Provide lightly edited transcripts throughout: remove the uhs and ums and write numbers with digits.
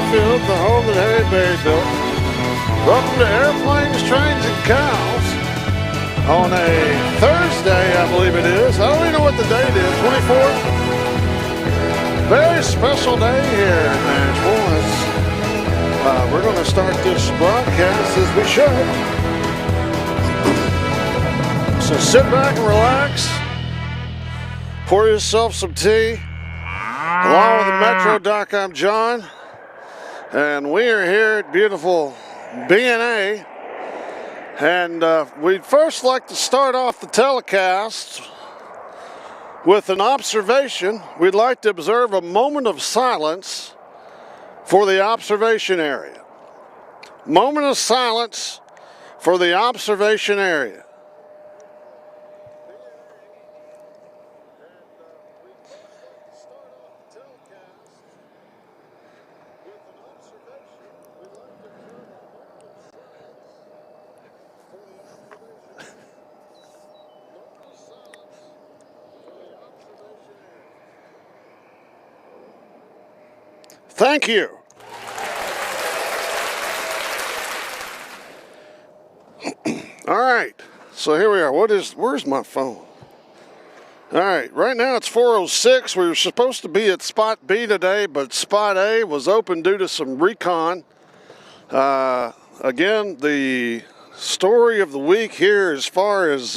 Nashville, the home that Harry Berry built. Welcome to Airplanes, Trains, and Cows on a Thursday, I believe it is. I don't even know what the date is, 24th. Very special day here in Nashville. We're going to start this broadcast as we should. So sit back and relax. Pour yourself some tea. Along with the Metro Doc, I'm John. And we are here at beautiful BNA. And we'd first like to start off the telecast with an observation. We'd like to observe a moment of silence for the observation area. Moment of silence for the observation area. Thank you. All right, so here we are. Where's my phone? All right, right now it's 4:06. We were supposed to be at Spot B today, but Spot A was open due to some recon. Again, the story of the week here as far as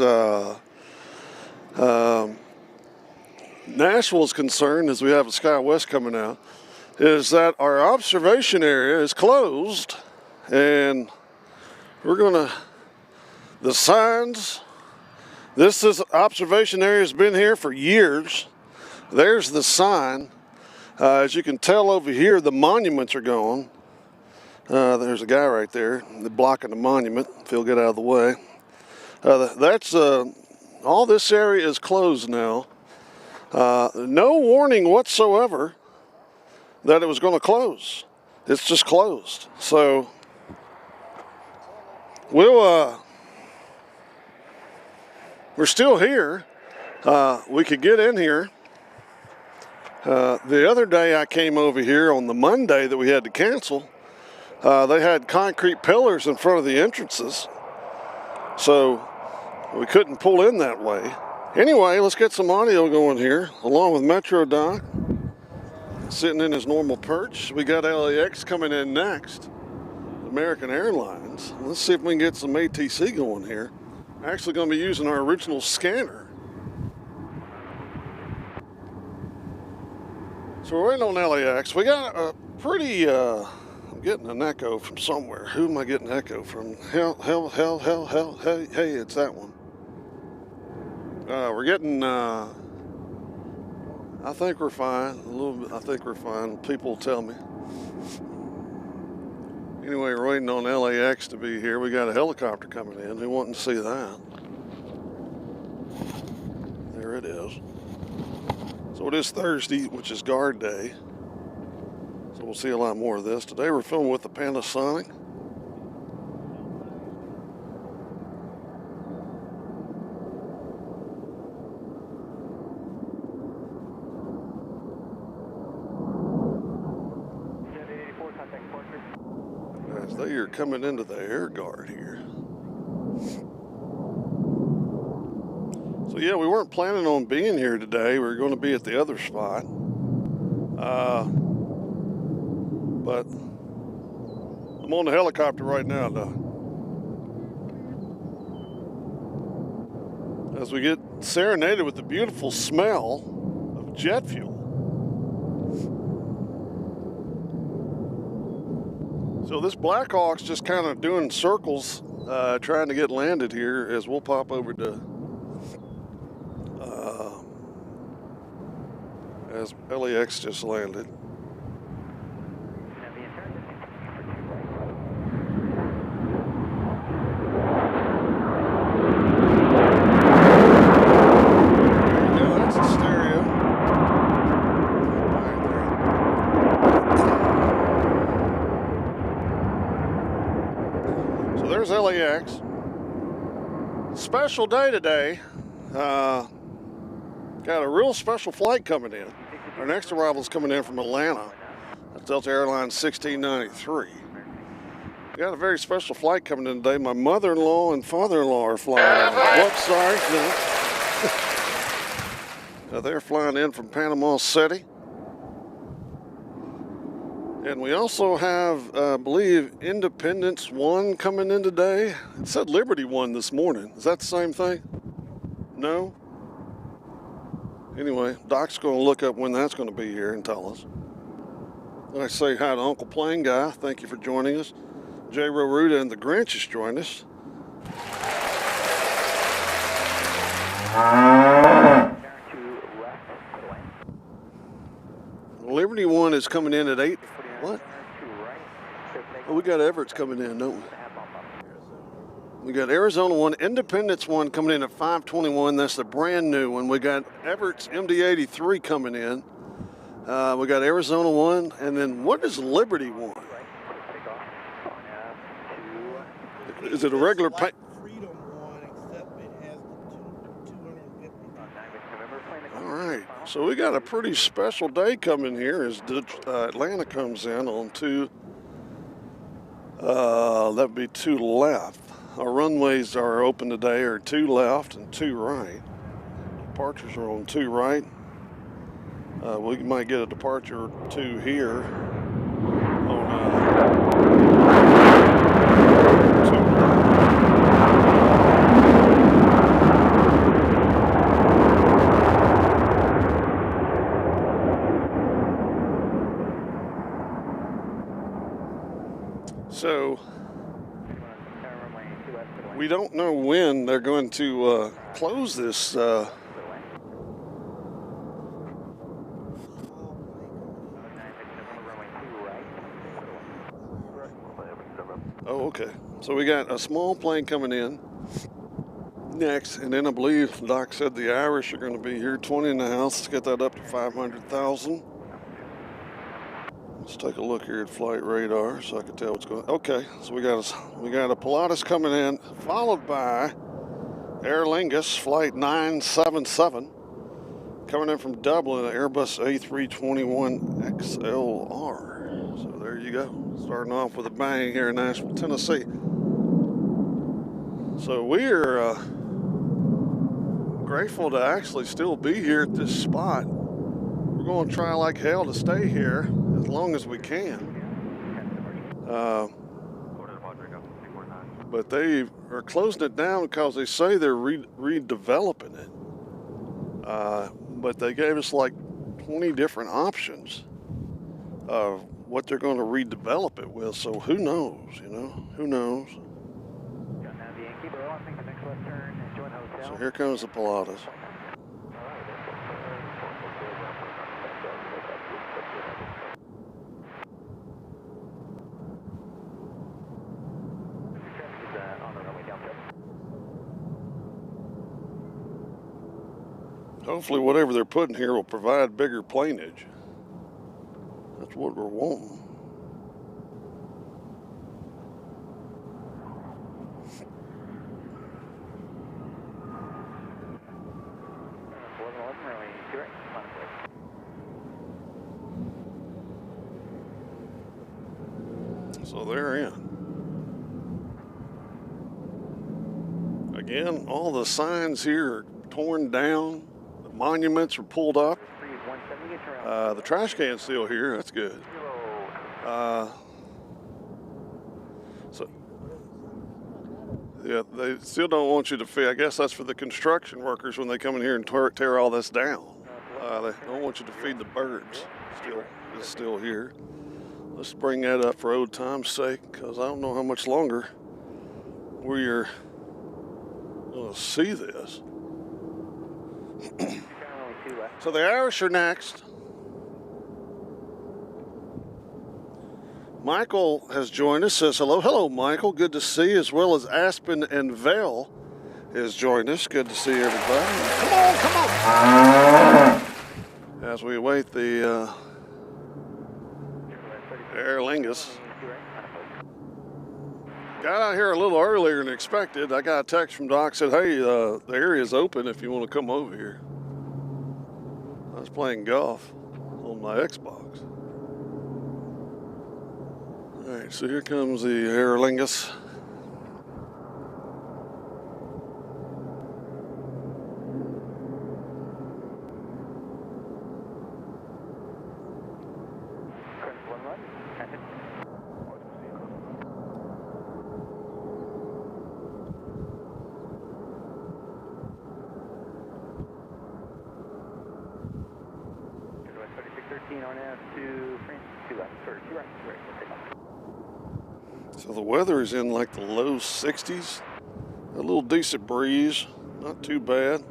Nashville is concerned, as we have a SkyWest coming out, is that our observation area is closed, and the signs, observation area has been here for years. There's the sign. As you can tell over here, the monuments are gone. There's a guy right there blocking the monument. If he'll get out of the way. All this area is closed now. No warning whatsoever that it was going to close. It's just closed. So we're still here. We could get in here. The other day I came over here on the Monday that we had to cancel. They had concrete pillars in front of the entrances, so we couldn't pull in that way. Anyway, let's get some audio going here, along with Metro Doc. Sitting in his normal perch. We got LAX coming in next. American Airlines. Let's see if we can get some ATC going here. Actually going to be using our original scanner. So we're waiting on LAX. We got a pretty, I'm getting an echo from somewhere. Who am I getting an echo from? Hell, hey, it's that one. We're getting, I think we're fine. A little bit. I think we're fine. People will tell me. Anyway, we're waiting on LAX to be here. We got a helicopter coming in. We wanting to see that. There it is. So it is Thursday, which is guard day. So we'll see a lot more of this. Today we're filming with the Panasonic. They are coming into the air guard here. So yeah, we weren't planning on being here today. We were going to be at the other spot. But I'm on the helicopter right now, though. As we get serenaded with the beautiful smell of jet fuel. So this Black Hawk's just kind of doing circles, trying to get landed here as we'll pop over to, as LAX just landed. There's LAX. Special day today. Got a real special flight coming in. Our next arrival is coming in from Atlanta. Delta Airlines 1693. We got a very special flight coming in today. My mother-in-law and father-in-law are flying in. Whoops, sorry. No. They're flying in from Panama City. And we also have, I believe, Independence One coming in today. It said Liberty One this morning. Is that the same thing? No? Anyway, Doc's going to look up when that's going to be here and tell us. I say hi to Uncle Plane Guy. Thank you for joining us. J. Roruda and the Grinch has joined us. Liberty One is coming in at 8. What? Oh, we got Everett's coming in, don't we? We got Arizona One, Independence One coming in at 521. That's the brand new one. We got Everett's MD-83 coming in. We got Arizona One, and then what is Liberty One? Is it a regular pay? Freedom One, except it has the 250. All right, so we got a pretty special day coming here as Atlanta comes in on two. That'd be two left. Our runways are open today are two left and two right. Departures are on two right. We might get a departure or two here on two. So we don't know when they're going to close this. Oh, okay. So we got a small plane coming in next, and then I believe Doc said the Irish are going to be here, 20 in the house. Let's get that up to 500,000. Let's take a look here at flight radar so I can tell what's going on. Okay, so we got a Pilatus coming in, followed by Aer Lingus flight 977 coming in from Dublin, an Airbus A321XLR. So there you go. Starting off with a bang here in Nashville, Tennessee. So we're grateful to actually still be here at this spot. We're going to try like hell to stay here as long as we can. But they are closing it down because they say they're redeveloping it. But they gave us like 20 different options of what they're going to redevelop it with. So who knows, you know? Who knows? So here comes the Pilatus. Hopefully whatever they're putting here will provide bigger planeage. That's what we're wanting. So they're in. Again, all the signs here are torn down. The monuments are pulled up. The trash can's still here. That's good. So, yeah, they still don't want you to feel. I guess that's for the construction workers when they come in here and tear all this down. They don't want you to feed the birds. It's still here. Let's bring that up for old time's sake, because I don't know how much longer we're going to see this. So the Irish are next. Michael has joined us, says hello. Hello, Michael. Good to see you, as well as Aspen and Vale has joined us. Good to see everybody. Come on. As we await the Aer Lingus. Got out here a little earlier than expected. I got a text from Doc, said, hey, the area's open if you want to come over here. I was playing golf on my Xbox. Alright, so here comes the Aer Lingus. So the weather is in like the low 60s. A little decent breeze, not too bad.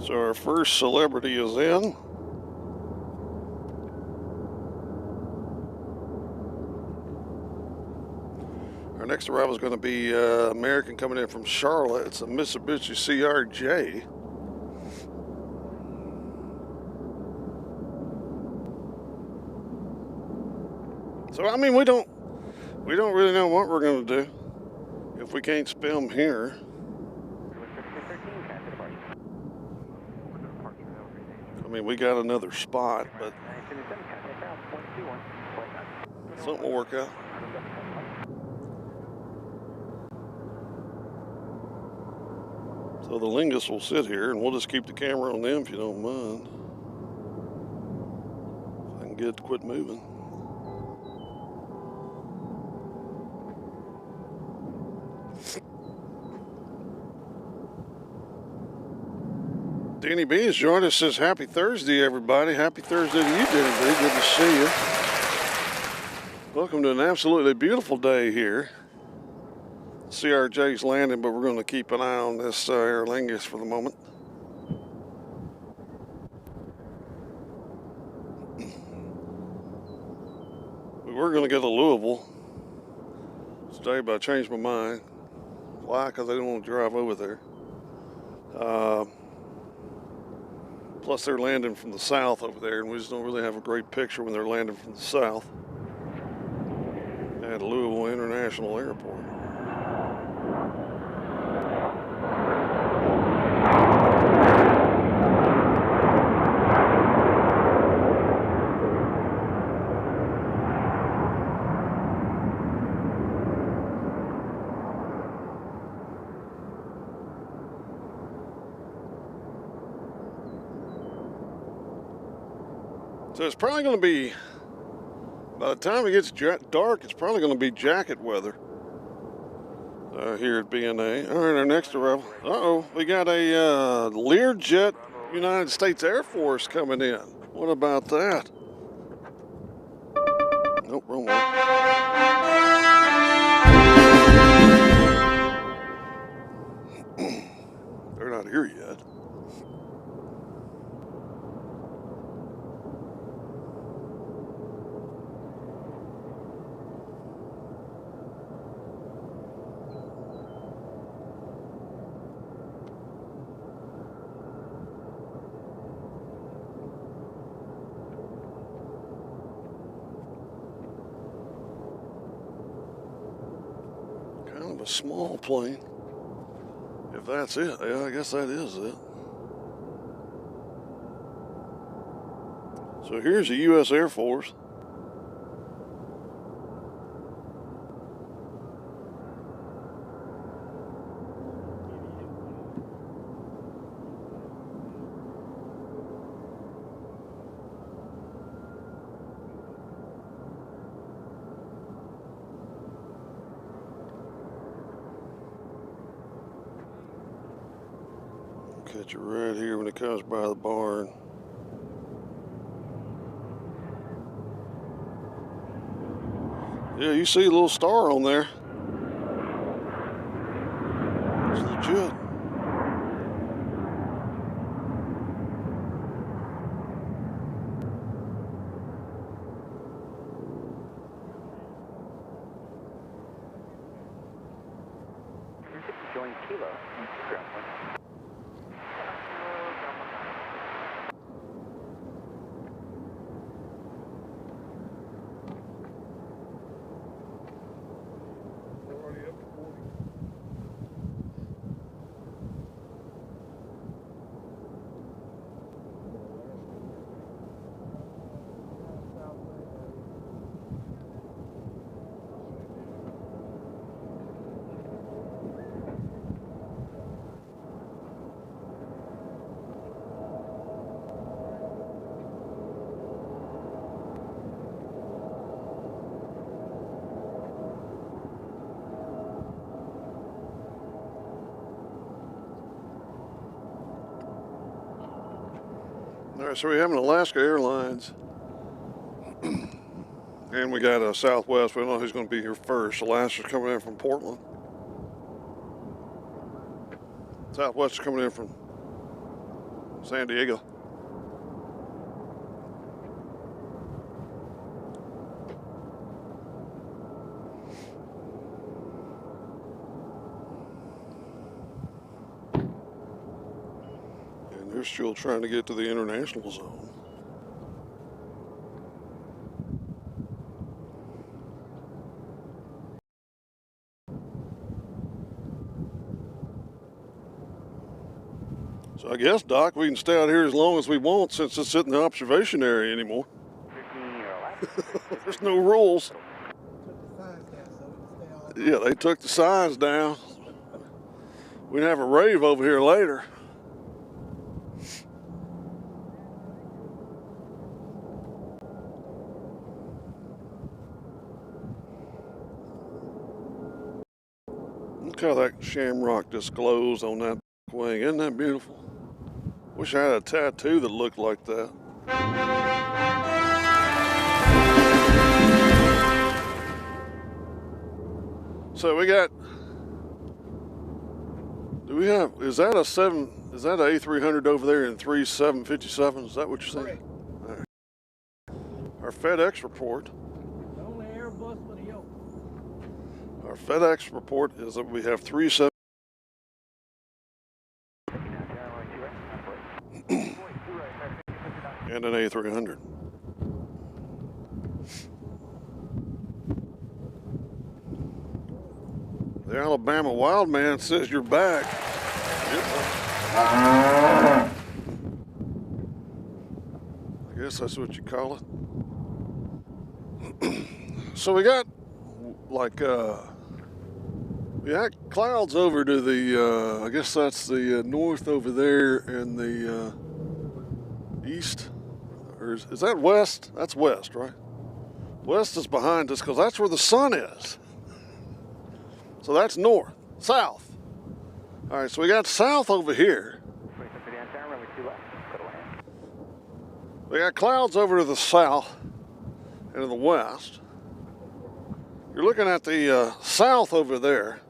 So our first celebrity is in. Our next arrival is going to be American coming in from Charlotte. It's a Mitsubishi CRJ. So I mean, we don't really know what we're going to do if we can't spin here. I mean, we got another spot, but something will work out. So the Lingus will sit here, and we'll just keep the camera on them if you don't mind. If I can get it to quit moving. Danny B has joined us. Says happy Thursday, everybody. Happy Thursday to you, Danny B. Good to see you. Welcome to an absolutely beautiful day here. CRJ's landing, but we're going to keep an eye on this Aer Lingus for the moment. We were going to go to Louisville today, but I changed my mind. Why? Because I didn't want to drive over there. Plus, they're landing from the south over there, and we just don't really have a great picture when they're landing from the south at Louisville International Airport. So it's probably going to be, by the time it gets dark, it's probably going to be jacket weather here at BNA. All right, our next arrival. Uh-oh, we got a Learjet United States Air Force coming in. What about that? Nope, wrong one. They're not here yet. Kind of a small plane. If that's it, yeah, I guess that is it. So here's the U.S. Air Force. Catch it right here when it comes by the barn. Yeah, you see a little star on there. It's legit. Join Kilo. right, so we have an Alaska Airlines, and we got a Southwest. We don't know who's going to be here first. Alaska's coming in from Portland. Southwest is coming in from San Diego. And they're still trying to get to the international zone. So I guess, Doc, we can stay out here as long as we want since it's in the observation area anymore. There's no rules. Yeah, they took the signs down. We can have a rave over here later. Look how that shamrock just glows on that wing. Isn't that beautiful? Wish I had a tattoo that looked like that. So we got, is that a A300 over there in 3757? Is that what you're saying? All right. Our FedEx report. The only Airbus with a yoke. Our FedEx report is that we have 37. And an A300. The Alabama Wild Man says you're back. I guess that's what you call it. So we got we got clouds over to the, I guess that's the north over there and the east. Or is that west? That's west, right? West is behind us because that's where the sun is. So that's north, south. All right, so we got south over here. We got clouds over to the south and to the west. You're looking at the south over there.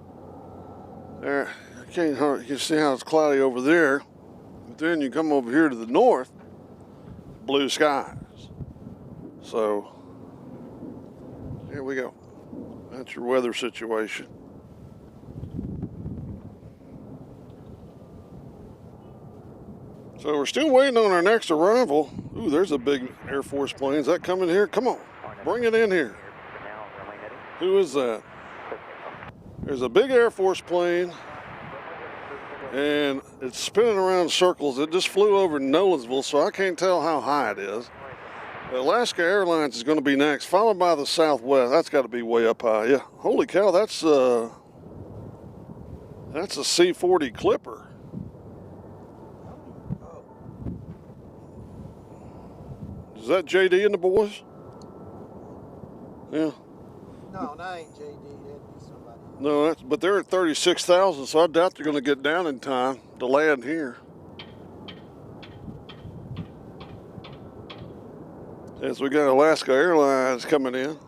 There, you can see how it's cloudy over there. But then you come over here to the north, blue skies. So here we go. That's your weather situation. So we're still waiting on our next arrival. Ooh, there's a big Air Force plane. Is that coming here? Come on, bring it in here. Who is that? There's a big Air Force plane, and it's spinning around in circles. It just flew over Nolensville, so I can't tell how high it is. Alaska Airlines is going to be next, followed by the Southwest. That's got to be way up high. Yeah, holy cow, that's a C-40 Clipper. Is that JD and the boys? Yeah. No, that ain't JD. That'd be somebody. No, but they're at 36,000, so I doubt they're going to get down in time to land here. As we got Alaska Airlines coming in.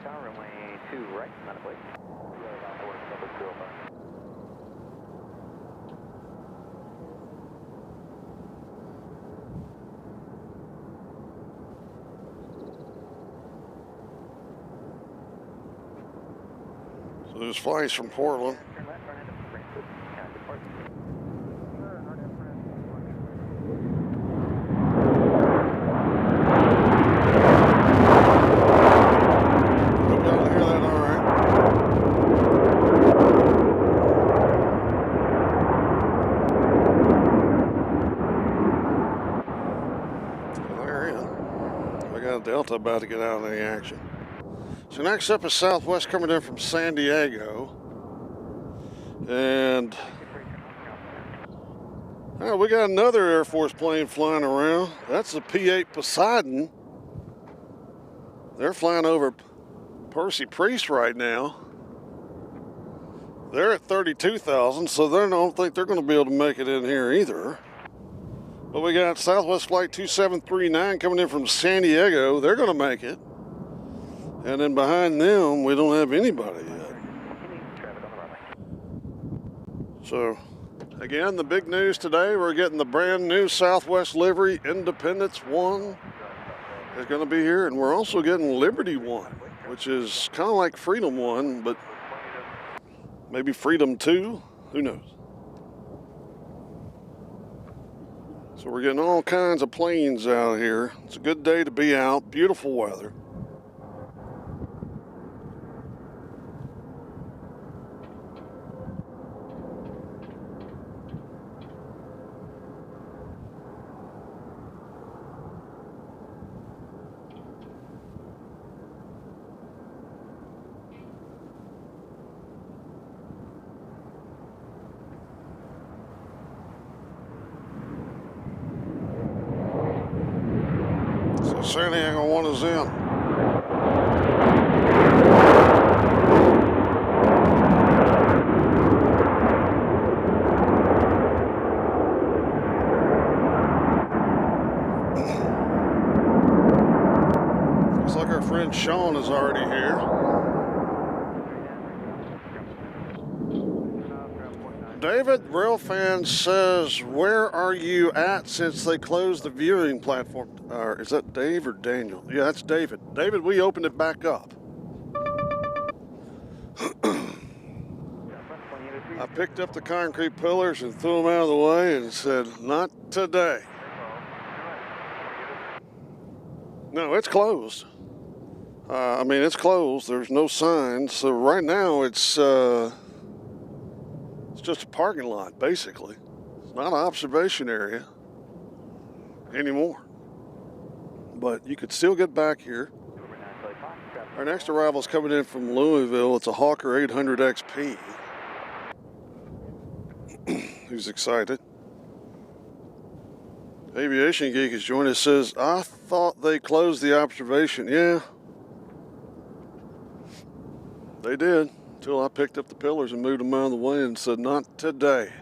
Runway 2 right, not a plate. So there's flights from Portland. Delta about to get out of the action. So next up is Southwest coming in from San Diego. And We got another Air Force plane flying around. That's the P-8 Poseidon. They're flying over Percy Priest right now. They're at 32,000, so I don't think they're going to be able to make it in here either. But we got Southwest Flight 2739 coming in from San Diego. They're going to make it. And then behind them, we don't have anybody yet. So, again, the big news today, we're getting the brand new Southwest livery. Independence 1 is going to be here. And we're also getting Liberty 1, which is kind of like Freedom 1, but maybe Freedom 2. Who knows? So we're getting all kinds of planes out here. It's a good day to be out. Beautiful weather. So San Diego 1 is in. Looks like our friend Sean is already here. David Railfan says, where are you at since they closed the viewing platform? Is that Dave or Daniel? Yeah, that's David. David, we opened it back up. I picked up the concrete pillars and threw them out of the way and said, not today. No, it's closed. It's closed. There's no signs. So right now it's just a parking lot, basically. It's not an observation area anymore. But you could still get back here. Our next arrival is coming in from Louisville. It's a Hawker 800 XP. Who's excited? Aviation Geek has joined us. Says, I thought they closed the observation. Yeah, they did. Until I picked up the pillars and moved them out of the way and said, not today.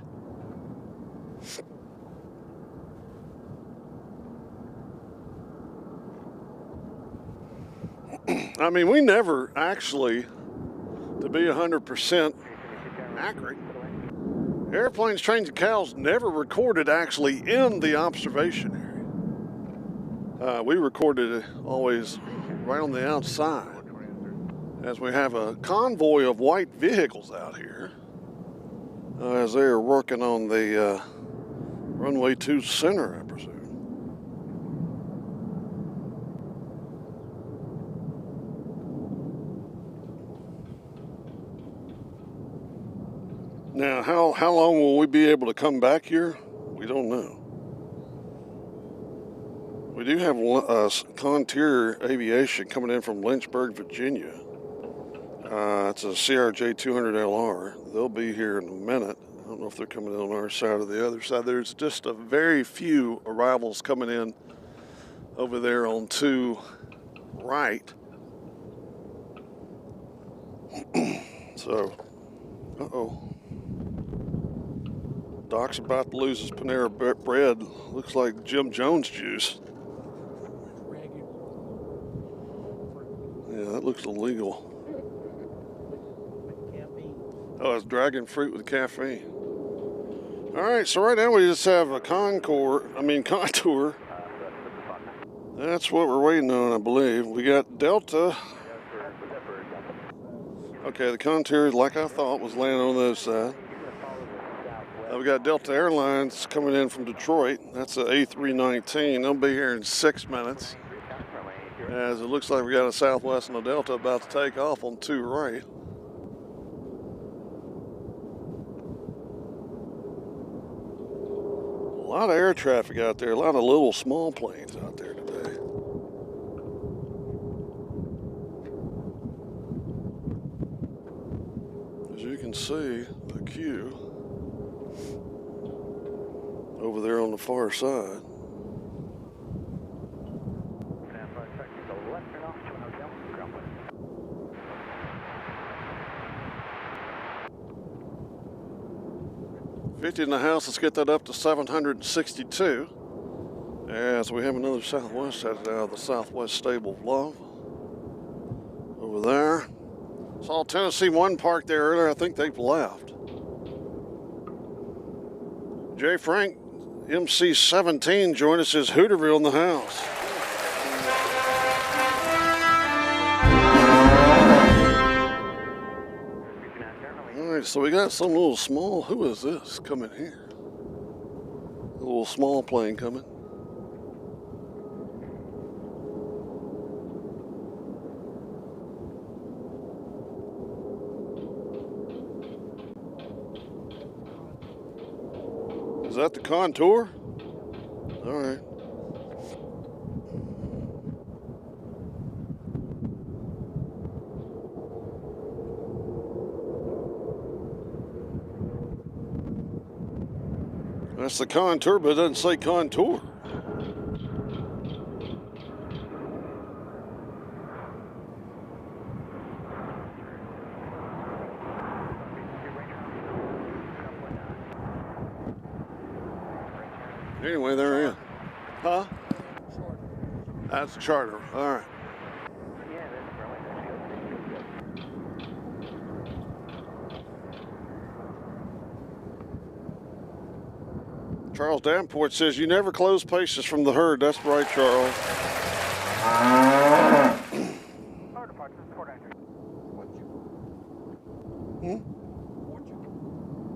We never actually, to be 100% accurate, airplanes, trains, and cows never recorded actually in the observation area. We recorded it always right on the outside, as we have a convoy of white vehicles out here as they are working on the Runway 2 center, I presume. Now, how long will we be able to come back here? We don't know. We do have Contour Aviation coming in from Lynchburg, Virginia. It's a CRJ 200LR. They'll be here in a minute. I don't know if they're coming in on our side or the other side. There's just a very few arrivals coming in over there on 2 right. So, Doc's about to lose his Panera bread. Looks like Jim Jones juice. Yeah, that looks illegal. Oh, it's dragon fruit with caffeine. All right, so right now we just have a Contour. That's what we're waiting on, I believe. We got Delta. Okay, the Contour, like I thought, was landing on the other side. We got Delta Airlines coming in from Detroit. That's a A319. They'll be here in 6 minutes. As it looks like we got a Southwest and a Delta about to take off on 2 right. A lot of air traffic out there, a lot of little small planes out there today. As you can see, the queue over the far side. Left turn off to an hotel, ground one. 50 in the house, let's get that up to 762. As we have another Southwest headed out of the Southwest Stable of Love. Over there. Saw Tennessee 1 parked there earlier. I think they've left. Jay Frank, MC17, joined us as Hooterville in the house. All right, so we got some little small, who is this coming here? A little small plane coming. Is that the Contour? All right. That's the Contour, but it doesn't say Contour. Anyway, they're in. Huh? That's a charter. All right. Yeah, that's Runway. Charles Davenport says, you never close patients from the herd. That's right, Charles. Power departure, port entry.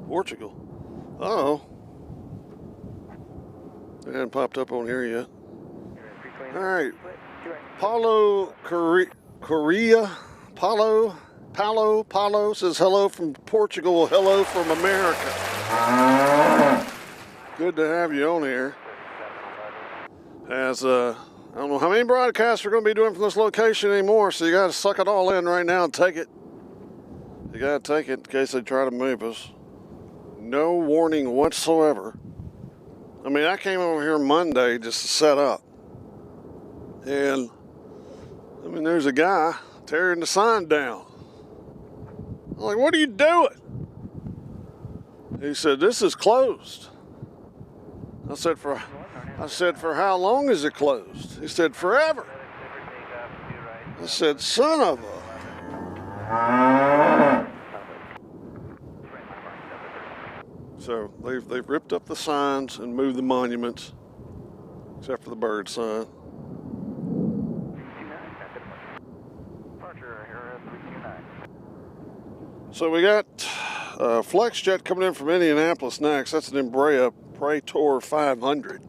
Portugal. Uh-oh. It hasn't popped up on here yet. All right. Paulo Korea. Paulo says hello from Portugal. Hello from America. Good to have you on here. As I don't know how many broadcasts we're going to be doing from this location anymore, so you got to suck it all in right now and take it. You got to take it in case they try to move us. No warning whatsoever. I mean, I came over here Monday just to set up. And, I mean, there's a guy tearing the sign down. I'm like, what are you doing? He said, this is closed. I said, for how long is it closed? He said, forever. I said, son of a. So they've ripped up the signs and moved the monuments, except for the bird sign. So we got FlexJet coming in from Indianapolis next. That's an Embraer Praetor 500.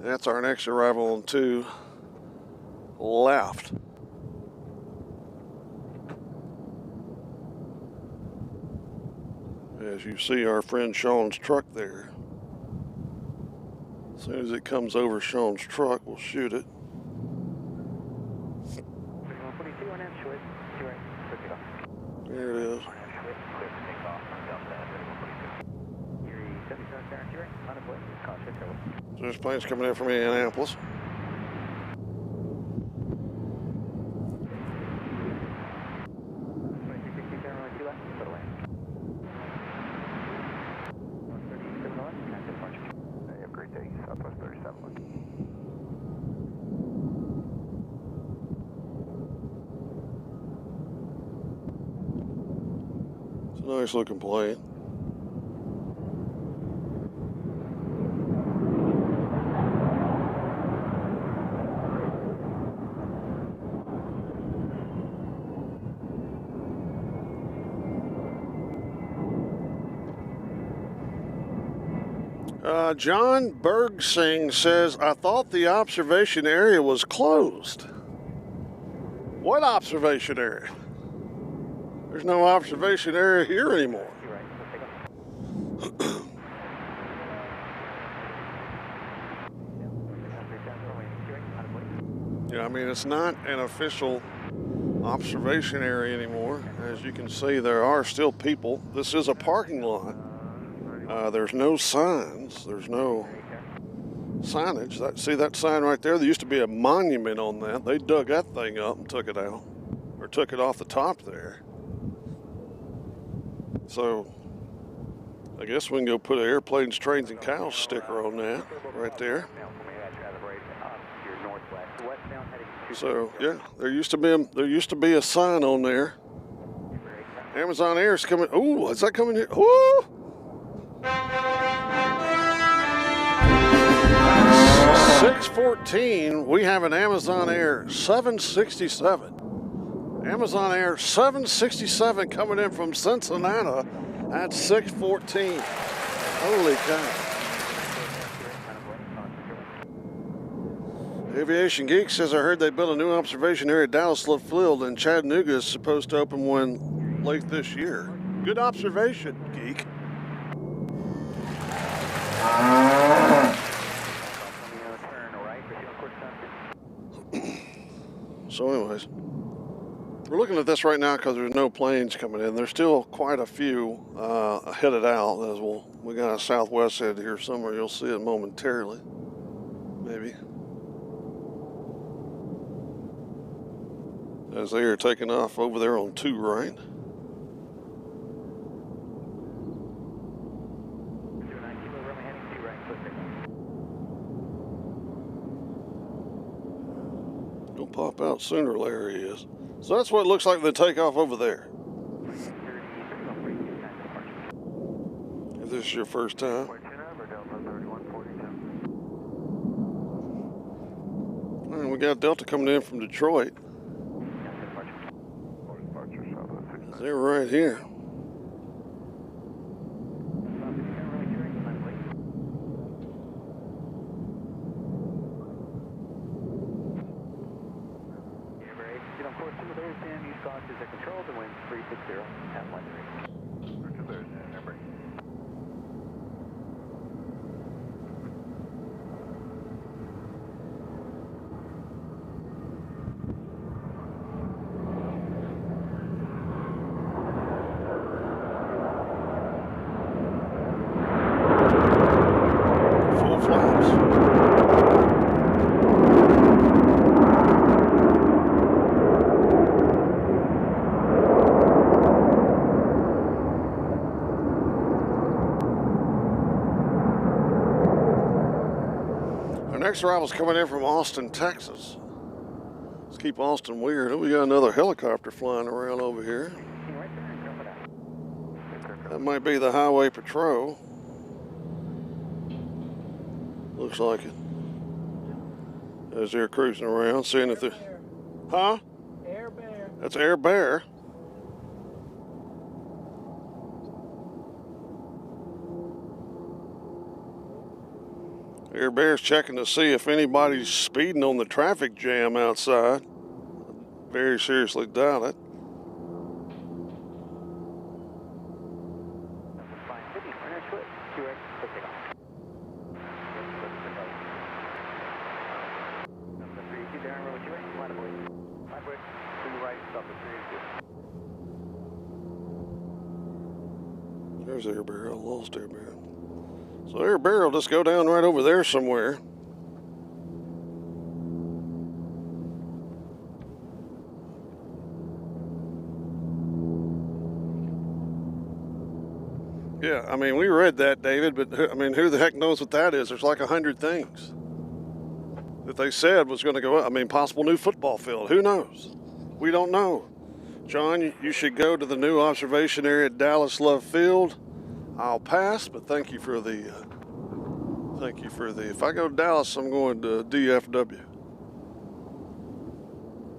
That's our next arrival on 2 left. As you see our friend Sean's truck there. As soon as it comes over Sean's truck, we'll shoot it. There it is. So this plane's coming in from Indianapolis. It's a nice looking plane. John Bergsing says, I thought the observation area was closed. What observation area? There's no observation area here anymore. Yeah, I mean, it's not an official observation area anymore. As you can see, there are still people. This is a parking lot. There's no signs. There's no signage. See that sign right there? There used to be a monument on that. They dug that thing up and took it out, or took it off the top there. So I guess we can go put an airplanes, trains, and cows sticker on that right there. So yeah, there used to be a sign on there. Amazon Air's coming. Ooh, is that coming here? Ooh! 6:14. We have an Amazon Air 767. Amazon Air 767 coming in from Cincinnati at 6:14. Holy cow. Aviation Geek says, I heard they built a new observation area at Dallas Love Field, and Chattanooga is supposed to open one late this year. Good observation, Geek. So anyways, we're looking at this right now because there's no planes coming in. There's still quite a few headed out. As we got a southwest head here somewhere. You'll see it momentarily, maybe. As they are taking off over there on 2 right. Gonna pop out sooner, Larry is. So that's what it looks like they take off over there. If this is your first time. And we got Delta coming in from Detroit. They're right here. Next arrival's coming in from Austin, Texas. Let's keep Austin weird. Oh, we got another helicopter flying around over here. That might be the Highway Patrol. Looks like it. As they're cruising around, seeing if they're... Huh? Air Bear. That's Air Bear. Air Bear's checking to see if anybody's speeding on the traffic jam outside. Very seriously doubt it. There's Air Bear. I lost Air Bear. So Air Bear will just go down right over there somewhere. Yeah, I mean, we read that, David, but I mean, who the heck knows what that is? There's like 100 things that they said was going to go up. I mean, possible new football field. Who knows? We don't know. John, you should go to the new observation area at Dallas Love Field. I'll pass, but thank you for the, if I go to Dallas, I'm going to DFW.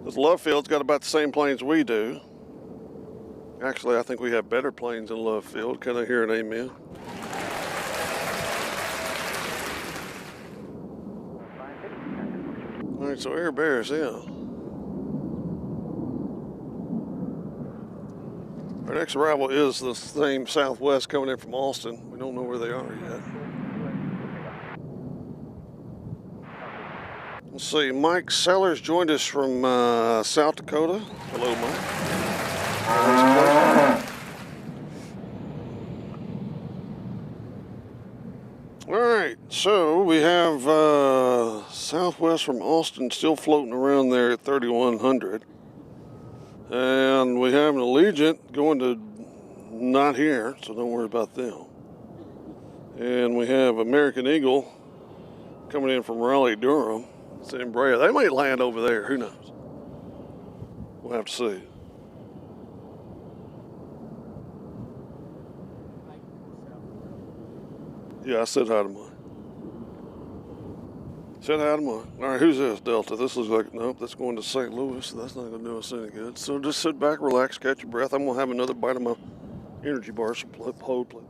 This Love Field's got about the same planes we do. Actually, I think we have better planes in Love Field. Can I hear an amen? All right, so Air Bear's in. Our next arrival is the same Southwest coming in from Austin. We don't know where they are yet. Let's see, Mike Sellers joined us from South Dakota. Hello, Mike. All right, so we we have Southwest from Austin still floating around there at 3,100. And we have an Allegiant going to not here, so don't worry about them. And we have American Eagle coming in from Raleigh, Durham. San Brea. They might land over there. Who knows? We'll have to see. Yeah, I said hi to mine. Said hi to mine. All right, who's this, Delta? This looks like, nope, that's going to St. Louis. So that's not going to do us any good. So just sit back, relax, catch your breath. I'm going to have another bite of my energy bar. So hold, please.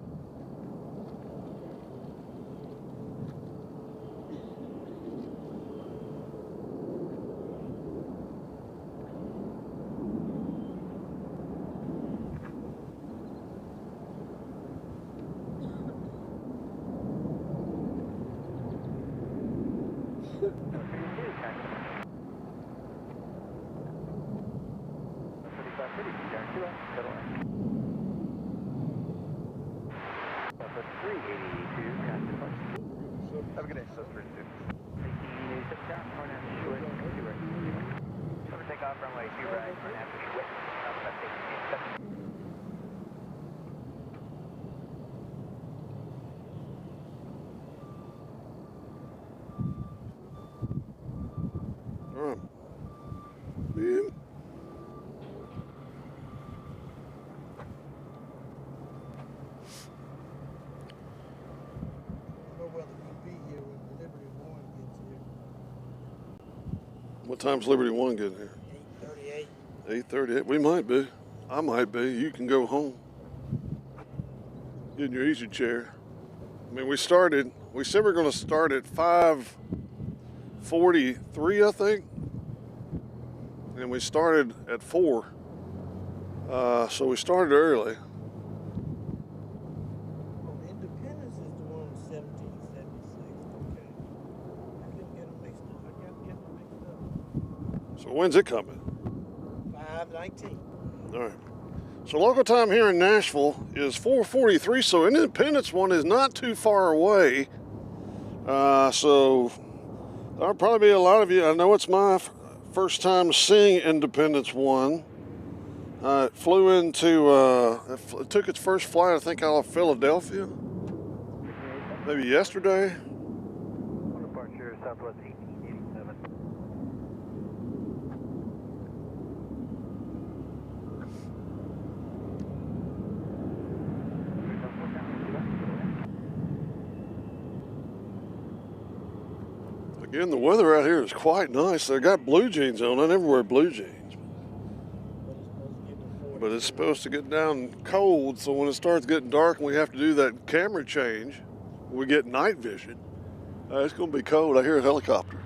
Have a good day. So 32. Take off runway 2 right for Nashville. All right. Man. What time's Liberty One getting here? 8:38. 8:38. We might be. I might be. You can go home. Get in your easy chair. I mean, we said we were going to start at 5:43, I think. And we started at 4. So we started early. Oh, Independence is the one with 1776. Okay. I couldn't get them mixed up. I kept getting them mixed up. So when's it coming? 5:19. All right. So local time here in Nashville is 4:43. So Independence one is not too far away. So there'll probably be a lot of you. I know it's my first time seeing Independence one. It flew into, it took its first flight, I think, out of Philadelphia. Maybe yesterday. Departure Southwest 1887. Again, the weather out here is quite nice. They got blue jeans on. I never wear blue jeans. But it's supposed to get down cold, so when it starts getting dark and we have to do that camera change, we get night vision. It's going to be cold. I hear a helicopter.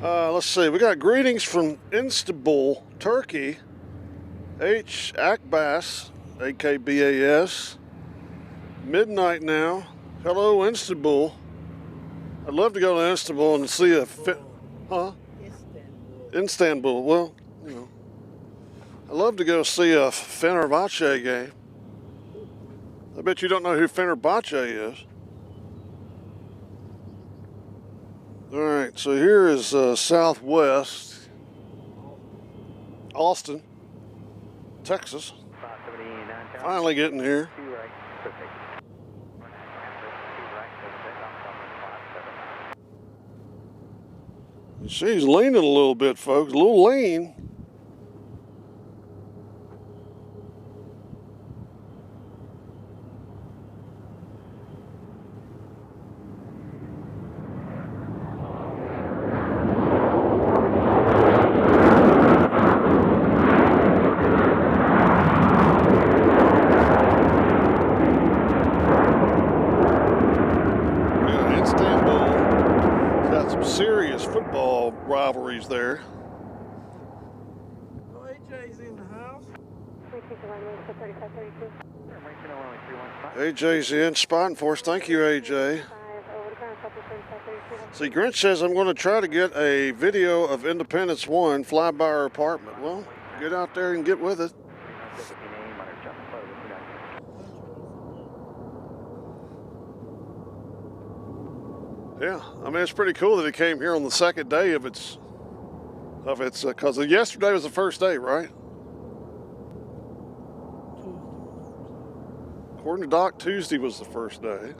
Let's see. We got greetings from Istanbul, Turkey. H. Akbas, AKBAS. Midnight now. Hello, Istanbul. I'd love to go to Istanbul and see a Istanbul. Well, you know, I'd love to go see a Fenerbahce game. I bet you don't know who Fenerbahce is. All right, so here is Southwest, Austin, Texas. Finally getting here. She's leaning a little bit, folks. A little lean. Yeah, Istanbul. Got some serious football rivalries there. Oh, AJ's in the house. AJ's in, spotting for us. Thank you, AJ. See, Grinch says I'm going to try to get a video of Independence One fly by our apartment. Well, get out there and get with it. Yeah, I mean, it's pretty cool that it came here on the second day of its, because yesterday was the first day, right? According to Doc, Tuesday was the first day.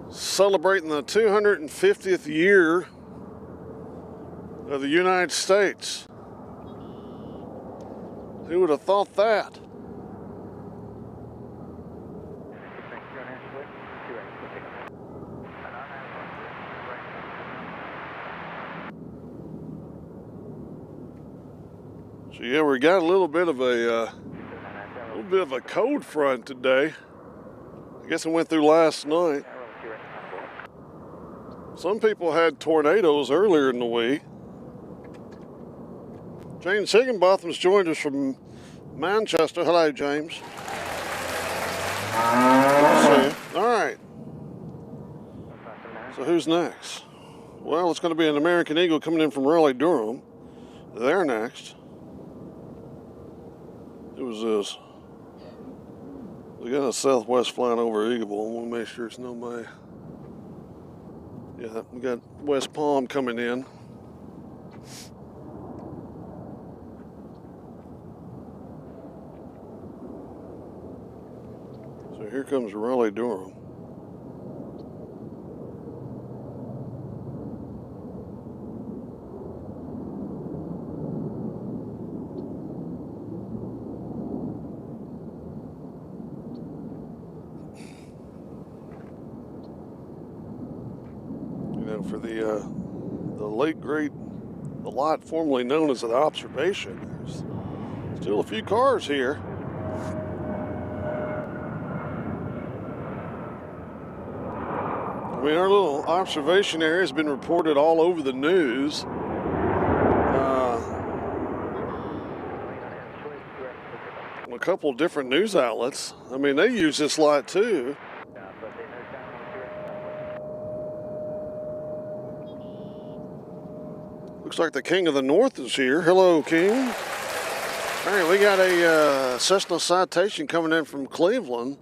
Celebrating the 250th year of the United States. Who would have thought that? So yeah, we got a little bit of a cold front today. I guess it went through last night. Some people had tornadoes earlier in the week. James Higginbotham's joined us from Manchester. Hello, James. Good to see you. All right. So who's next? Well, it's going to be an American Eagle coming in from Raleigh-Durham. They're next. Who was this? We got a Southwest flying over Eagleville. I want to make sure it's nobody. Yeah, we got West Palm coming in. So here comes Raleigh-Durham. For the late great, the lot formerly known as the Observation. There's still a few cars here. I mean, our little observation area has been reported all over the news. A couple of different news outlets. I mean, they use this lot too. Looks like the King of the North is here. Hello, King. All right, we got a Cessna Citation coming in from Cleveland.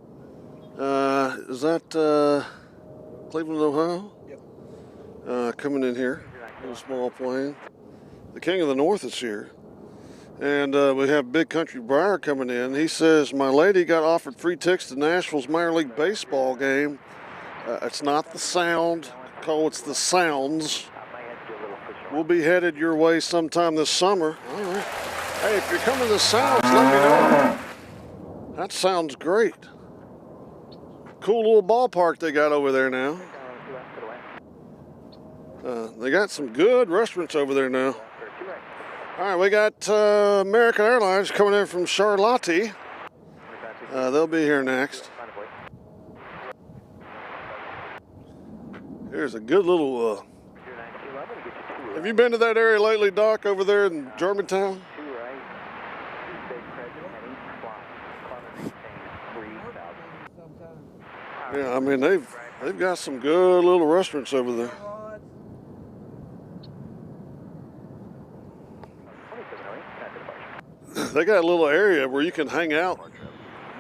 Is that Cleveland, Ohio? Yep. Coming in here, a little small plane. The King of the North is here. And we have Big Country Briar coming in. He says, my lady got offered free tickets to Nashville's Minor League Baseball game. It's not the sound, Cole, it's the sounds. We'll be headed your way sometime this summer. All right. Hey, if you're coming to the Sounds, let me know. That sounds great. Cool little ballpark they got over there now. They got some good restaurants over there now. All right, we got American Airlines coming in from Charlotte. They'll be here next. Here's a good little... Have you been to that area lately, Doc, over there in Germantown? Yeah, I mean, they've got some good little restaurants over there. They got a little area where you can hang out,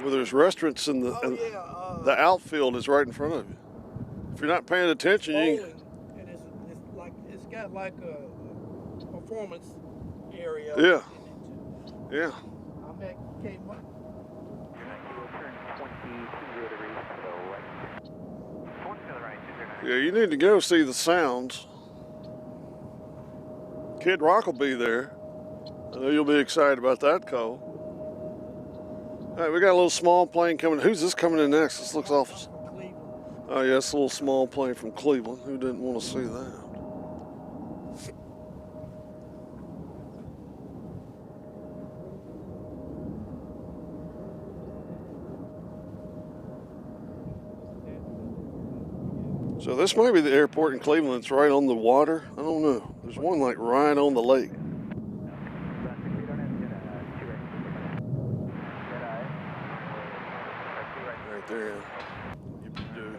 where there's restaurants in the outfield is right in front of you. If you're not paying attention, you... It's got like a performance area. Yeah. Yeah. I'm at K1. Yeah, you need to go see the Sounds. Kid Rock will be there. I know you'll be excited about that, Cole. All right, we got a little small plane coming. Who's this coming in next? This looks awful. Oh, yeah, it's a little small plane from Cleveland. Who didn't want to see that? So this might be the airport in Cleveland. It's right on the water. I don't know. There's one like right on the lake. Right there. You do.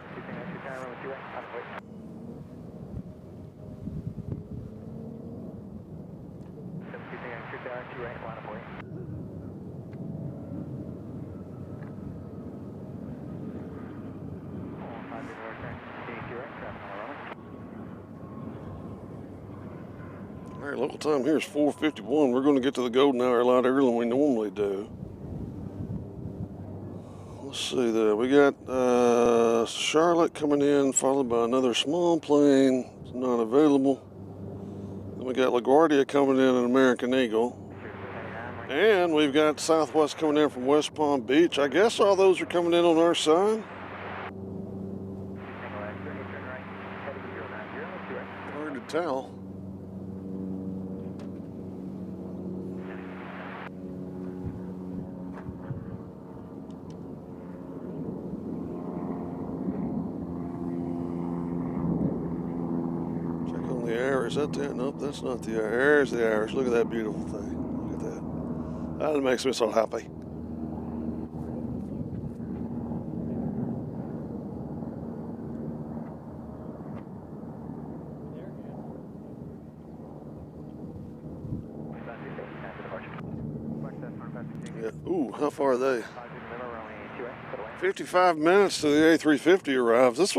All right, local time here is 4:51. We're going to get to the golden hour a lot earlier than we normally do. Let's see there. We got Charlotte coming in, followed by another small plane. It's not available. Then we got LaGuardia coming in, an American Eagle. And we've got Southwest coming in from West Palm Beach. I guess all those are coming in on our side. Hard to tell. Check on the air. Is that the? Nope, that's not the air. There's the Irish. Look at that beautiful thing. Look at that. That makes me so happy. Yeah. Ooh, how far are they? 55 minutes to the A350 arrives. That's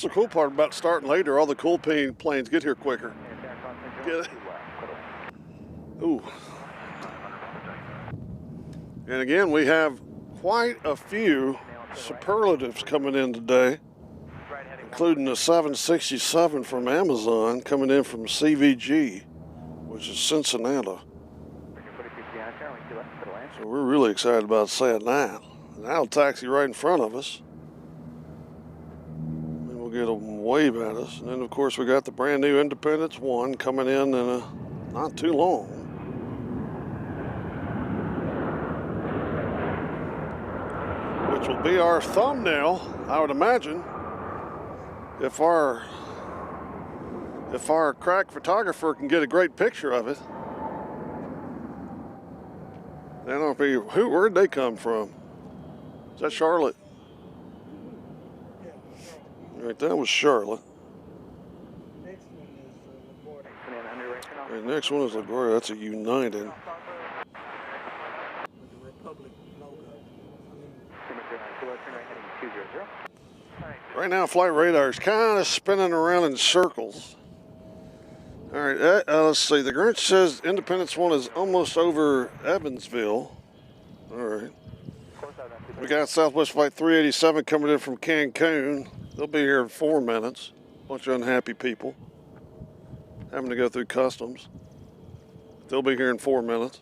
the cool part about starting later. All the cool planes get here quicker. Get it? Ooh. And again, we have quite a few superlatives coming in today, including the 767 from Amazon coming in from CVG, which is Cincinnati. So we're really excited about saying that. And that'll taxi right in front of us. And we'll get a wave at us. And then, of course, we got the brand new Independence 1 coming in not too long. Which will be our thumbnail, I would imagine, if our crack photographer can get a great picture of it. That'll be, where'd they come from? Is that Charlotte? Right, that was Charlotte. Next one is LaGuardia. The next one is LaGuardia. That's a United. With the Republic logo. Right now, flight radar is kind of spinning around in circles. All right, let's see. The Grinch says Independence 1 is almost over Evansville. All right. We got Southwest Flight 387 coming in from Cancun. They'll be here in 4 minutes. Bunch of unhappy people having to go through customs. They'll be here in 4 minutes.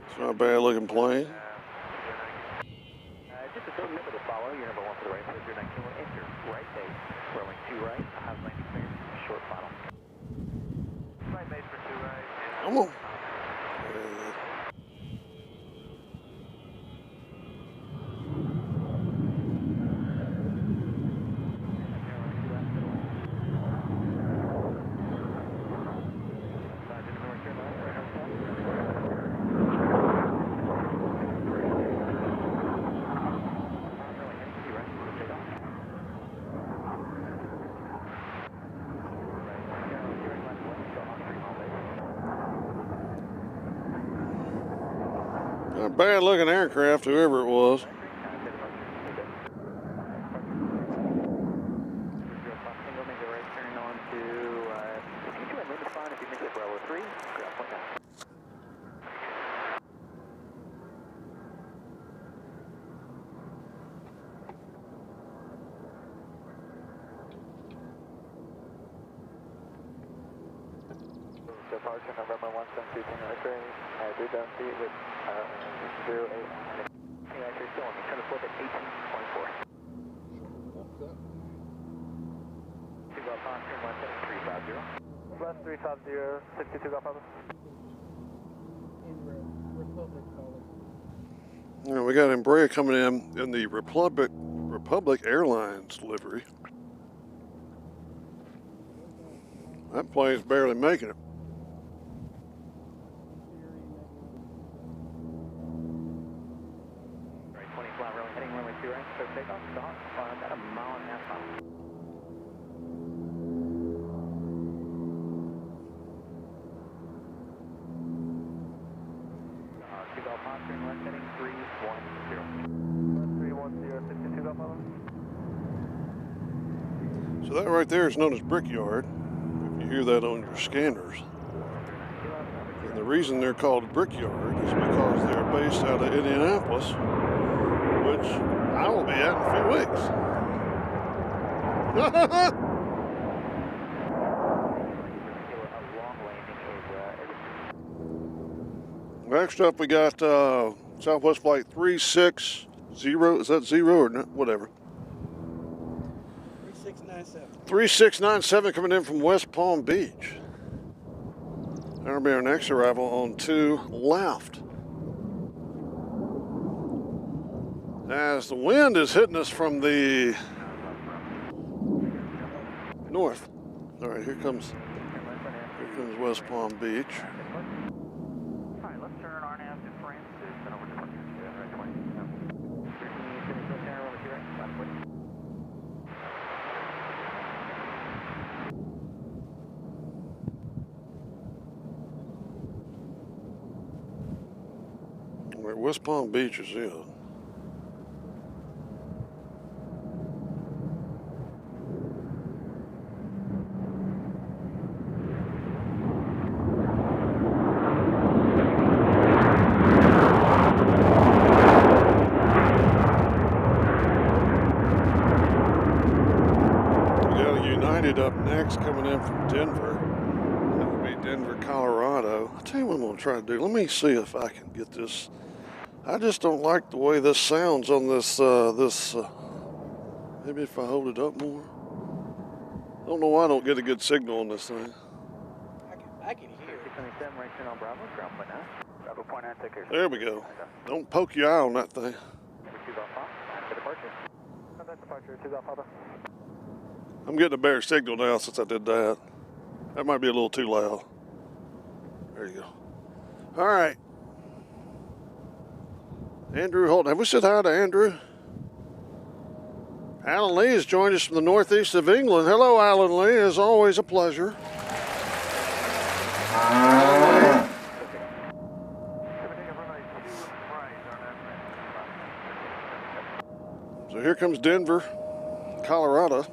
It's not a bad looking plane. Just a total number to follow. Your number 1 for the right, 09 kilo, enter right base, rolling 2 right, high landing clear, short final. Right base for 2 right. Come on. A bad looking aircraft, whoever it was. Departure November 172 X-ray. I do down see it with 08. Yeah, actually still on me. Trying to flip at 1824. Okay. 2 Golf Oscar, 17350. Left 350, 62 Golf Papa. In Republic color. You know, we got Embraer coming in the Republic Airlines livery. That plane's barely making it. Series So that right there is known as Brickyard, if you hear that on your scanners. And the reason they're called Brickyard is because they're based out of Indianapolis, which I will be at in a few weeks. Next up, we got Southwest Flight 360. Is that 0 or not? Whatever. 3697. 3697 coming in from West Palm Beach. That'll be our next arrival on 2 left. As the wind is hitting us from the north. All right, here comes West Palm Beach. Alright, let's turn RNAV to Francis and over to Parker. Right, 20. 13, All right, West Palm Beach is in. Up next, coming in from Denver. That would be Denver, Colorado. I'll tell you what I'm going to try to do. Let me see if I can get this. I just don't like the way this sounds on this. Maybe if I hold it up more. I don't know why I don't get a good signal on this thing. I can hear it. 677 right turn on Bravo, ground point 9. Bravo point 9, take care. There we go. Don't poke your eye on that thing. 2 Golf Papa, for departure. Contact departure, 2 Golf Papa. I'm getting a better signal now since I did that. That might be a little too loud. There you go. All right. Andrew Holton. Have we said hi to Andrew? Alan Lee has joined us from the northeast of England. Hello, Alan Lee. It's always a pleasure. So here comes Denver, Colorado.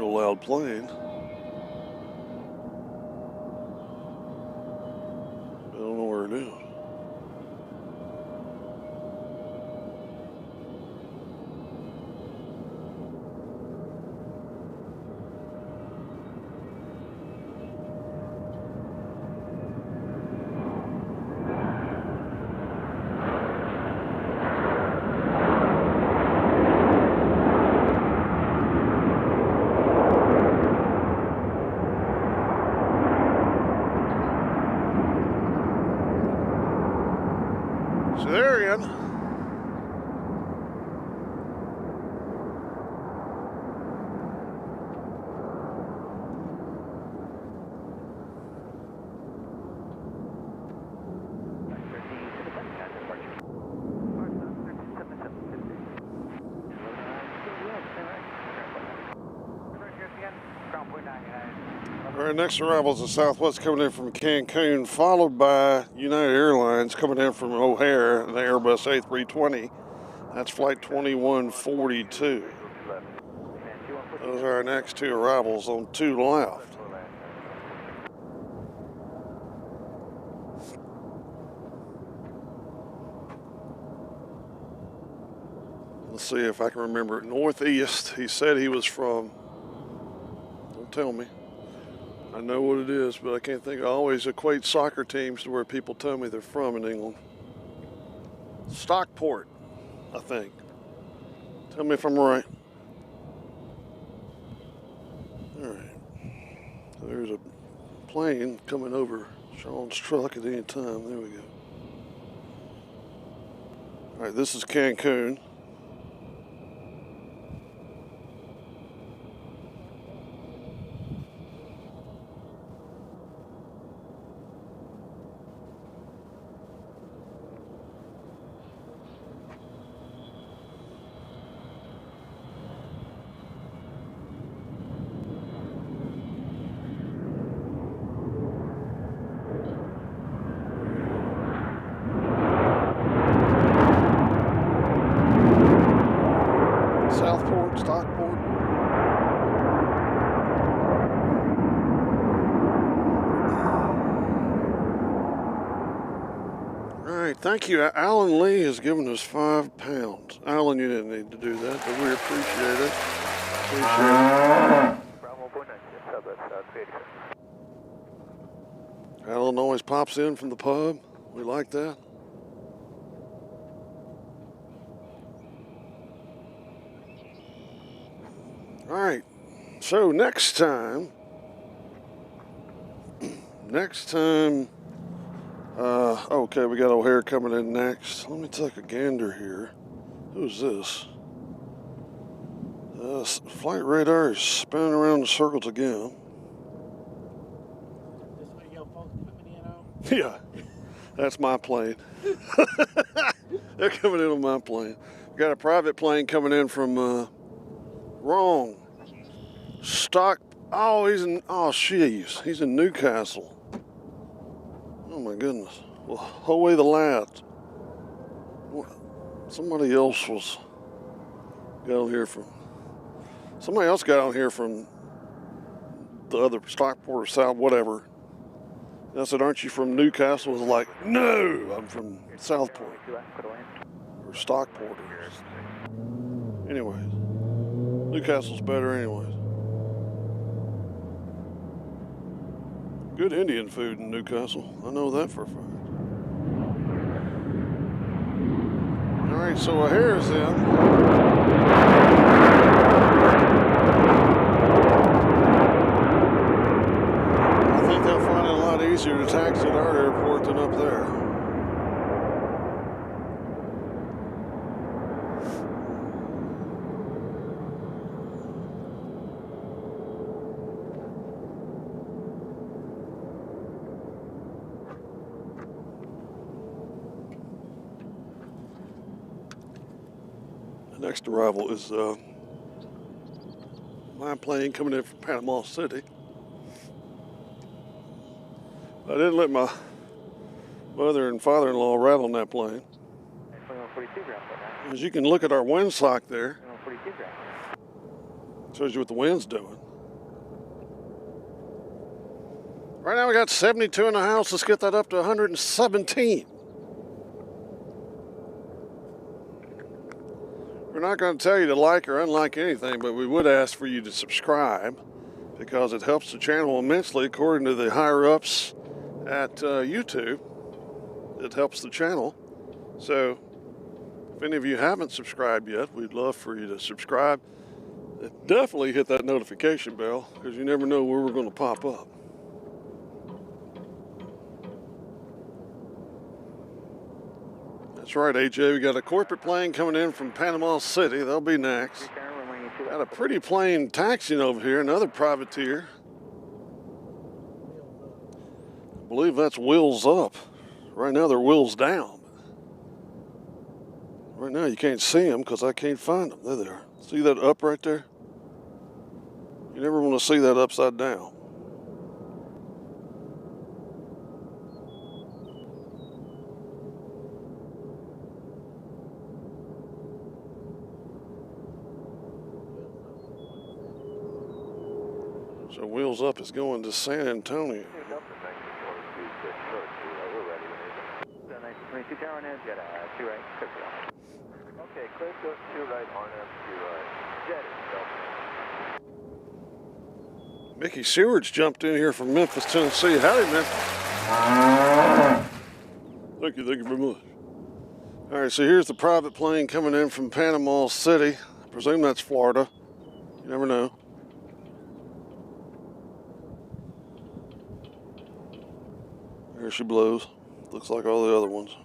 Loud plane. I don't know where it is. So they're in. Our next arrival is the Southwest coming in from Cancun, followed by United Airlines coming in from O'Hare, the Airbus A320. That's flight 2142. Those are our next 2 arrivals on 2 left. Let's see if I can remember it. Northeast, he said he was from. Don't tell me. I know what it is, but I can't think. I always equate soccer teams to where people tell me they're from in England. Stockport, I think. Tell me if I'm right. All right. So there's a plane coming over Sean's truck at any time. There we go. All right, this is Cancun. All right, thank you. Alan Lee has given us £5. Alan, you didn't need to do that, but we appreciate it. Alan always pops in from the pub. We like that. All right, so next time, okay, we got O'Hare coming in next. Let me take a gander here. Who's this? Flight radar is spinning around in circles again. This way your folks coming in on? Yeah, that's my plane. They're coming in on my plane. We got a private plane coming in from, wrong. Stock, he's in Newcastle. Oh my goodness. Well, away the lads. Somebody else got on here from the other Stockport or South, whatever. And I said, aren't you from Newcastle? I was like, no, I'm from Southport or Stockport. Anyways, Newcastle's better anyways. Good Indian food in Newcastle. I know that for a fact. All right, so O'Hare's in. I think they'll find it a lot easier to taxi at our airport than up there. Next arrival is my plane coming in from Panama City. I didn't let my mother and father-in-law ride on that plane. As you can look at our windsock there, shows you what the wind's doing. Right now we got 72 in the house. Let's get that up to 117. We're not going to tell you to like or unlike anything, but we would ask for you to subscribe because it helps the channel immensely according to the higher-ups at YouTube. It helps the channel. So if any of you haven't subscribed yet, we'd love for you to subscribe. Definitely hit that notification bell because you never know where we're going to pop up. That's right, AJ. We got a corporate plane coming in from Panama City. They'll be next. Got a pretty plane taxiing over here, another privateer. I believe that's wheels up. Right now they're wheels down. Right now you can't see them because I can't find them. They're there. See that up right there? You never want to see that upside down. So Wheels Up is going to San Antonio. Okay, clear to 2 right, RNF 2 right. Jet is Mickey Seward's jumped in here from Memphis, Tennessee. Howdy, Memphis. Thank you very much. All right, so here's the private plane coming in from Panama City. I presume that's Florida. You never know. There she blows. Looks like all the other ones.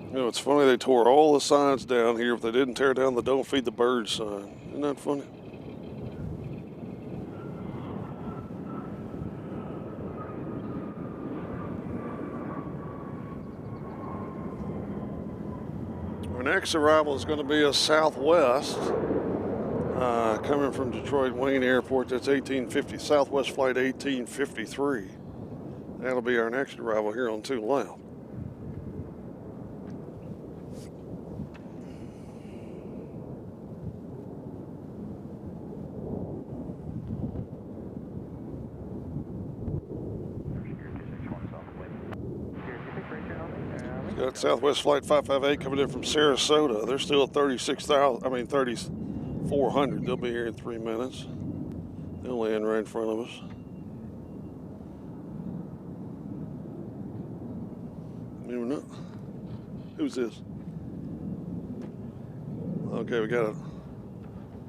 You know, it's funny they tore all the signs down here, but they didn't tear down the "Don't Feed the Birds" sign. Isn't that funny? Our next arrival is going to be a Southwest coming from Detroit Wayne Airport. That's 1850 Southwest Flight 1853. That'll be our next arrival here on 2 Loud. Got Southwest Flight 558 coming in from Sarasota. They're still at 3,400. They'll be here in 3 minutes. They'll land right in front of us. Even know. Who's this? Okay, we got it.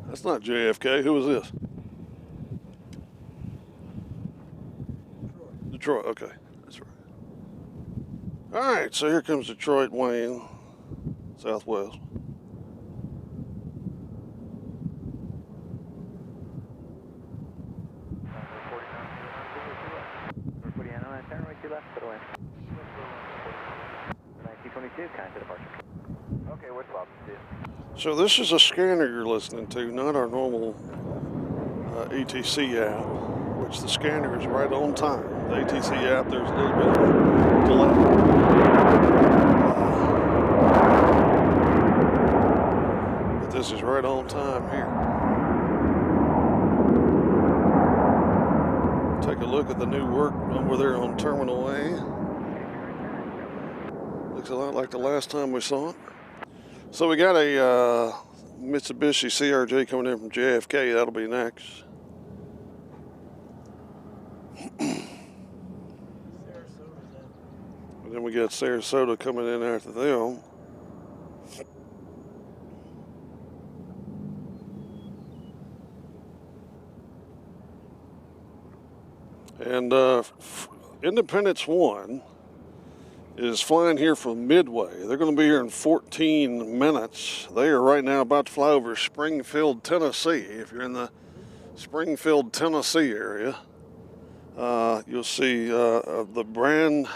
That's not JFK. Who is this? Detroit. Okay, that's right. All right, so here comes Detroit, Wayne, Southwest. Okay, what's up? So this is a scanner you're listening to, not our normal ATC app, which the scanner is right on time. The ATC app, there's a little bit of delay. But this is right on time here. Take a look at the new work over there on Terminal A. Looks a lot like the last time we saw it. So we got a Mitsubishi CRJ coming in from JFK. That'll be next. And then we got Sarasota coming in after them. And Independence 1 is flying here from Midway. They're going to be here in 14 minutes. They are right now about to fly over Springfield, Tennessee. If you're in the Springfield, Tennessee area, you'll see the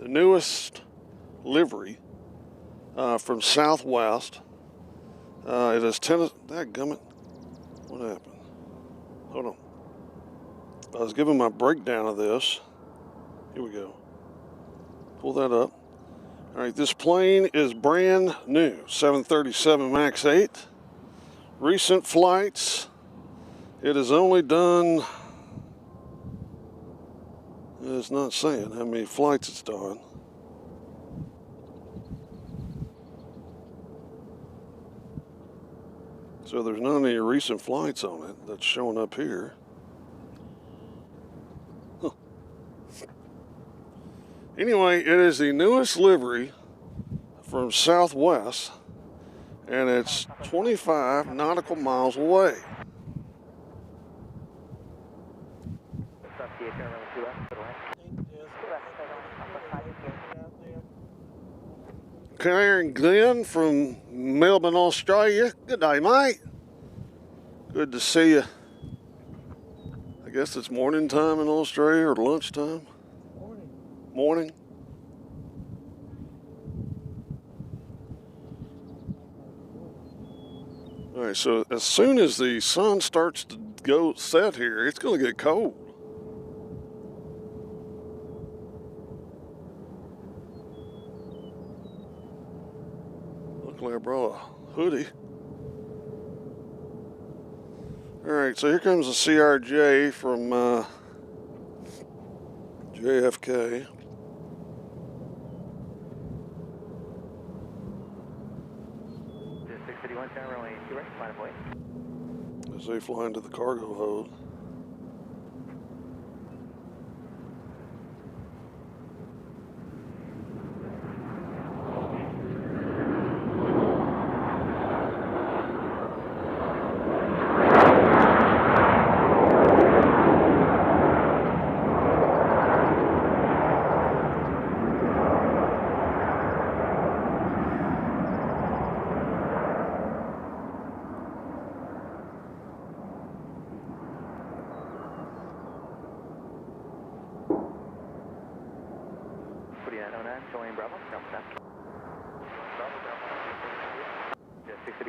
newest livery from Southwest. It is Tennessee. Dadgummit. What happened? Hold on. I was giving my breakdown of this. Here we go. Pull that up. All right, this plane is brand new, 737 MAX 8. Recent flights. It has only done, it's not saying how many flights it's done. So there's not any recent flights on it that's showing up here. Anyway, it is the newest livery from Southwest, and it's 25 nautical miles away. Karen Glenn from Melbourne, Australia. Good day, mate. Good to see you. I guess it's morning time in Australia or lunchtime. Morning. All right, so as soon as the sun starts to go set here, it's going to get cold. Luckily I brought a hoodie. All right, so here comes the CRJ from JFK. As they fly into the cargo hold.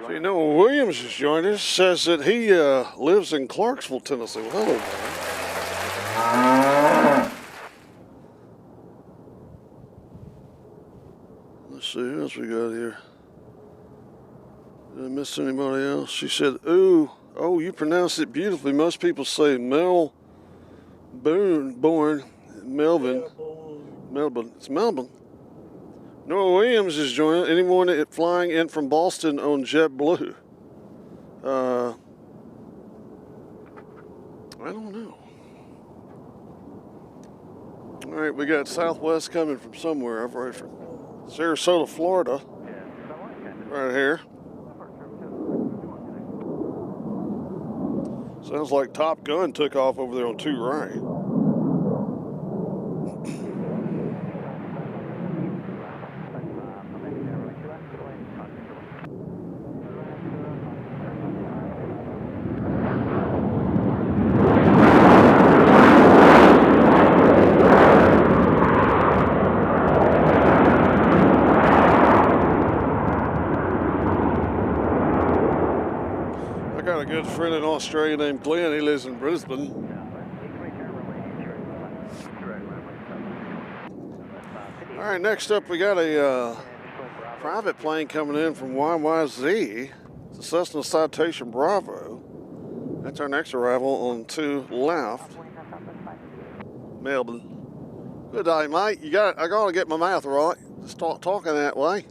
So you know, Williams has joined us, says that he lives in Clarksville, Tennessee. Well, hello, man. Let's see, who else we got here? Did I miss anybody else? She said, ooh, oh, you pronounced it beautifully. Most people say Melbourne, Melbourne. It's Melbourne. Noah Williams is joining. Anyone flying in from Boston on JetBlue? I don't know. All right, we got Southwest coming from somewhere. I've right from Sarasota, Florida. Right here. Sounds like Top Gun took off over there on 2 right. A good friend in Australia named Glenn. He lives in Brisbane. All right, next up we got a private plane coming in from YYZ. It's a Cessna Citation Bravo. That's our next arrival on 2 left. Melbourne. Good day, mate. I gotta get my mouth right. Just talking that way.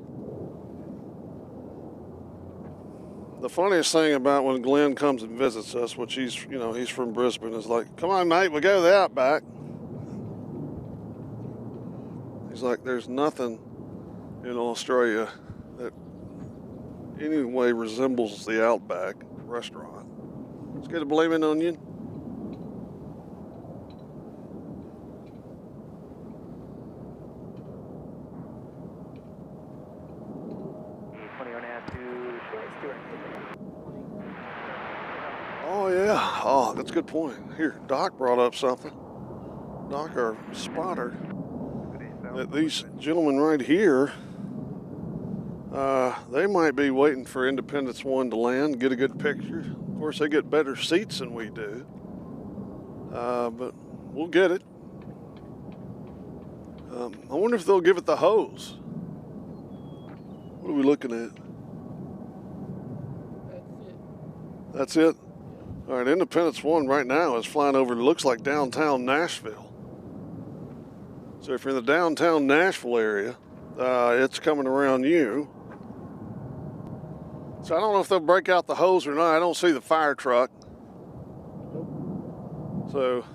The funniest thing about when Glenn comes and visits us, which he's from Brisbane, is like, come on, mate, we go to the Outback. He's like, there's nothing in Australia that any way resembles the Outback restaurant. Let's get a Blazing Onion. Oh, yeah. Oh, that's a good point. Here, Doc brought up something. Doc, our spotter, that these gentlemen right here, they might be waiting for Independence 1 to land, get a good picture. Of course, they get better seats than we do. But we'll get it. I wonder if they'll give it the hose. What are we looking at? That's it? All right, Independence 1 right now is flying over, it looks like downtown Nashville. So if you're in the downtown Nashville area, it's coming around you. So I don't know if they'll break out the hose or not. I don't see the fire truck. So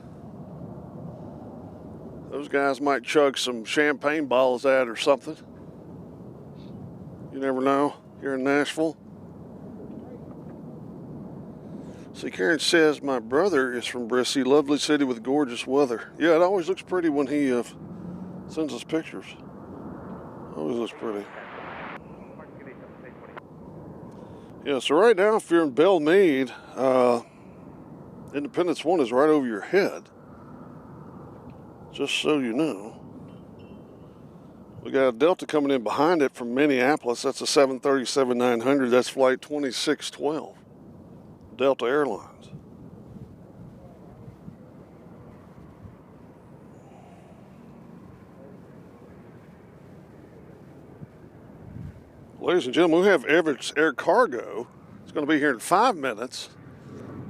those guys might chug some champagne bottles at or something. You never know here in Nashville. See, Karen says, my brother is from Brissy, lovely city with gorgeous weather. Yeah, it always looks pretty when he sends us pictures. Always looks pretty. Yeah, so right now, if you're in Belle Meade, Independence 1 is right over your head. Just so you know. We got a Delta coming in behind it from Minneapolis. That's a 737-900. That's flight 2612. Delta Airlines. Ladies and gentlemen, we have Everett's Air Cargo. It's going to be here in 5 minutes.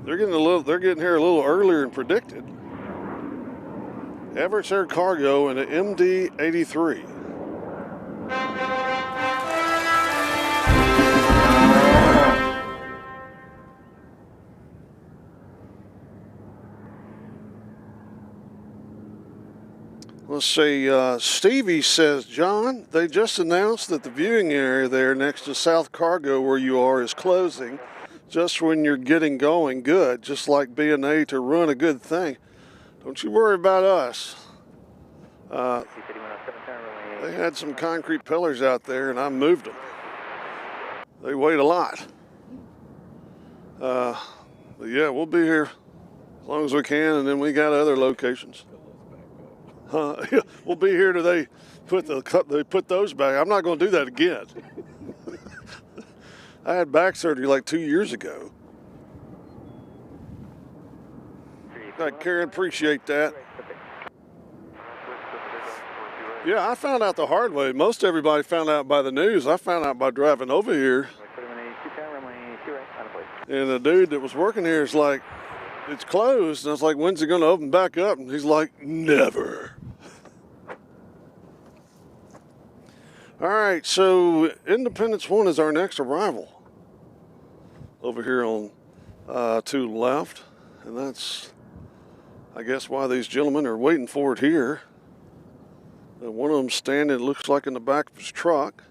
They're getting here a little earlier than predicted. Everett's Air Cargo and an MD-83. Let's see, Stevie says, John, they just announced that the viewing area there next to South Cargo where you are is closing just when you're getting going. Good, just like BNA to run a good thing. Don't you worry about us. They had some concrete pillars out there and I moved them. They weighed a lot. But yeah, we'll be here as long as we can, and then we got other locations. We'll be here till they put those back. I'm not going to do that again. I had back surgery like 2 years ago. Karen, appreciate that. Yeah, I found out the hard way. Most everybody found out by the news. I found out by driving over here. And the dude that was working here is like, it's closed. And I was like, when's it going to open back up? And he's like, never. All right, so Independence 1 is our next arrival. Over here on to the left. And that's, I guess, why these gentlemen are waiting for it here. And one of them standing, it looks like, in the back of his truck.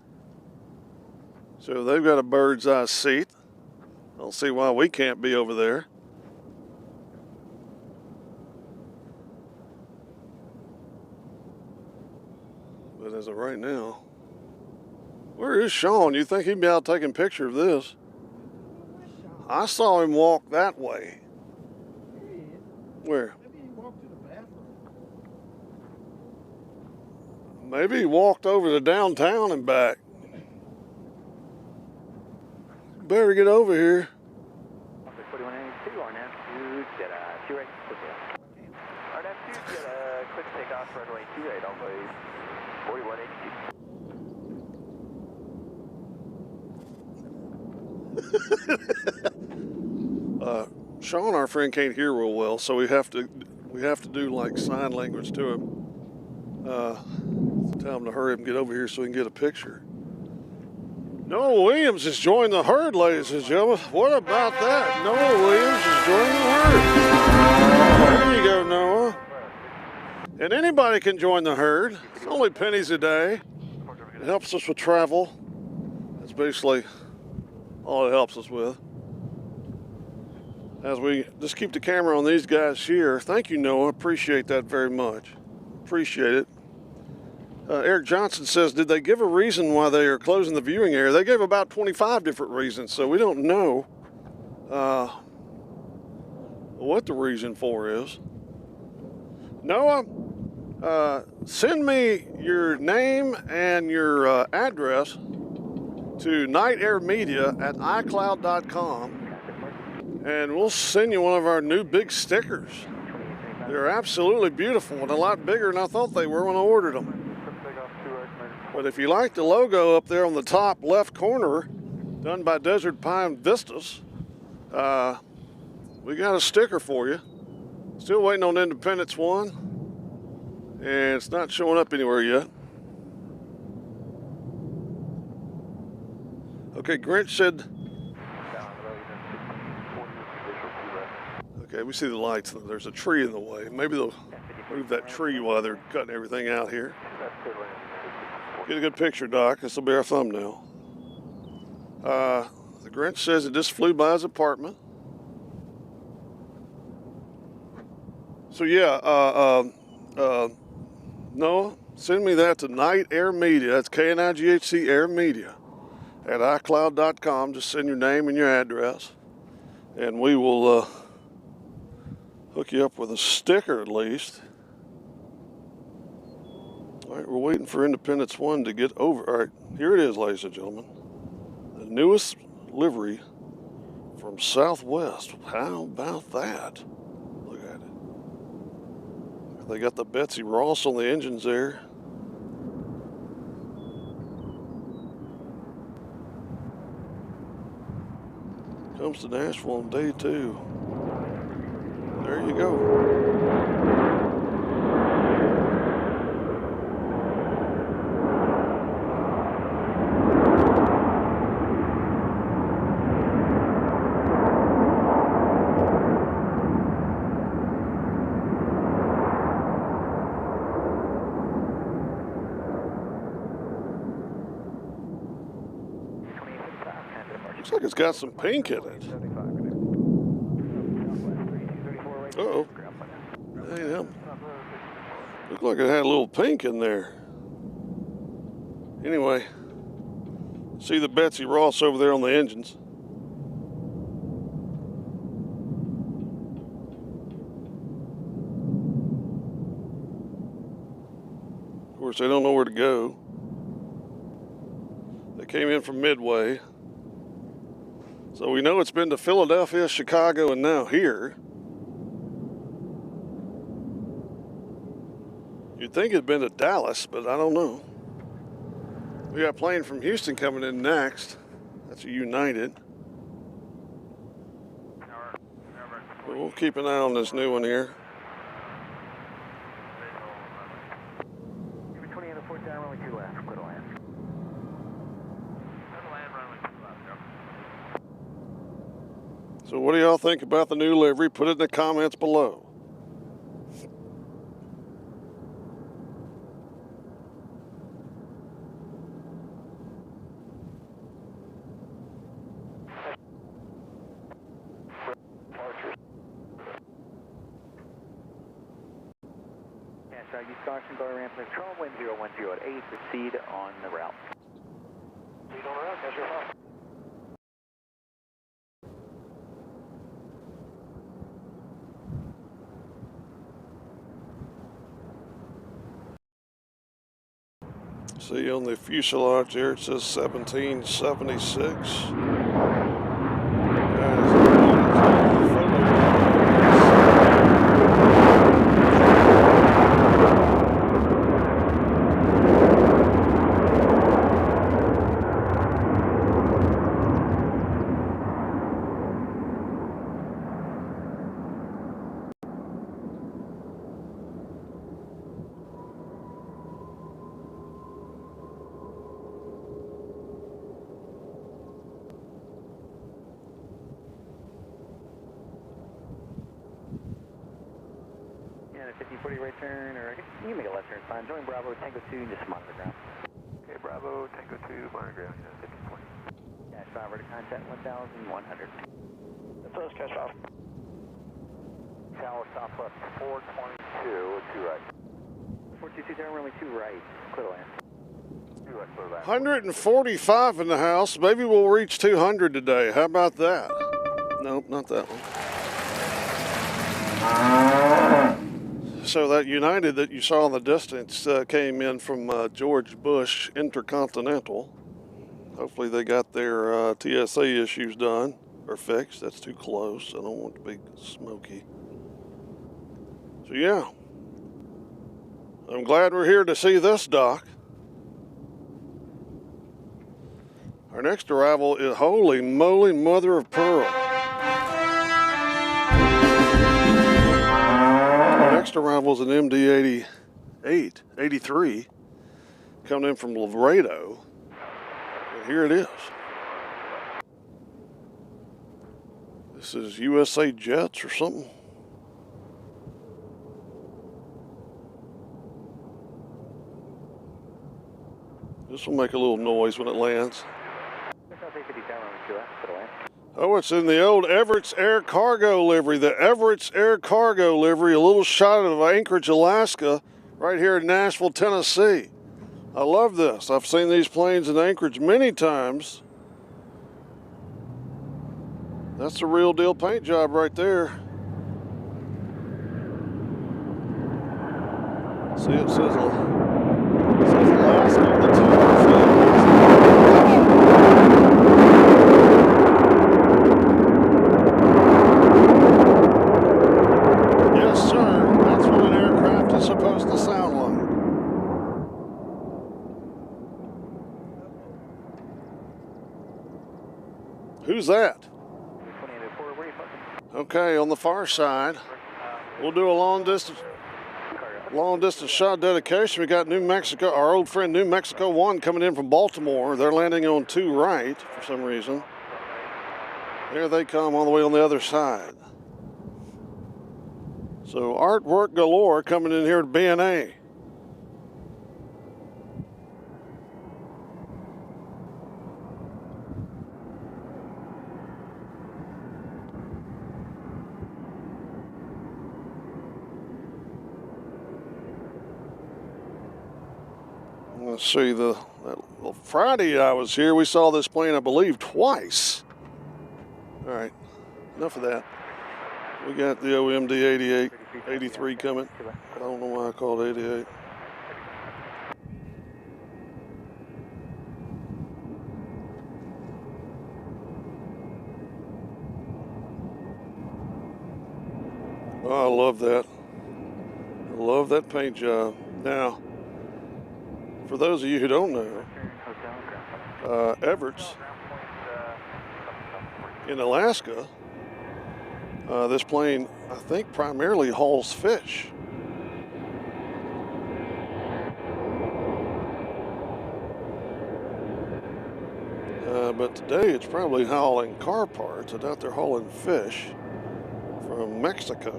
So they've got a bird's eye seat. I don't see why we can't be over there. But as of right now, where is Sean? You think he'd be out taking a picture of this? I saw him walk that way. Where? Maybe he walked to the bathroom. Maybe he walked over to downtown and back. Better get over here. Quick takeoff, runway 28, Airways 4182. Sean, our friend, can't hear real well, so we have to do like sign language to him. Tell him to hurry up and get over here so we can get a picture. Noah Williams has joined the herd, ladies and gentlemen. What about that? Noah Williams has joined the herd. There you go, Noah. And anybody can join the herd. It's only pennies a day. It helps us with travel. That's basically all it helps us with. As we just keep the camera on these guys here. Thank you, Noah. Appreciate that very much. Appreciate it. Eric Johnson says, did they give a reason why they are closing the viewing area? They gave about 25 different reasons, so we don't know what the reason for is. Noah, send me your name and your address to nightairmedia@icloud.com, and we'll send you one of our new big stickers. They're absolutely beautiful and a lot bigger than I thought they were when I ordered them. But if you like the logo up there on the top left corner, done by Desert Pine Vistas, we got a sticker for you. Still waiting on Independence 1, and it's not showing up anywhere yet. Okay, Grinch said, okay, we see the lights. There's a tree in the way. Maybe they'll move that tree while they're cutting everything out here. Get a good picture, Doc. This will be our thumbnail. The Grinch says it just flew by his apartment. So yeah, Noah, send me that to Night Air Media. That's KNIGHC Air Media at iCloud.com. Just send your name and your address, and we will hook you up with a sticker at least. All right, we're waiting for Independence 1 to get over. All right, here it is, ladies and gentlemen. The newest livery from Southwest. How about that? Look at it. They got the Betsy Ross on the engines there. Comes to Nashville on day 2. There you go. Looks like it's got some pink in it. Uh-oh. That ain't him. Looked like it had a little pink in there. Anyway, see the Betsy Ross over there on the engines. Of course, they don't know where to go. They came in from Midway. So we know it's been to Philadelphia, Chicago, and now here. You'd think it'd been to Dallas, but I don't know. We got a plane from Houston coming in next. That's a United. But we'll keep an eye on this new one here. Give me 20 and a 4 down, runway 2 left. Clear to land. Clear to land, runway 2 left, go. So what do y'all think about the new livery? Put it in the comments below. Use caution, bar ramp, control, wind 010 at 8, proceed on the route. Proceed on the route, that's your fault. See on the fuselage there, it says 1776. And a 50-40 right turn, or you can make a left turn, fine. Join Bravo, Tango 2, and just monitor ground. Okay, Bravo, Tango 2, monitor ground, 50-40. Cash 5, ready to contact 1,100. That's us, Cash 5. Tower, top left, 422, 2 right. 422, turn, runway 2 right, clear to land. 2 right, clear to land. 145 in the house. Maybe we'll reach 200 today. How about that? Nope, not that one. So that United that you saw in the distance came in from George Bush Intercontinental. Hopefully they got their TSA issues done or fixed. That's too close. I don't want it to be smoky. So yeah, I'm glad we're here to see this dock. Our next arrival is, holy moly, mother of pearl. Our next arrival is an MD-88, 83, coming in from Laredo. And here it is. This is USA Jets or something. This will make a little noise when it lands. Oh, it's in the old Everett's Air Cargo livery, the Everett's Air Cargo livery, a little shot of Anchorage, Alaska, right here in Nashville, Tennessee. I love this. I've seen these planes in Anchorage many times. That's the real deal paint job right there. See, it says Alaska on the top. Yes, sir. That's what an aircraft is supposed to sound like. Who's that? Okay, on the far side, we'll do a long distance shot dedication. We got New Mexico, our old friend New Mexico 1 coming in from Baltimore. They're landing on 2 right for some reason. There they come all the way on the other side. So artwork galore coming in here to BNA. Let's see, well, Friday I was here, we saw this plane, I believe, twice. All right, enough of that. We got the OMD 88, 83 coming. I don't know why I called 88. Oh, I love that. I love that paint job. Now, for those of you who don't know, Everett's in Alaska, this plane, I think, primarily hauls fish. But today it's probably hauling car parts. I doubt they're hauling fish from Mexico.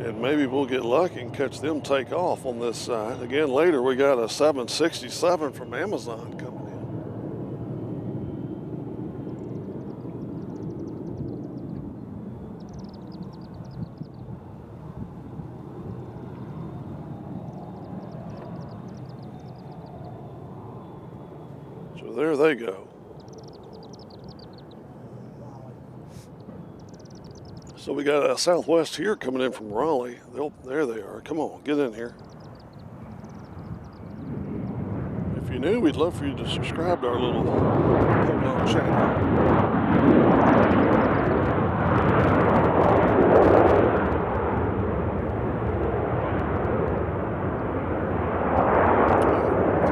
And maybe we'll get lucky and catch them take off on this side. Again, later we got a 767 from Amazon coming in. So there they go. So we got a Southwest here coming in from Raleigh. There they are. Come on, get in here. If you're new, we'd love for you to subscribe to our little Polo channel.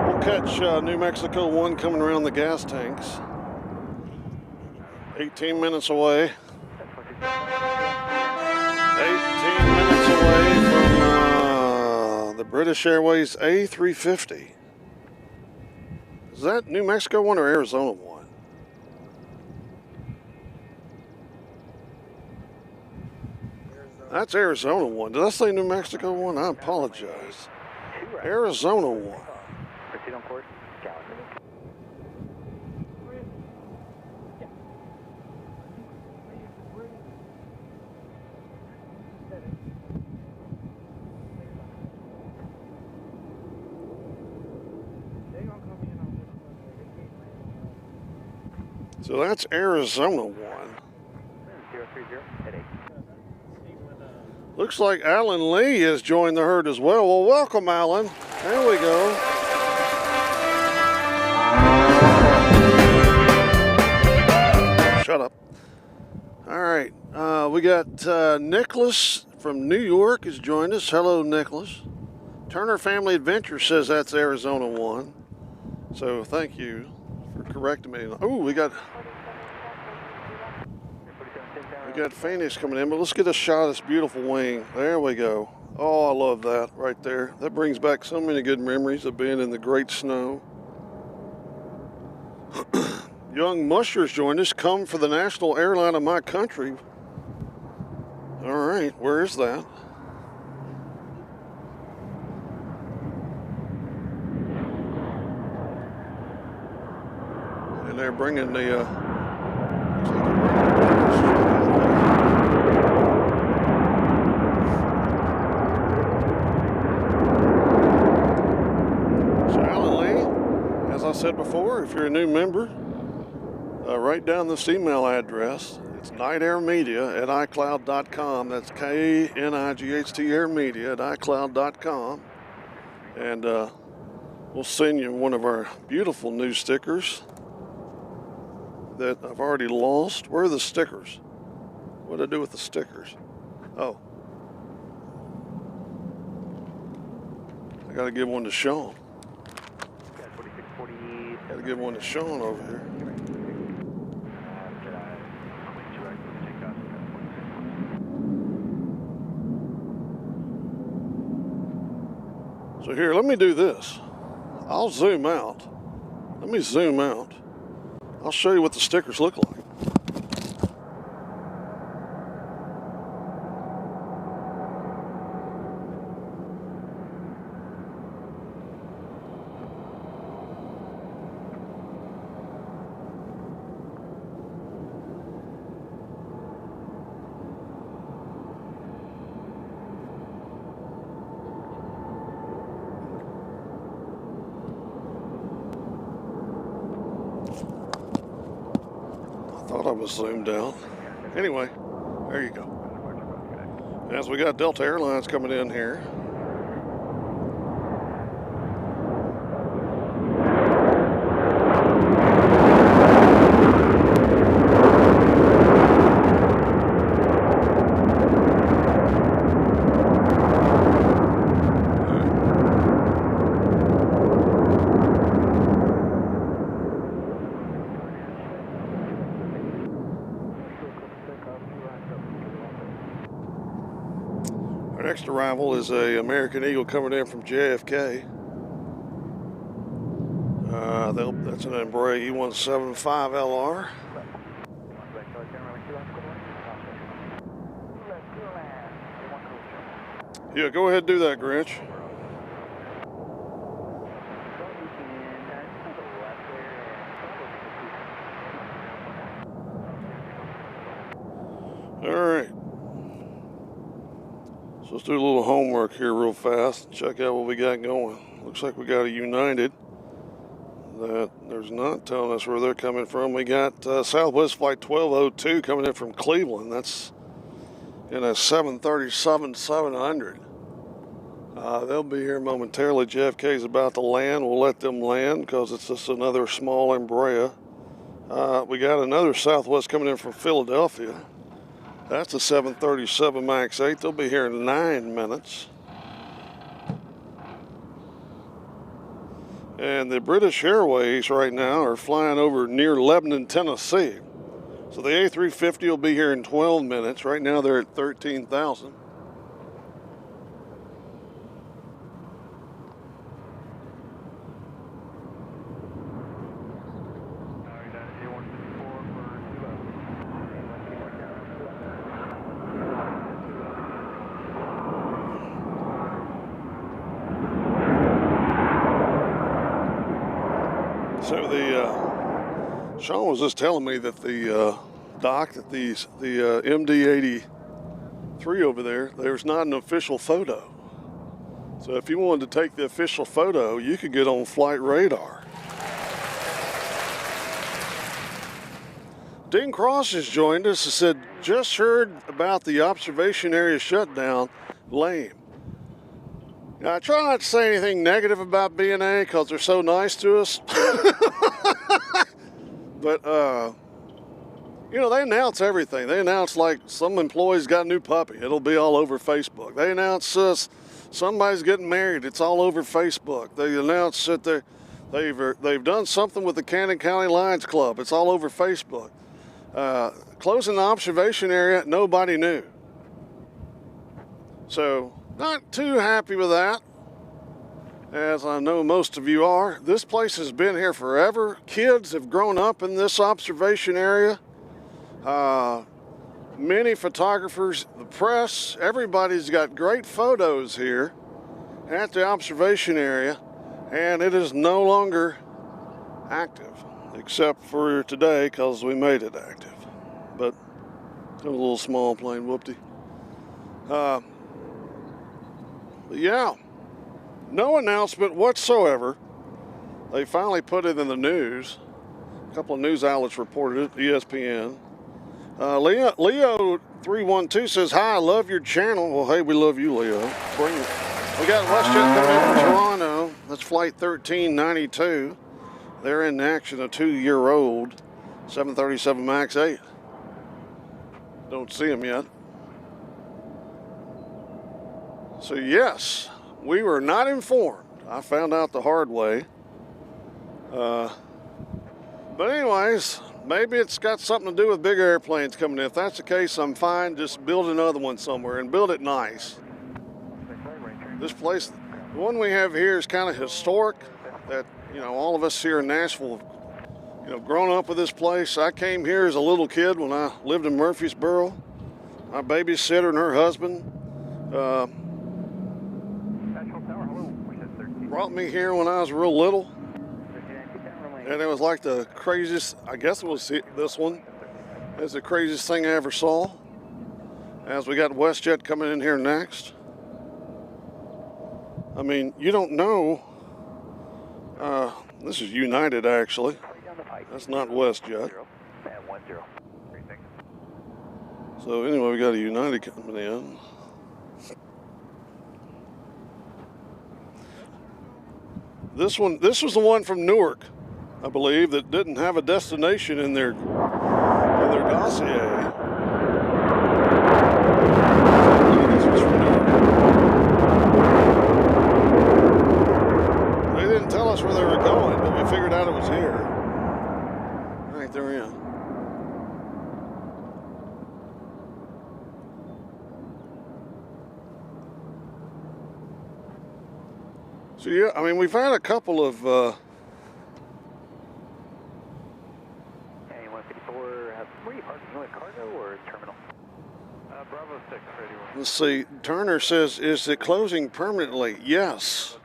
We'll catch New Mexico 1 coming around the gas tanks. 18 minutes away. 18 minutes away from the British Airways A350. Is that New Mexico 1 or Arizona 1? That's Arizona 1. Did I say New Mexico 1? I apologize. Arizona 1. Proceed on course. So that's Arizona 1. 030 headache. Looks like Alan Lee has joined the herd as well. Well, welcome, Alan. There we go. Shut up. All right. We got Nicholas from New York has joined us. Hello, Nicholas. Turner Family Adventure says that's Arizona 1. So thank you for correcting me. Oh, we got Phoenix coming in, but let's get a shot of this beautiful wing. There we go. Oh, I love that right there. That brings back so many good memories of being in the great snow. Young Mushers joined us. Come for the national airline of my country. All right, where is that? And they're bringing the so Alan Lee, as I said before, if you're a new member, write down this email address. It's nightairmedia@icloud.com. That's KNIGHT airmedia@icloud.com. And we'll send you one of our beautiful new stickers that I've already lost. Where are the stickers? What did I do with the stickers? Oh. I gotta give one to Sean. Gotta give one to Sean over here. So here, let me do this. I'll zoom out. Let me zoom out. I'll show you what the stickers look like. Thought I was zoomed out. Anyway, there you go. As we got Delta Airlines coming in here. Our next arrival is a American Eagle coming in from JFK. That's an Embraer E175LR. Yeah, go ahead and do that, Grinch. All right. So let's do a little homework here real fast. Check out what we got going. Looks like we got a United that there's not telling us where they're coming from. We got Southwest Flight 1202 coming in from Cleveland. That's in a 737-700. They'll be here momentarily. JFK is about to land. We'll let them land because it's just another small Embraer. We got another Southwest coming in from Philadelphia. That's a 737 MAX 8. They'll be here in 9 minutes. And the British Airways right now are flying over near Lebanon, Tennessee. So the A350 will be here in 12 minutes. Right now they're at 13,000. So Sean was just telling me that the dock that the MD-83 over there's not an official photo. So if you wanted to take the official photo, you could get on flight radar. Dean Cross has joined us and said, just heard about the observation area shutdown. Lame. Now, I try not to say anything negative about BNA because they're so nice to us. But, you know, they announce everything. They announce, like, some employee's got a new puppy. It'll be all over Facebook. They announce somebody's getting married. It's all over Facebook. They announce that they've done something with the Cannon County Lions Club. It's all over Facebook. Closing the observation area, nobody knew. So, not too happy with that, as I know most of you are. This place has been here forever. Kids have grown up in this observation area. Many photographers, the press, everybody's got great photos here at the observation area, and it is no longer active, except for today because we made it active. But it was a little small plane, whoopty. Yeah, no announcement whatsoever. They finally put it in the news. A couple of news outlets reported it, ESPN. Leo312 says, hi, I love your channel. Well, hey, we love you, Leo. Bring it. We got WestJet coming in from Toronto. That's flight 1392. They're in action, a 2-year-old 737 MAX 8. Don't see them yet. So yes, we were not informed. I found out the hard way. But anyways, maybe it's got something to do with bigger airplanes coming in. If that's the case, I'm fine. Just build another one somewhere and build it nice. This place, the one we have here is kind of historic. That, you know, all of us here in Nashville, you know, grown up with this place. I came here as a little kid when I lived in Murfreesboro. My babysitter and her husband brought me here when I was real little, and it was like the craziest, I guess it was this one, it's the craziest thing I ever saw. As we got WestJet coming in here next. I mean, you don't know, this is United actually, that's not WestJet. So anyway, we got a United coming in. This was the one from Newark, I believe, that didn't have a destination in their dossier. This was from Newark. They didn't tell us where they were going, but we figured out it was here. Right, they're in. So yeah, I mean, we've had a couple of Okay, 154, where are you parking? You in cargo or terminal? Bravo 6, ready. let's see, Turner says, is it closing permanently? Yes.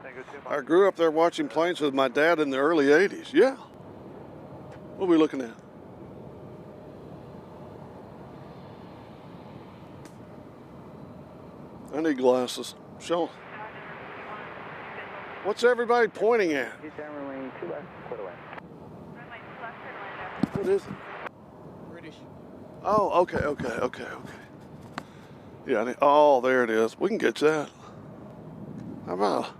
I grew up there watching planes with my dad in the early 80s. Yeah. What are we looking at? I need glasses. Show. What's everybody pointing at? Runway 2 left, clear to land. What is it? British. Oh, okay. Yeah, oh, there it is. We can catch that. How about,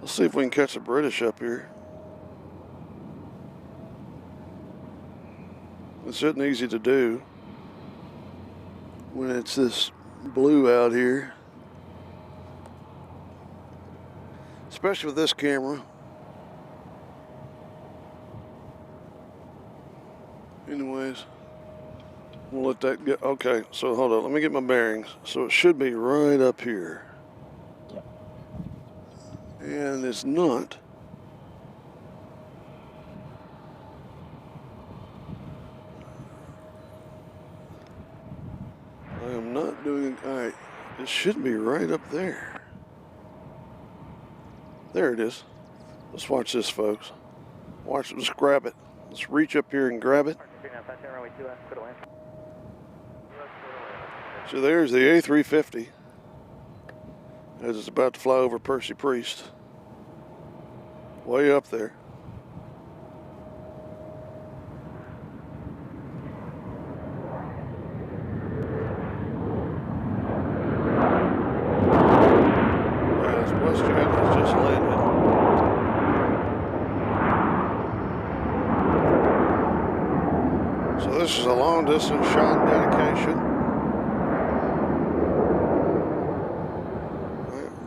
let's see if we can catch the British up here. This isn't easy to do when it's this blue out here. Especially with this camera. Anyways, we'll let that go. Okay, so hold on, let me get my bearings. So it should be right up here. Yep. And it's not. I am not doing, all right, it should be right up there. There it is. Let's watch this, folks. Watch it, let's grab it. Let's reach up here and grab it. So there's the A350 as it's about to fly over Percy Priest. Way up there. As WestJet has just landed. So this is a long distance shot dedication.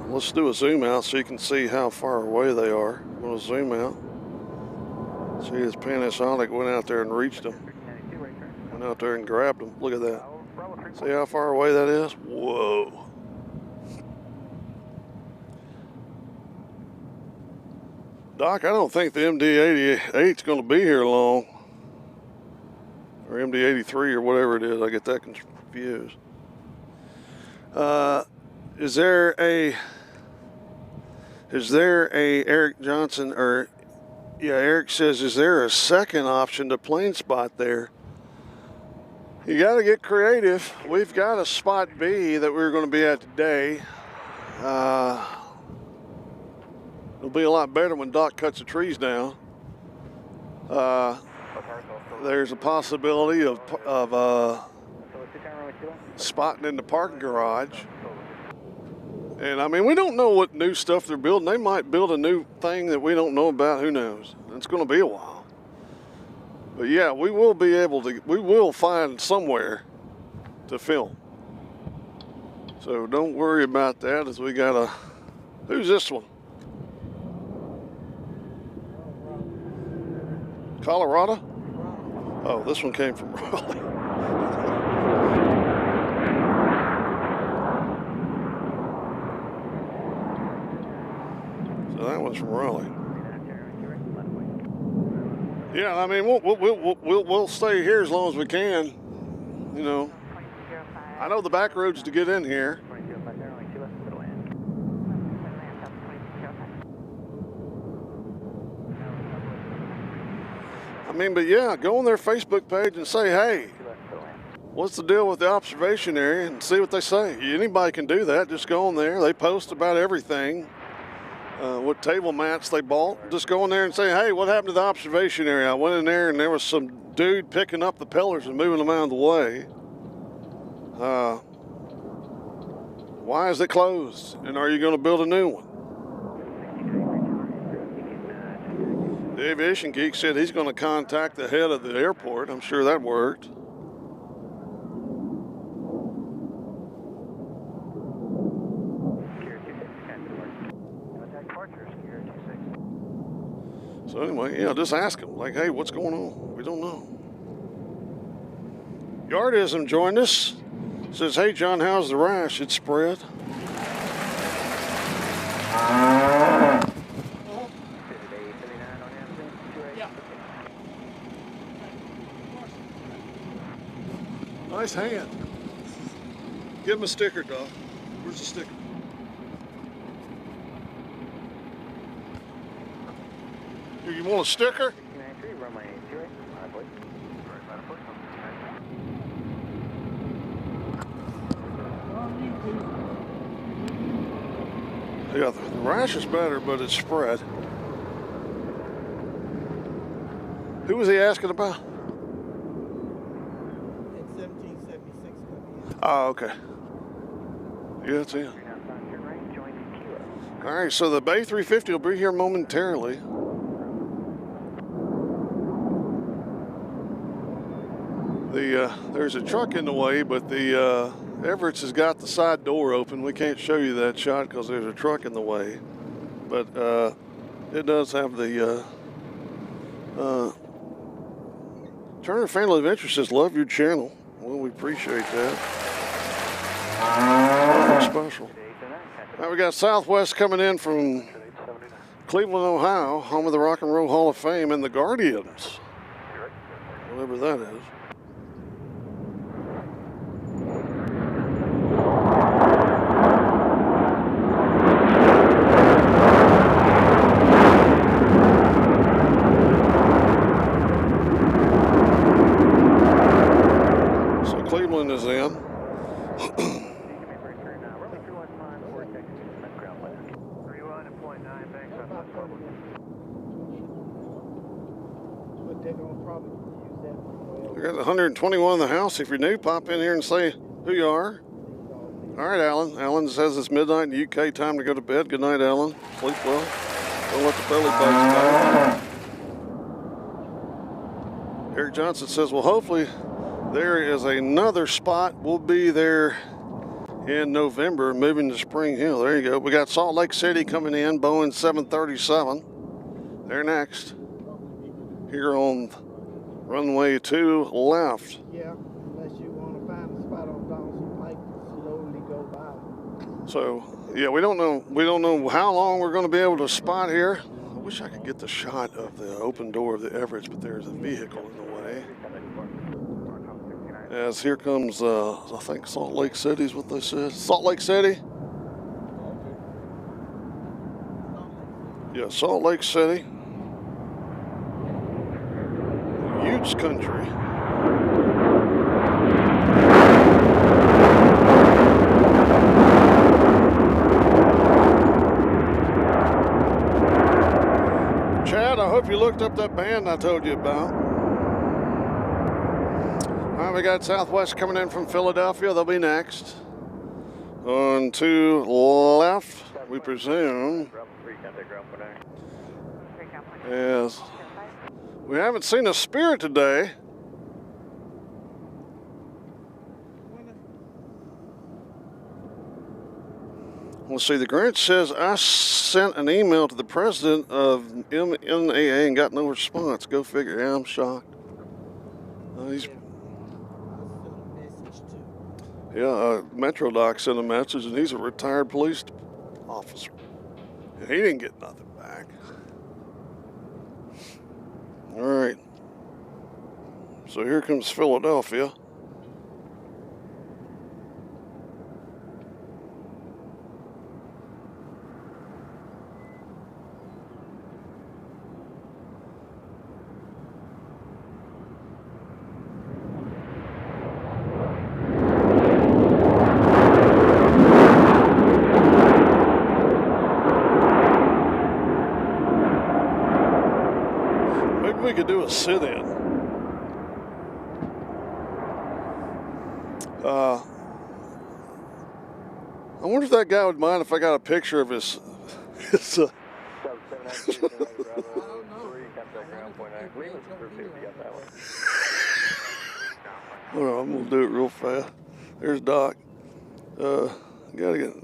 Let's do a zoom out so you can see how far away they are. We'll zoom out. See, this Panasonic went out there and reached them. Went out there and grabbed them. Look at that. See how far away that is? Whoa. Doc, I don't think the MD-88 is going to be here long. Or MD-83 or whatever it is. I get that confused. Is there a Eric Johnson, or yeah, Eric says, is there a second option to Planespot there? You got to get creative. We've got a spot B that we're going to be at today. It'll be a lot better when Doc cuts the trees down. There's a possibility of spotting in the parking garage. And I mean, we don't know what new stuff they're building. They might build a new thing that we don't know about. Who knows? It's going to be a while. But yeah, we will find somewhere to film. So don't worry about that, as we got a, who's this one? Colorado? Oh, this one came from Raleigh. So that one's from Raleigh. Yeah, I mean, we'll stay here as long as we can. You know, I know the back roads to get in here. I mean, but yeah, go on their Facebook page and say, hey, what's the deal with the observation area, and see what they say. Anybody can do that. Just go on there. They post about everything. What table mats they bought. Just go in there and say, hey, what happened to the observation area? I went in there and there was some dude picking up the pillars and moving them out of the way. Why is it closed? And are you going to build a new one? The aviation geek said he's going to contact the head of the airport. I'm sure that worked. So anyway, yeah, just ask them, like, hey, what's going on? We don't know. Yardism joined us. Says, hey, John, how's the rash? It's spread. Nice hand. Give him a sticker, Doc. Where's the sticker? Here, you want a sticker? 69.3, runway 28, my boy. Yeah, the rash is better, but it's spread. Who was he asking about? At 1776 coming in. Oh, okay. Yeah, it's in. All right, so the Bay 350 will be here momentarily. There's a truck in the way, but the Everett's has got the side door open. We can't show you that shot because there's a truck in the way. But it does have the Turner Family of Interest says, love your channel. Well, we appreciate that. Nothing special. Now we got Southwest coming in from Cleveland, Ohio, home of the Rock and Roll Hall of Fame and the Guardians. Whatever that is. Cleveland is in. We got 121 in the house. If you're new, pop in here and say who you are. All right, Alan. Alan says it's midnight in the UK. Time to go to bed. Good night, Alan. Sleep well. Don't let the belly bugs bite. Eric Johnson says, well, hopefully there is another spot. We'll be there in November, moving to Spring Hill. There you go. We got Salt Lake City coming in, Boeing 737. They're next. Here on runway 2 left. Yeah, unless you want to find a spot on Dawson Pike to slowly go by. So, yeah, we don't know how long we're going to be able to spot here. I wish I could get the shot of the open door of the Everett's, but there's a vehicle in the way. As here comes, I think Salt Lake City is what they said. Salt Lake City? Yeah, Salt Lake City. Utes country. Chad, I hope you looked up that band I told you about. All right, we got Southwest coming in from Philadelphia. They'll be next. On to left, we presume. Yes. We haven't seen a Spirit today. Let's see, the Grinch says, I sent an email to the president of BNA and got no response. Go figure. Yeah, I'm shocked. He's... Yeah, Metro Doc sent a message, and he's a retired police officer. And he didn't get nothing back. All right. So here comes Philadelphia. We could do a sit-in. I wonder if that guy would mind if I got a picture of his. I don't know. Hold on, I'm gonna do it real fast. There's Doc. Gotta get.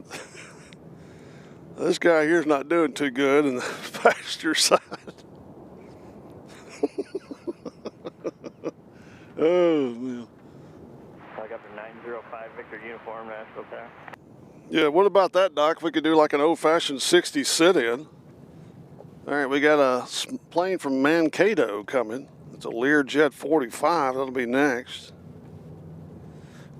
This guy here's not doing too good in the passenger side. Oh, man. I got the 905 Victor uniform, Nashville Tower. Yeah, what about that, Doc? If we could do like an old-fashioned 60s sit-in. All right, we got a plane from Mankato coming. It's a Learjet 45. That'll be next.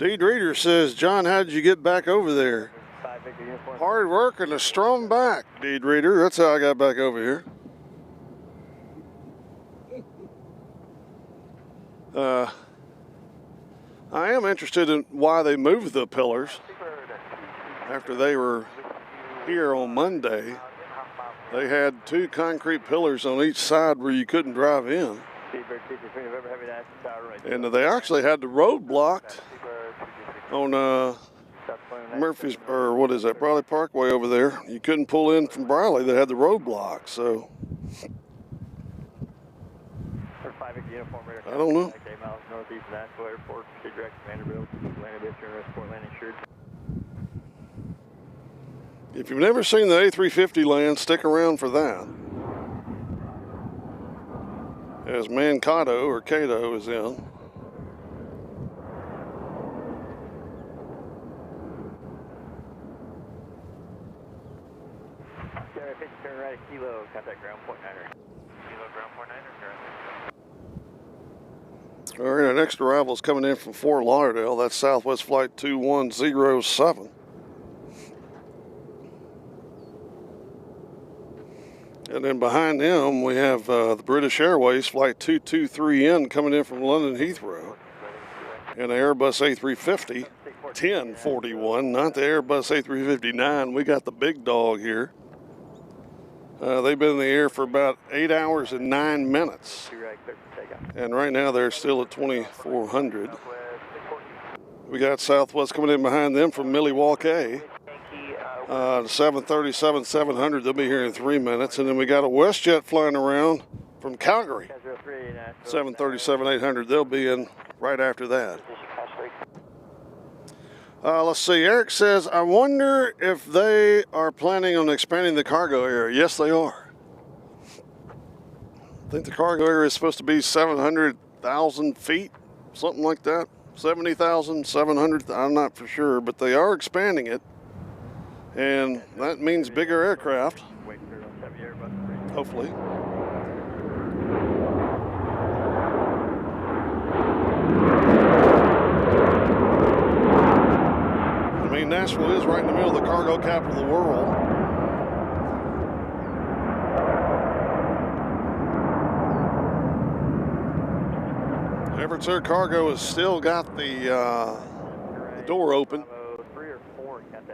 Deed Reader says, John, how did you get back over there? 5 Victor uniform. Hard work and a strong back, Deed Reader. That's how I got back over here. I am interested in why they moved the pillars after they were here on Monday. They had 2 concrete pillars on each side where you couldn't drive in. And they actually had the road blocked on Murphy's, or what is that, Briley Parkway over there. You couldn't pull in from Briley. They had the road blocked, so I don't know. Northeast Nashville Airport, direct Vanderbilt, landing Airport, landing assured. If you've never seen the A350 land, stick around for that. As Mankato or Cato is in. Sierra 50, turn right at Kilo, contact ground point 9er. Kilo, ground point 9er, All right, our next arrival is coming in from Fort Lauderdale. That's Southwest Flight 2107. And then behind them, we have the British Airways Flight 223N coming in from London Heathrow. And the Airbus A350 1041, not the Airbus A350-9. We got the big dog here. They've been in the air for about 8 hours and 9 minutes. And right now they're still at 2400. We got Southwest coming in behind them from Milwaukee. 737-700, they'll be here in 3 minutes. And then we got a WestJet flying around from Calgary. 737-800, they'll be in right after that. Let's see, Eric says, I wonder if they are planning on expanding the cargo area. Yes, they are. I think the cargo area is supposed to be 700,000 feet, something like that. 70,000, 700, I'm not for sure, but they are expanding it. And that means bigger aircraft, hopefully. I mean, Nashville is right in the middle of the cargo capital of the world. Everett's Air Cargo has still got the door open.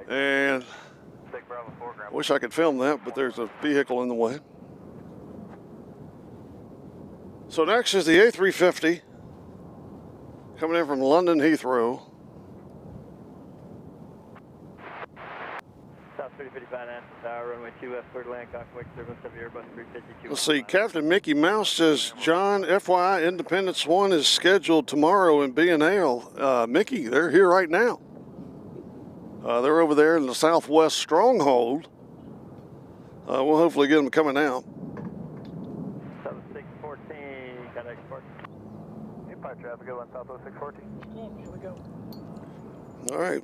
And I wish I could film that, but there's a vehicle in the way. So next is the A350 coming in from London Heathrow. South 355 Tower, runway 2 left, third land, Conquest 77 Airbus 352. Let's see, Captain Mickey Mouse says, John, FYI, Independence 1 is scheduled tomorrow in BNA. Mickey, they're here right now. They're over there in the Southwest Stronghold. We'll hopefully get them coming out. 7614, contact Spark. Hey, Pirate traffic, go on Southwest 614. Here we go. All right.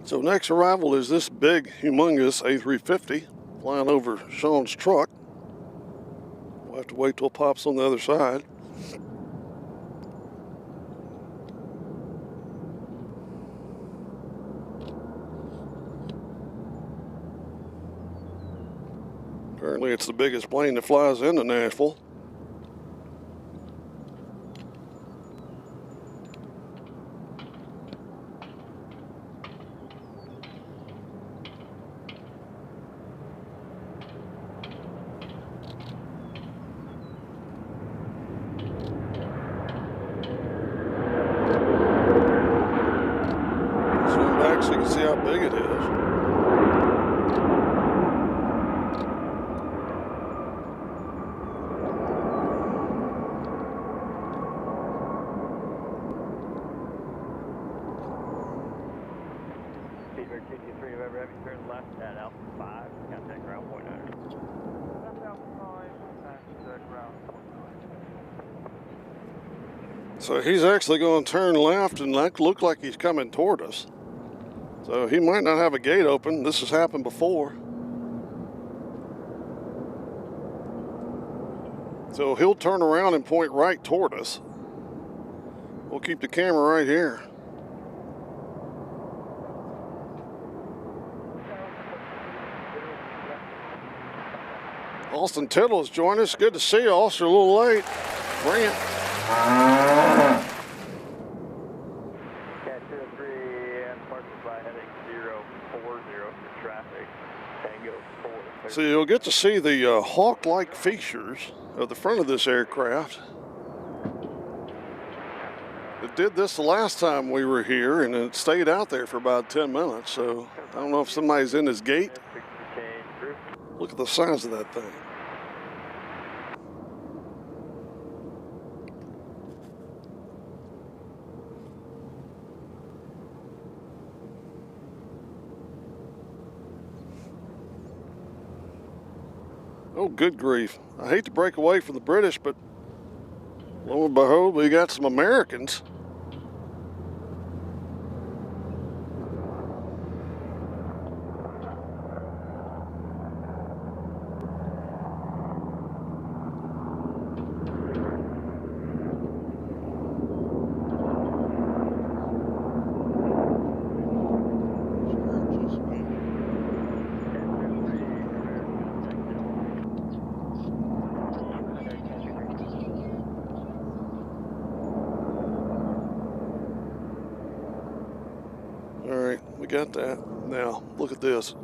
So next arrival is this big, humongous A350 flying over Sean's truck. We'll have to wait till it pops on the other side. Apparently it's the biggest plane that flies into Nashville. Zoom back so you can see how big it is. So he's actually going to turn left and look like he's coming toward us. So he might not have a gate open. This has happened before. So he'll turn around and point right toward us. We'll keep the camera right here. Austin Tittle has joined us. Good to see you. Also a little late. Bring it. Cat 03 and parking by heading 040 for traffic. Tango 4. So you'll get to see the hawk-like features of the front of this aircraft. It did this the last time we were here, and it stayed out there for about 10 minutes. So I don't know if somebody's in his gate. Look at the size of that thing. Oh, good grief. I hate to break away from the British, but lo and behold, we got some Americans. All right, we got that. Now, look at this.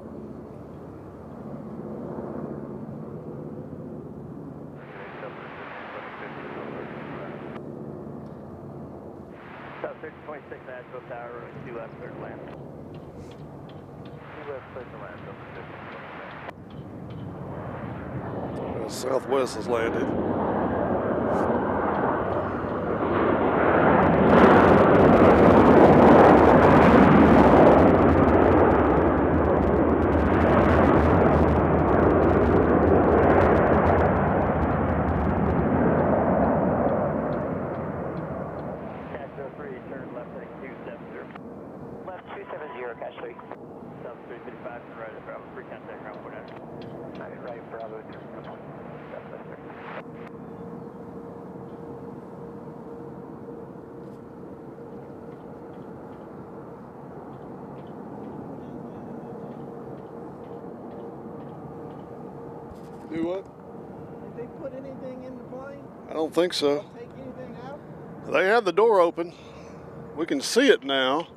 South 626 Nashville Tower, 2 left, clear to land. 2 left, clear to land, Southwest has landed. Do what? Did they put anything in the plane? I don't think so. Take anything out? They have the door open. We can see it now.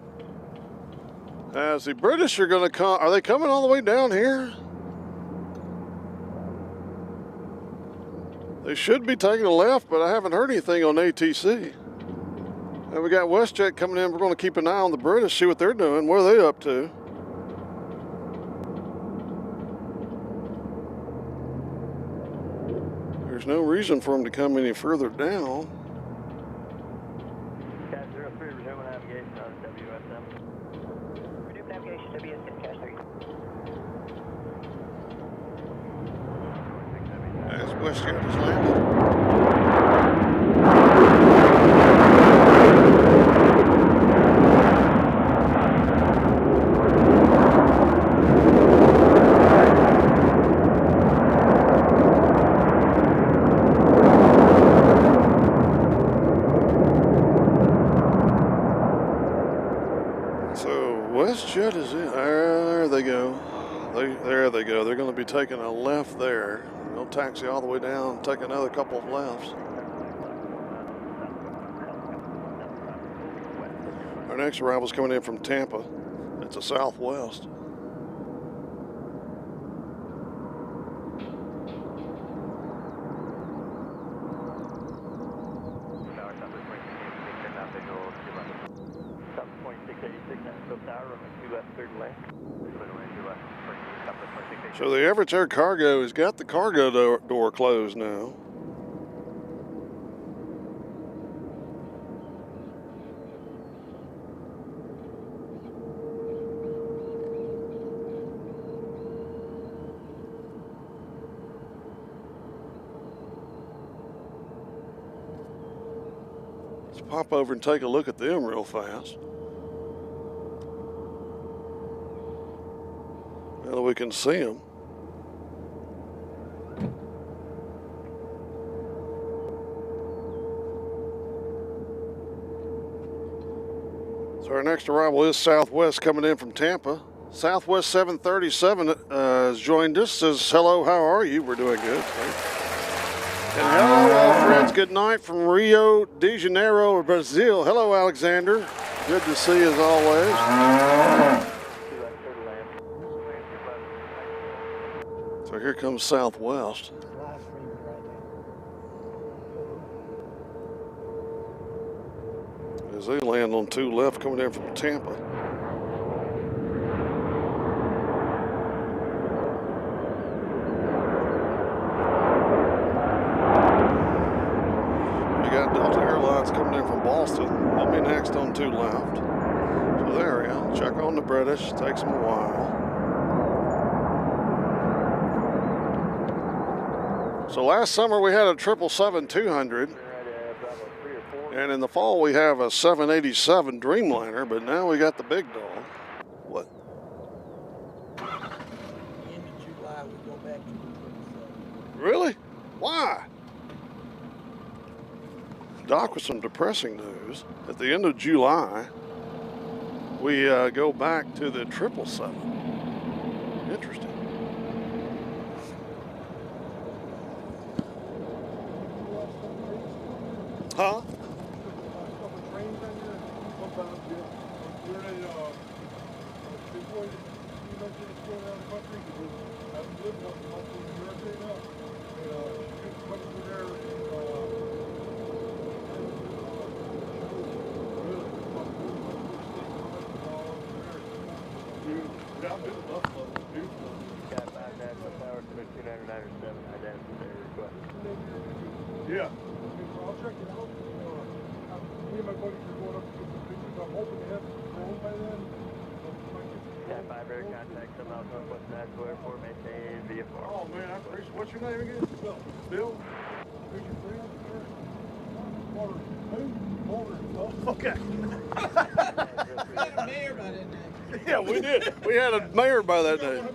As the British are going to come, are they coming all the way down here? They should be taking a left, but I haven't heard anything on ATC. And we got WestJet coming in. We're going to keep an eye on the British, see what they're doing. What are they up to? There's no reason for them to come any further down. Cat 03, resuming navigation on WSM. Resume navigation, WSM, Cat 3. As WestJet has landed. WestJet is in. There they go. There they go. They're going to be taking a left there. They'll taxi all the way down, take another couple of lefts. Our next arrival is coming in from Tampa. It's a Southwest. So the Everett Air Cargo has got the cargo door closed now. Let's pop over and take a look at them real fast. Now that we can see them. So our next arrival is Southwest coming in from Tampa. Southwest 737 has joined us. Says, hello, how are you? We're doing good. And hello, all friends. Good night from Rio de Janeiro, Brazil. Hello, Alexander. Good to see you as always. So here comes Southwest. As they land on 2 left coming in from Tampa. We got Delta Airlines coming in from Boston. They'll be next on 2 left. So there we go. Check on the British. Takes them a while. So last summer we had a 777-200. And in the fall, we have a 787 Dreamliner, but now we got the big dog. What? End of July, we go back to the 777. Really? Why? Doc, with some depressing news. At the end of July, we go back to the 777. Interesting. Huh? Yeah. I'll check it out. Me and my buddies are going up to get some pictures. I'm hoping to have it flown by then. Cat 5 air contact, some out Northwest Nashville Airport, maintain via 4. Oh man, I appreciate. What's your name again? Bill. Bill. Who's your friend? Walter. Who? Walter. Okay. We had a mayor by that name. Yeah, we did. We had a mayor by that name.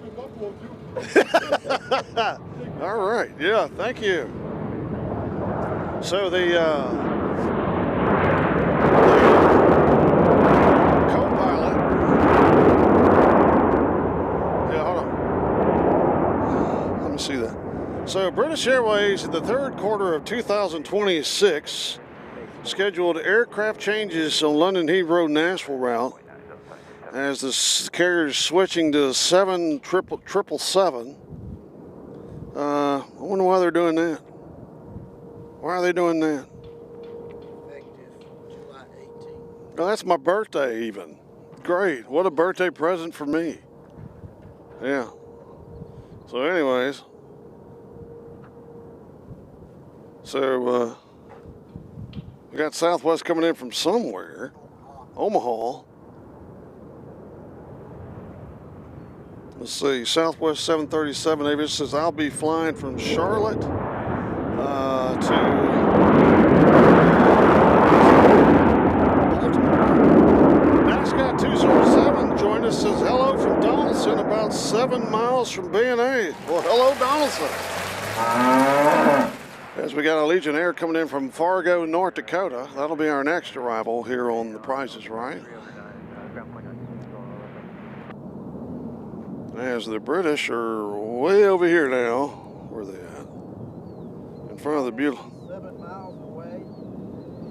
All right. Yeah, thank you. So the co-pilot. Yeah, hold on. Let me see that. So British Airways in the third quarter of 2026 scheduled aircraft changes on London Heathrow Nashville route as the carrier is switching to 777. I wonder why they're doing that. Why are they doing that? Effective July 18th. Oh, that's my birthday even. Great. What a birthday present for me. Yeah. So anyways. So we got Southwest coming in from somewhere. Omaha. Let's see. Southwest 737 aviation says I'll be flying from Charlotte to Baltimore. 207 joined us, says hello from Donaldson, about 7 miles from BNA. Well, hello, Donaldson. As we got a Legion Air coming in from Fargo, North Dakota. That'll be our next arrival here on The Price is Right. As the British are way over here now. Where are they at? In front of the beautiful. 7 miles away.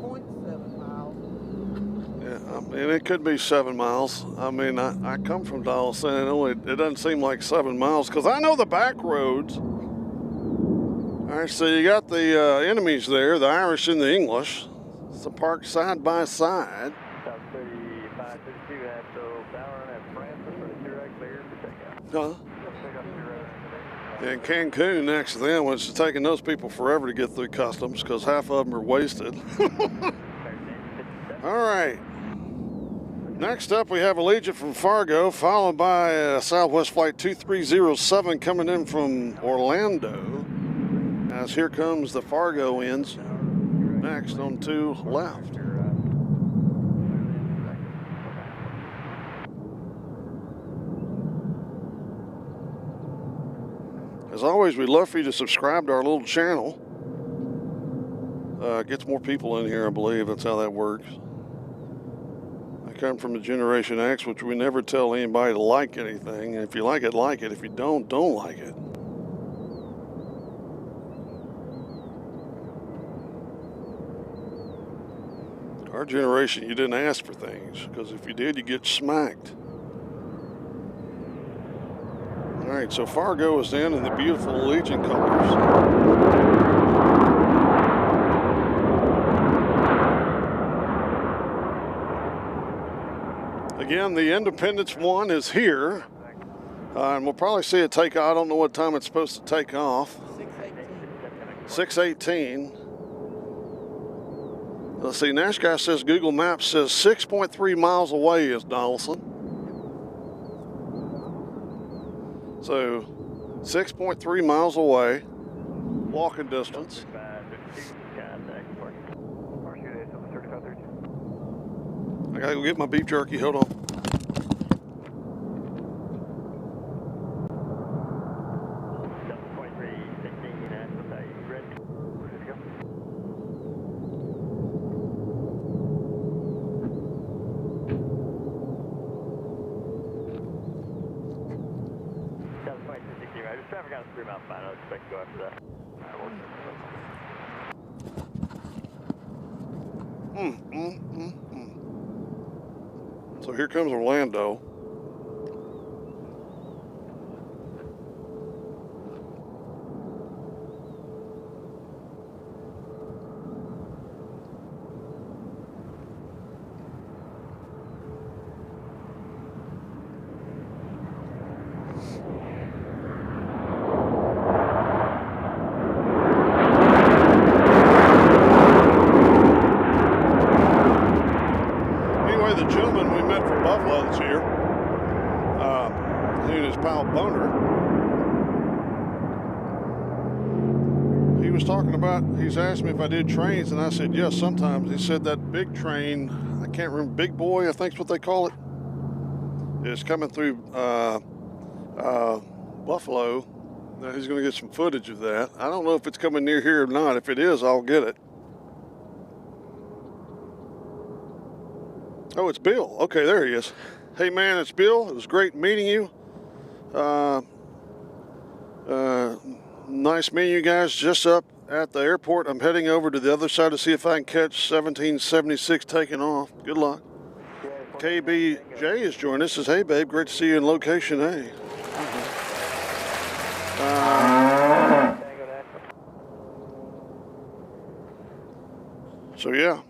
0.7 miles. Yeah, I mean, it could be 7 miles. I mean, I come from Donaldson, and it doesn't seem like 7 miles because I know the back roads. All right, so you got the enemies there, the Irish and the English. So parked side by side. South 35, 32, at so Bauer at Francis for the direct clear for takeoff. Huh? And Cancun next to them, which is taking those people forever to get through customs because half of them are wasted. All right. Next up, we have Allegiant from Fargo, followed by Southwest Flight 2307 coming in from Orlando. As here comes the Fargo ends next on 2 left. As always, we'd love for you to subscribe to our little channel. Gets more people in here, I believe. That's how that works. come from the Generation X, which we never tell anybody to like anything. If you like it, like it. If you don't like it. Our generation, you didn't ask for things, because if you did, you get smacked. All right, so Fargo is in the beautiful Allegiant colors. Again, the Independence 1 is here, and we'll probably see it take off. I don't know what time it's supposed to take off. 6:18. Let's see, Nashville says Google Maps says 6.3 miles away is Donaldson. So 6.3 miles away, walking distance. I gotta go get my beef jerky, hold on. Traffic on 3 miles fine. I don't expect to go after that. So here comes Orlando. He's asked me if I did trains, and I said yes, sometimes. He said that big train, I can't remember, Big Boy, I think is what they call it, is coming through Buffalo. Now he's going to get some footage of that. I don't know if it's coming near here or not. If it is, I'll get it. Oh, it's Bill. Okay, there he is. Hey, man, it's Bill. It was great meeting you. Nice meeting you guys. Just up at the airport. I'm heading over to the other side to see if I can catch 1776 taking off. Good luck. KBJ is joining us. Says, hey, babe, great to see you in location A. So, yeah,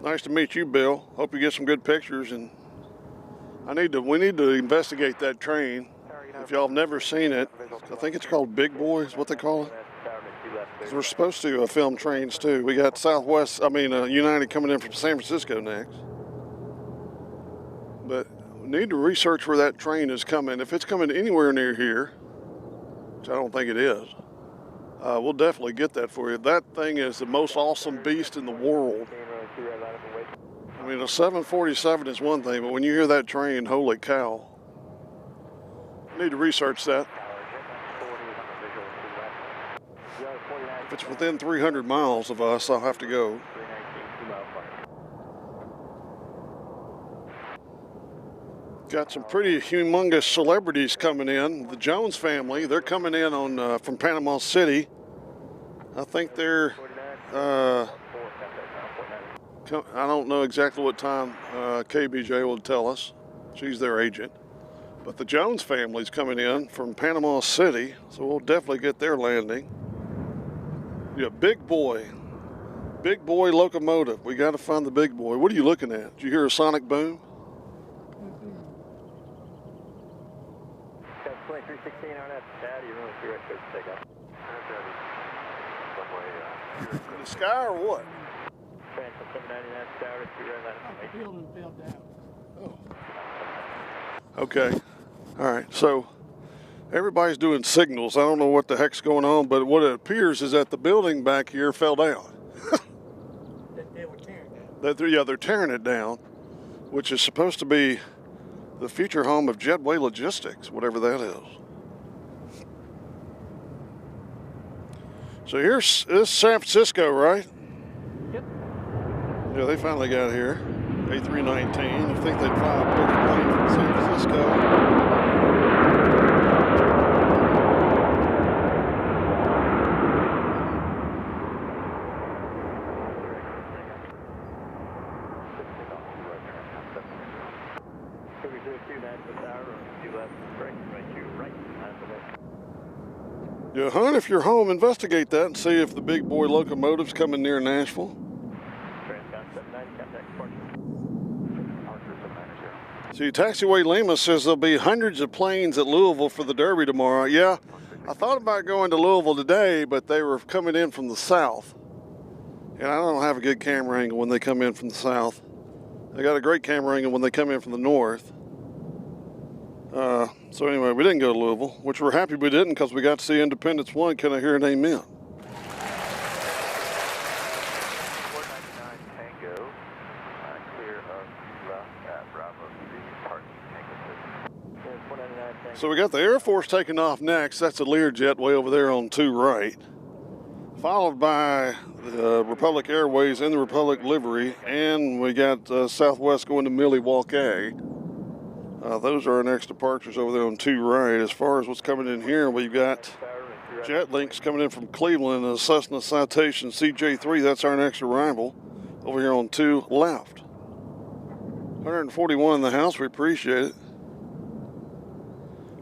nice to meet you, Bill. Hope you get some good pictures. And we need to investigate that train. If y'all have never seen it, I think it's called Big Boy is what they call it. We're supposed to film trains too. We got United coming in from San Francisco next. But we need to research where that train is coming. If it's coming anywhere near here, which I don't think it is, we'll definitely get that for you. That thing is the most awesome beast in the world. I mean, a 747 is one thing, but when you hear that train, holy cow. Need to research that. If it's within 300 miles of us, I'll have to go. Got some pretty humongous celebrities coming in. The Jones family, they're coming in on from Panama City. I think they're, I don't know exactly what time KBJ will tell us. She's their agent. But the Jones family's coming in from Panama City, so we'll definitely get their landing. Yeah, Big Boy locomotive. We got to find the Big Boy. What are you looking at? Did you hear a sonic boom? 2316 on that pad. You really see right to take off. In the sky or what? Transfer 799 tower to right line. The building fell down. Oh. Okay. All right. So everybody's doing signals. I don't know what the heck's going on, but what it appears is that the building back here fell down. They were tearing it down. They're tearing it down, which is supposed to be the future home of Jetway Logistics, whatever that is. So this is San Francisco, right? Yep. Yeah, they finally got here. A319. You think they'd fly a bigger plane from San Francisco? Yeah, Hunt, if you're home, investigate that and see if the big boy locomotive's coming near Nashville. See, Taxiway Lima says there'll be hundreds of planes at Louisville for the Derby tomorrow. Yeah, I thought about going to Louisville today, but they were coming in from the south. And I don't have a good camera angle when they come in from the south. They got a great camera angle when they come in from the north. So anyway, we didn't go to Louisville, which we're happy we didn't because we got to see Independence 1. Can I hear an amen? 499 Tango, clear of left at Bravo 3, parking Tango 499 Tango. So we got the Air Force taking off next. That's a Learjet way over there on 2 right. Followed by the Republic Airways in the Republic livery. And we got Southwest going to Milwaukee. Those are our next departures over there on 2 right. As far as what's coming in here, we've got Jetlinks coming in from Cleveland, a Cessna Citation CJ3. That's our next arrival over here on 2 left. 141 in the house. We appreciate it.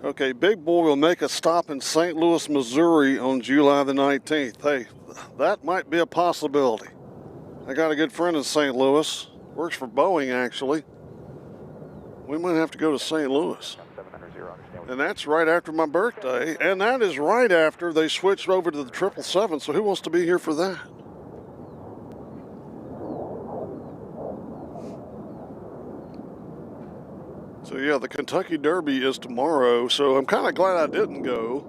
Okay, Big Boy will make a stop in St. Louis, Missouri on July the 19th. Hey, that might be a possibility. I got a good friend in St. Louis. Works for Boeing, actually. We might have to go to St. Louis. And that's right after my birthday. And that is right after they switched over to the 777. So who wants to be here for that? So yeah, the Kentucky Derby is tomorrow. So I'm kind of glad I didn't go.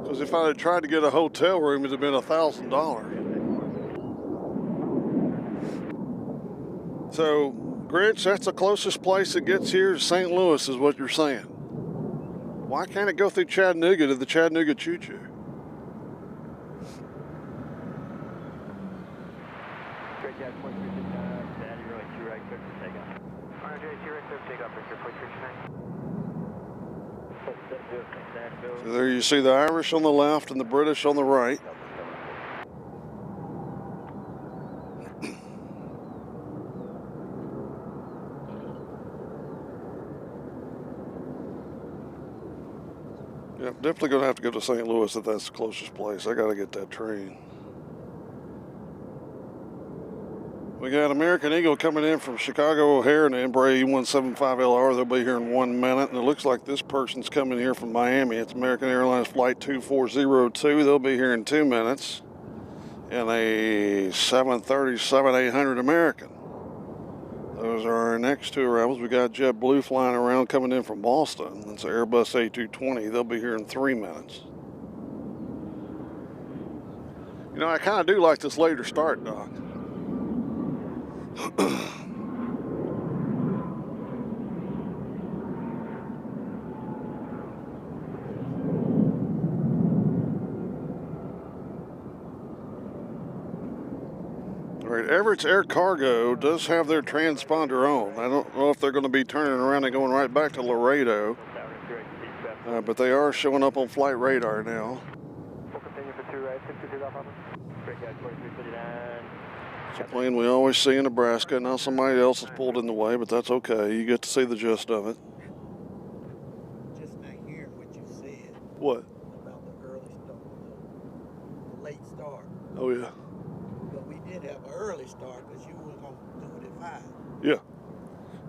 Because if I had tried to get a hotel room, it'd have been $1,000. So Grinch, that's the closest place it gets here to St. Louis is what you're saying. Why can't it go through Chattanooga to the Chattanooga Choo-Choo? Great Cat 4369, Daddy Roy 2 right, clear for takeoff. RJ 2 right, clear for takeoff, Victor 4369. So there you see the Irish on the left and the British on the right. Yeah, definitely going to have to go to St. Louis if that's the closest place. I got to get that train. We got American Eagle coming in from Chicago O'Hare and Embraer E175LR. They'll be here in 1 minute. And it looks like this person's coming here from Miami. It's American Airlines Flight 2402. They'll be here in 2 minutes in a 737-800 American. Those are our next 2 arrivals. We got JetBlue flying around coming in from Boston. That's an Airbus A220. They'll be here in 3 minutes. You know, I kind of do like this later start, Doc. All right, Everett's Air Cargo does have their transponder on. I don't know if they're going to be turning around and going right back to Laredo, but they are showing up on flight radar now. We'll continue for 2 right, 62 off on Great Cat 4359. It's a plane we always see in Nebraska. Now somebody else has pulled in the way, but that's okay. You get to see the gist of it. Just not hearing what you said What? about the early start, the late start. Oh, yeah. But we did have an early start because you were going to do it at 5. Yeah.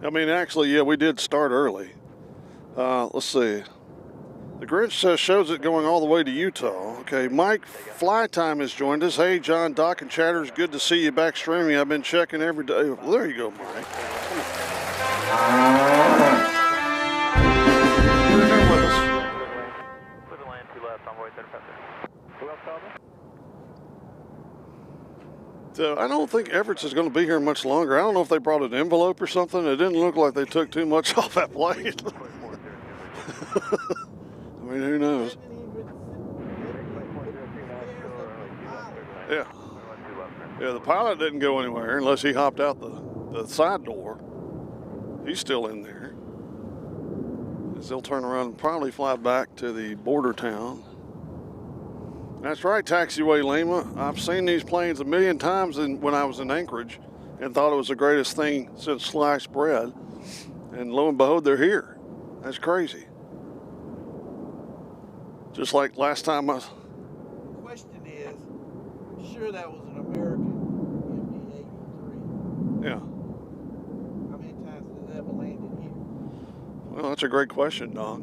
I mean, actually, yeah, we did start early. Let's see. The Grinch shows it going all the way to Utah. Okay, Mike Flytime has joined us. Hey, John, Doc, and Chatters, good to see you back streaming. I've been checking every day. Well, there you go, Mike. You're here with us. With the land 2 left, envoy 35. Who else called me? So I don't think Everett's is going to be here much longer. I don't know if they brought an envelope or something. It didn't look like they took too much off that plane. I mean, who knows? Yeah. Yeah, the pilot didn't go anywhere unless he hopped out the the side door. He's still in there. As they'll turn around and probably fly back to the border town. That's right, Taxiway Lima. I've seen these planes a million times when I was in Anchorage and thought it was the greatest thing since sliced bread. And lo and behold, they're here. That's crazy. Just like last time I... The question is, I'm sure that was an American MD-83. Yeah. How many times has it ever landed here? Well, that's a great question, Doc.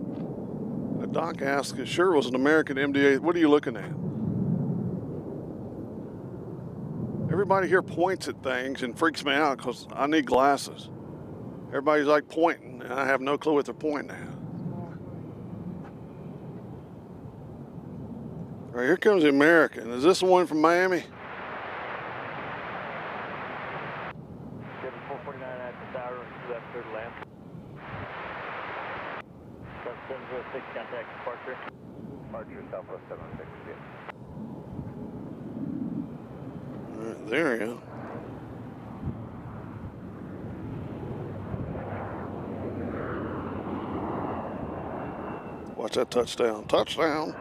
Doc asked, it sure was an American MD-8. What are you looking at? Everybody here points at things and freaks me out because I need glasses. Everybody's like pointing, and I have no clue what they're pointing at. All right, here comes the American. Is this the one from Miami? 449 at the tower, left third land. 706, contact departure. Departure, Southwest 706. All right, there you go. Watch that touchdown. Touchdown.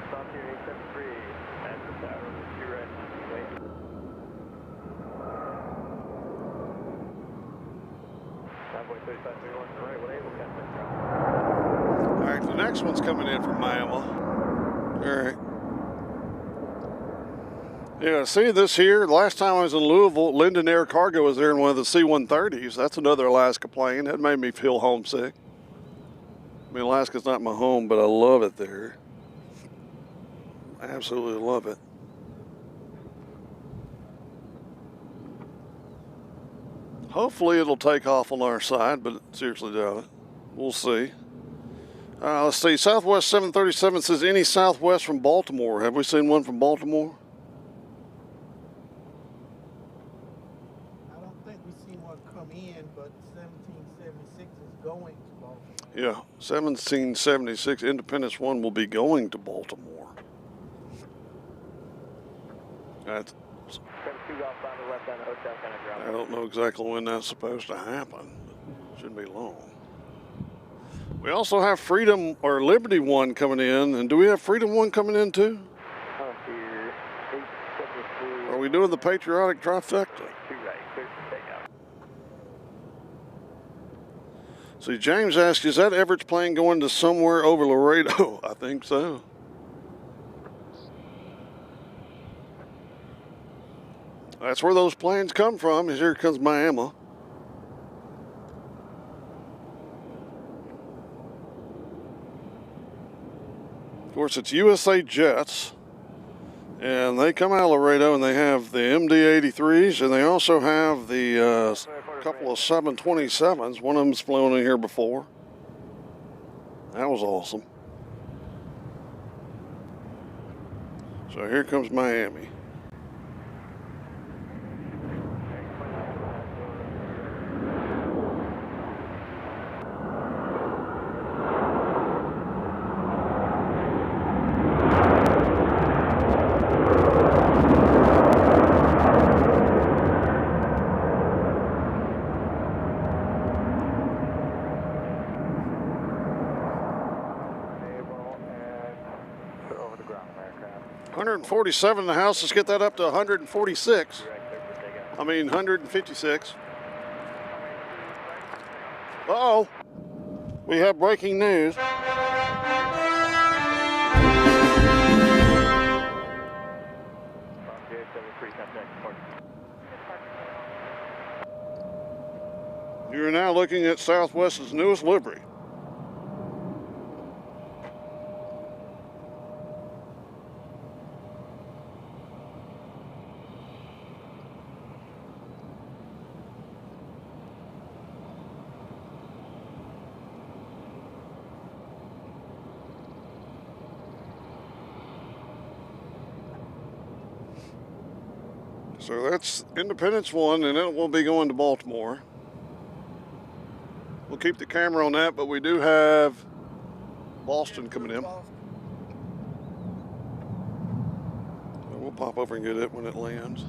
Stop here, 873 at the tower, 2 right, wait. Convoy 35, 31 to the right, what able, contact. All right, the next one's coming in from Miami. All right. Yeah, see this here, the last time I was in Louisville, Linden Air Cargo was there in one of the C-130s. That's another Alaska plane. That made me feel homesick. I mean, Alaska's not my home, but I love it there. I absolutely love it. Hopefully it'll take off on our side, but seriously doubt it. We'll see. Let's see, Southwest 737 says any Southwest from Baltimore. Have we seen one from Baltimore? I don't think we've seen one come in, but 1776 is going to Baltimore. Yeah, 1776 Independence 1 will be going to Baltimore. That's, 72 golf on the left on the hotel, kind of ground. I don't know exactly when that's supposed to happen, but it shouldn't be long. We also have Freedom or Liberty 1 coming in, and do we have Freedom 1 coming in too? Here, 873. Are we doing the patriotic trifecta? 2 right, clear for takeoff. See, James asked, is that Everett's plane going to somewhere over Laredo? I think so. That's where those planes come from. Here comes Miami. Of course, it's USA Jets. And they come out of Laredo, and they have the MD-83s, and they also have the couple of 727s. One of them's flown in here before. That was awesome. So here comes Miami. Put over the ground aircraft. 147 in the house. Let's get that up to 146. 2 right, clear for takeoff. I mean, 156. Uh-oh. We have breaking news. Frontier 73, contact departure. You're now looking at Southwest's newest livery. So that's Independence 1, and it will be going to Baltimore. We'll keep the camera on that, but we do have Boston coming in. We'll pop over and get it when it lands.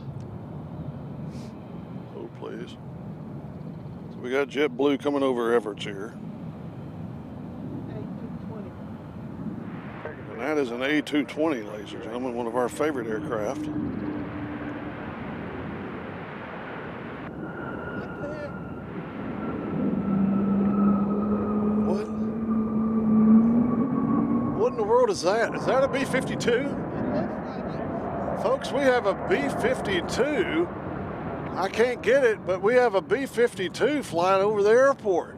please. So we got JetBlue coming over Everett's here. And that is an A220, ladies and gentlemen, one of our favorite aircraft. What in the world is that? Is that a B-52? Folks, we have a B-52. I can't get it, but we have a B-52 flying over the airport.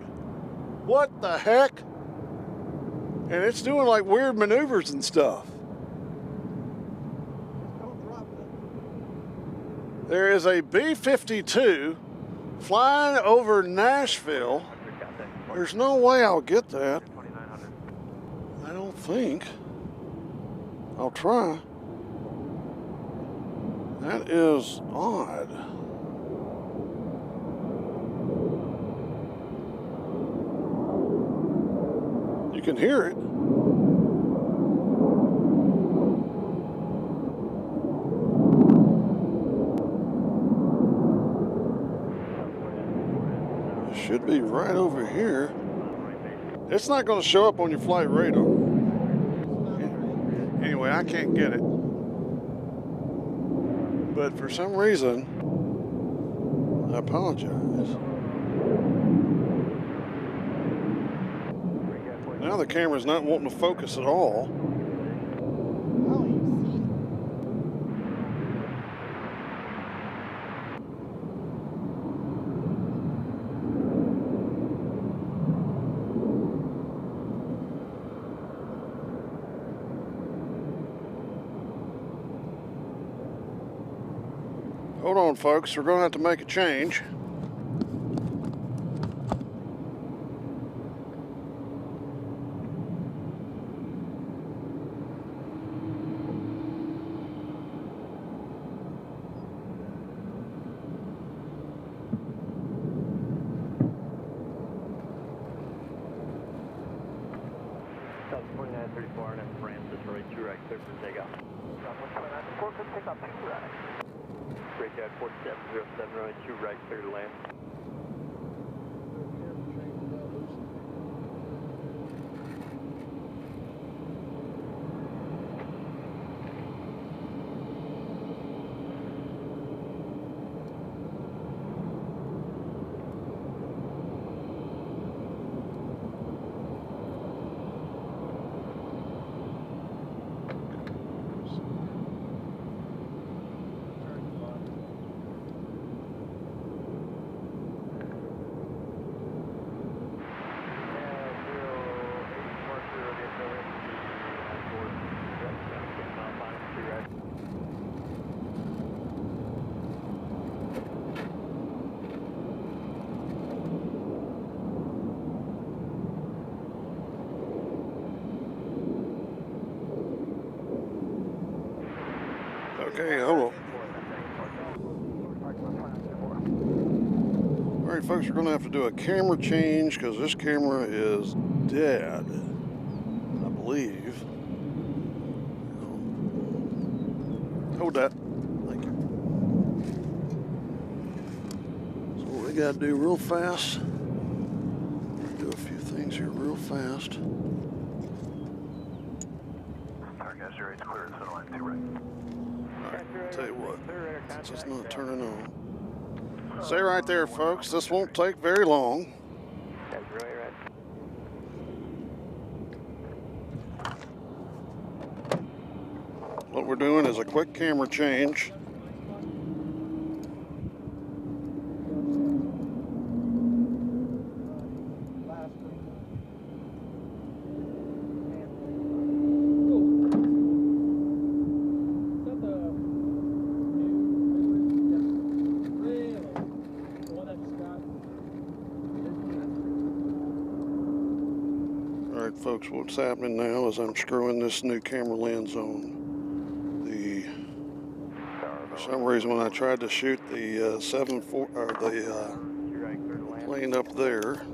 What the heck? And it's doing like weird maneuvers and stuff. There is a B-52 flying over Nashville. There's no way I'll get that. I don't think. I'll try. That is odd. You can hear it. It should be right over here. It's not going to show up on your flight radar. Anyway, I can't get it. But for some reason, I apologize. Now the camera's not wanting to focus at all. Hold on, folks. We're going to have to make a change. Breakout 4707, runway 2 right, clear to land. Okay, hold on. All right, folks, we're going to have to do a camera change because this camera is dead, I believe. Hold that. Thank you. So what we got to do real fast, do a few things here real fast. Alright, guys, your 8's clear. Center line 2 right. I'll tell you what, since it's not turning on. Stay right there, folks. This won't take very long. What we're doing is a quick camera change. Folks, what's happening now is I'm screwing this new camera lens on. For some reason, when I tried to shoot the plane up there,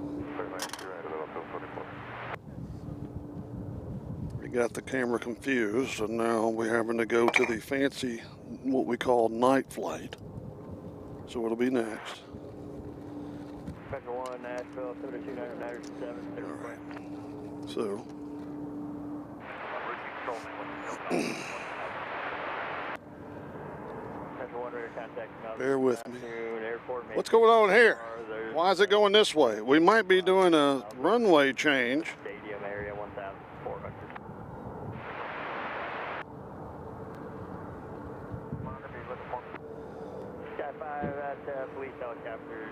we got the camera confused, and now we're having to go to the fancy, what we call night flight. So what'll be next? Metro 1, Nashville, 72997, All right. So, bear with me. What's going on here? Why is it going this way? We might be doing a runway change. Stadium area 1400. Sky 5 at police helicopters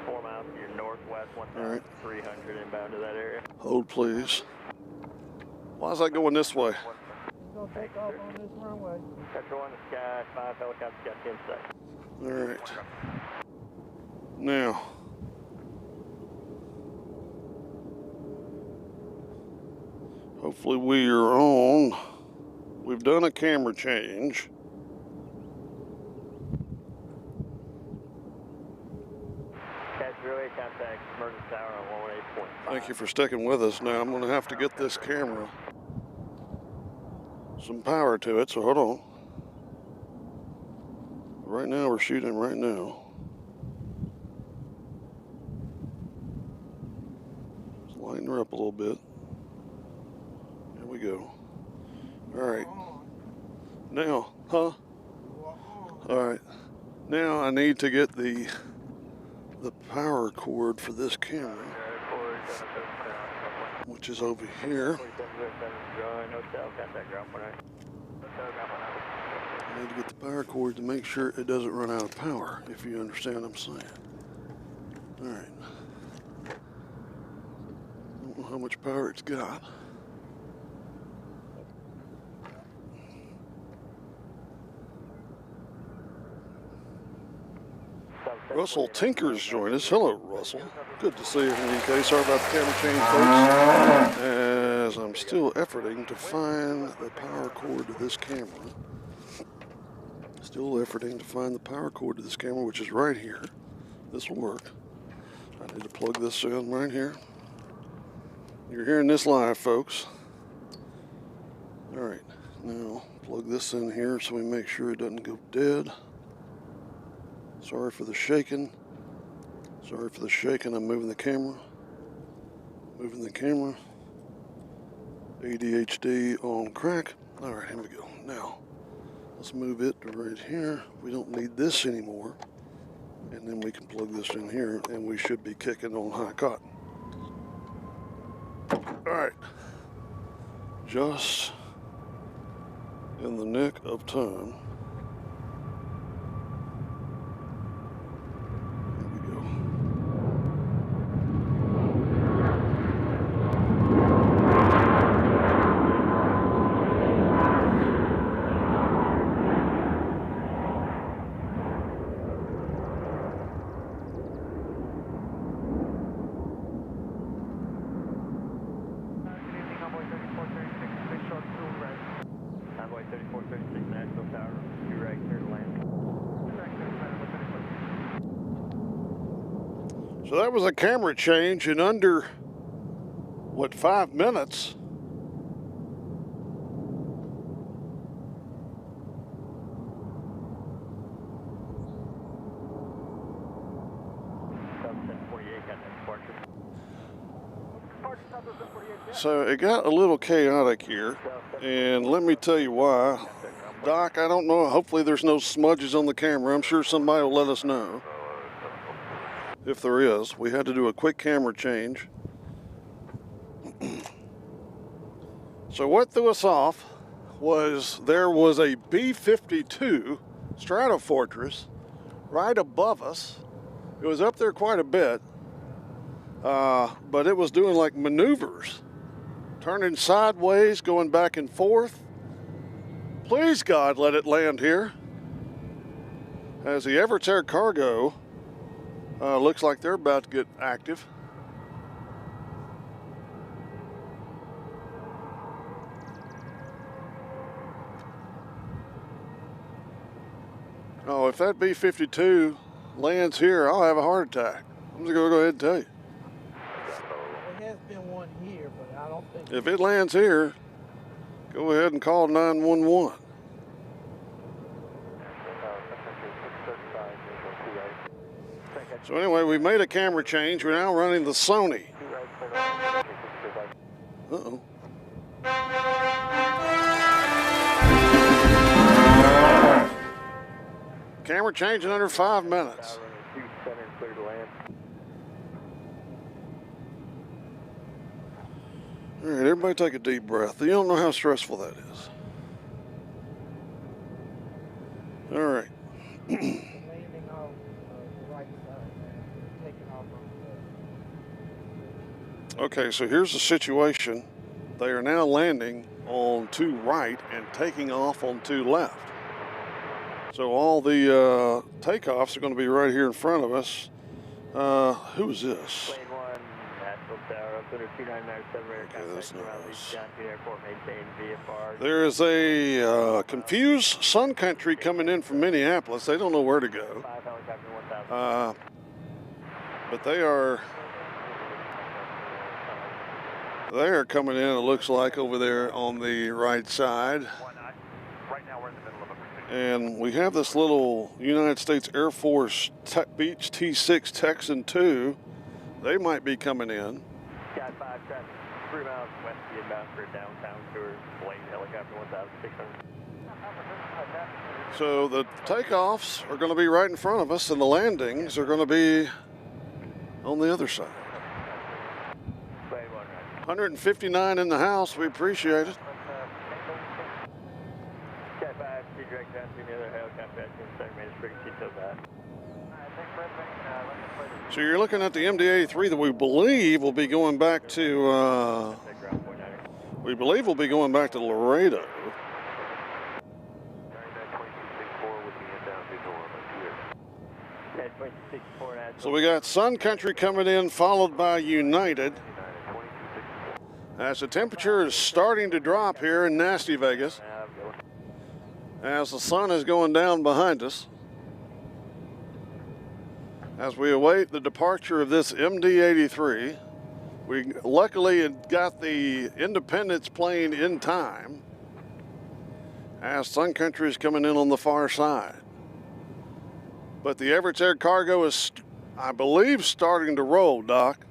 4 miles to your northwest, 1,300 inbound to that area. Hold, please. Why is that going this way? It's gonna take off on this runway. Metro 1, the Sky 5 helicopters got 10 seconds. All right. Now, hopefully we are on. We've done a camera change. Railway contact emergency tower on 118.5. Thank you for sticking with us. Now I'm going to have to get this camera some power to it, so hold on. Right now we're shooting right now. Let's lighten her up a little bit. There we go. All right. Now, huh? All right. Now I need to get the power cord for this camera, which is over here. I need to get the power cord to make sure it doesn't run out of power, if you understand what I'm saying. All right. Don't know how much power it's got. Russell Tinker's joined us. Hello, Russell. Good to see you in the UK. Sorry about the camera change, folks. As I'm still efforting to find the power cord to this camera. Still efforting to find the power cord to this camera, which is right here. This will work. I need to plug this in right here. You're hearing this live, folks. All right, now plug this in here so we make sure it doesn't go dead. Sorry for the shaking. Sorry for the shaking. I'm moving the camera. Moving the camera. ADHD on crack. All right, here we go. Now, let's move it to right here. We don't need this anymore. And then we can plug this in here, and we should be kicking on high cotton. All right. Just in the nick of time. So that was a camera change in under, what, 5 minutes? So it got a little chaotic here, and let me tell you why. Doc, I don't know, hopefully there's no smudges on the camera. I'm sure somebody will let us know. If there is, we had to do a quick camera change. So what threw us off was there was a B-52 Stratofortress right above us. It was up there quite a bit, but it was doing like maneuvers, turning sideways, going back and forth. Please, God, let it land here. As the Everett Air Cargo looks like they're about to get active. Oh, if that B-52 lands here, I'll have a heart attack. I'm just going to go ahead and tell you. There has been one here, but I don't think... If it lands here, go ahead and call 911. So anyway, we made a camera change. We're now running the Sony. Uh-oh. Camera change in under 5 minutes. All right, everybody take a deep breath. You don't know how stressful that is. All right. Landing off the right side and taking off on the left. Okay, so here's the situation. They are now landing on 2 right and taking off on 2 left. So all the takeoffs are going to be right here in front of us. Who is this? Plane 1, Nashville Tower, up under 2997 radar Okay, that's contact not around us. Johnson Airport, maintain VFR. There is a confused Sun Country coming in from Minneapolis. They don't know where to go. 5 helicopter 1000. But they are coming in, it looks like, over there on the right side. Right now we're in the middle of a pursuit. And we have this little United States Air Force Beech T6 Texan 2. They might be coming in. Got 5 traffic 3 miles west of the inbound for a downtown tour. Blade helicopter 1600. So the takeoffs are going to be right in front of us, and the landings are going to be on the other side. Blade 1 right. 159 in the house. We appreciate it. Cat 5, see direct down to the other helicopter at 7 minutes frequency till that. So you're looking at the MD-83 that we believe will be going back to Laredo. So we got Sun Country coming in, followed by United. As the temperature is starting to drop here in nasty Vegas, as the sun is going down behind us, as we await the departure of this MD-83. We luckily had got the Independence plane in time, as Sun Country is coming in on the far side. But the Everett's Air Cargo is, I believe, starting to roll, Doc.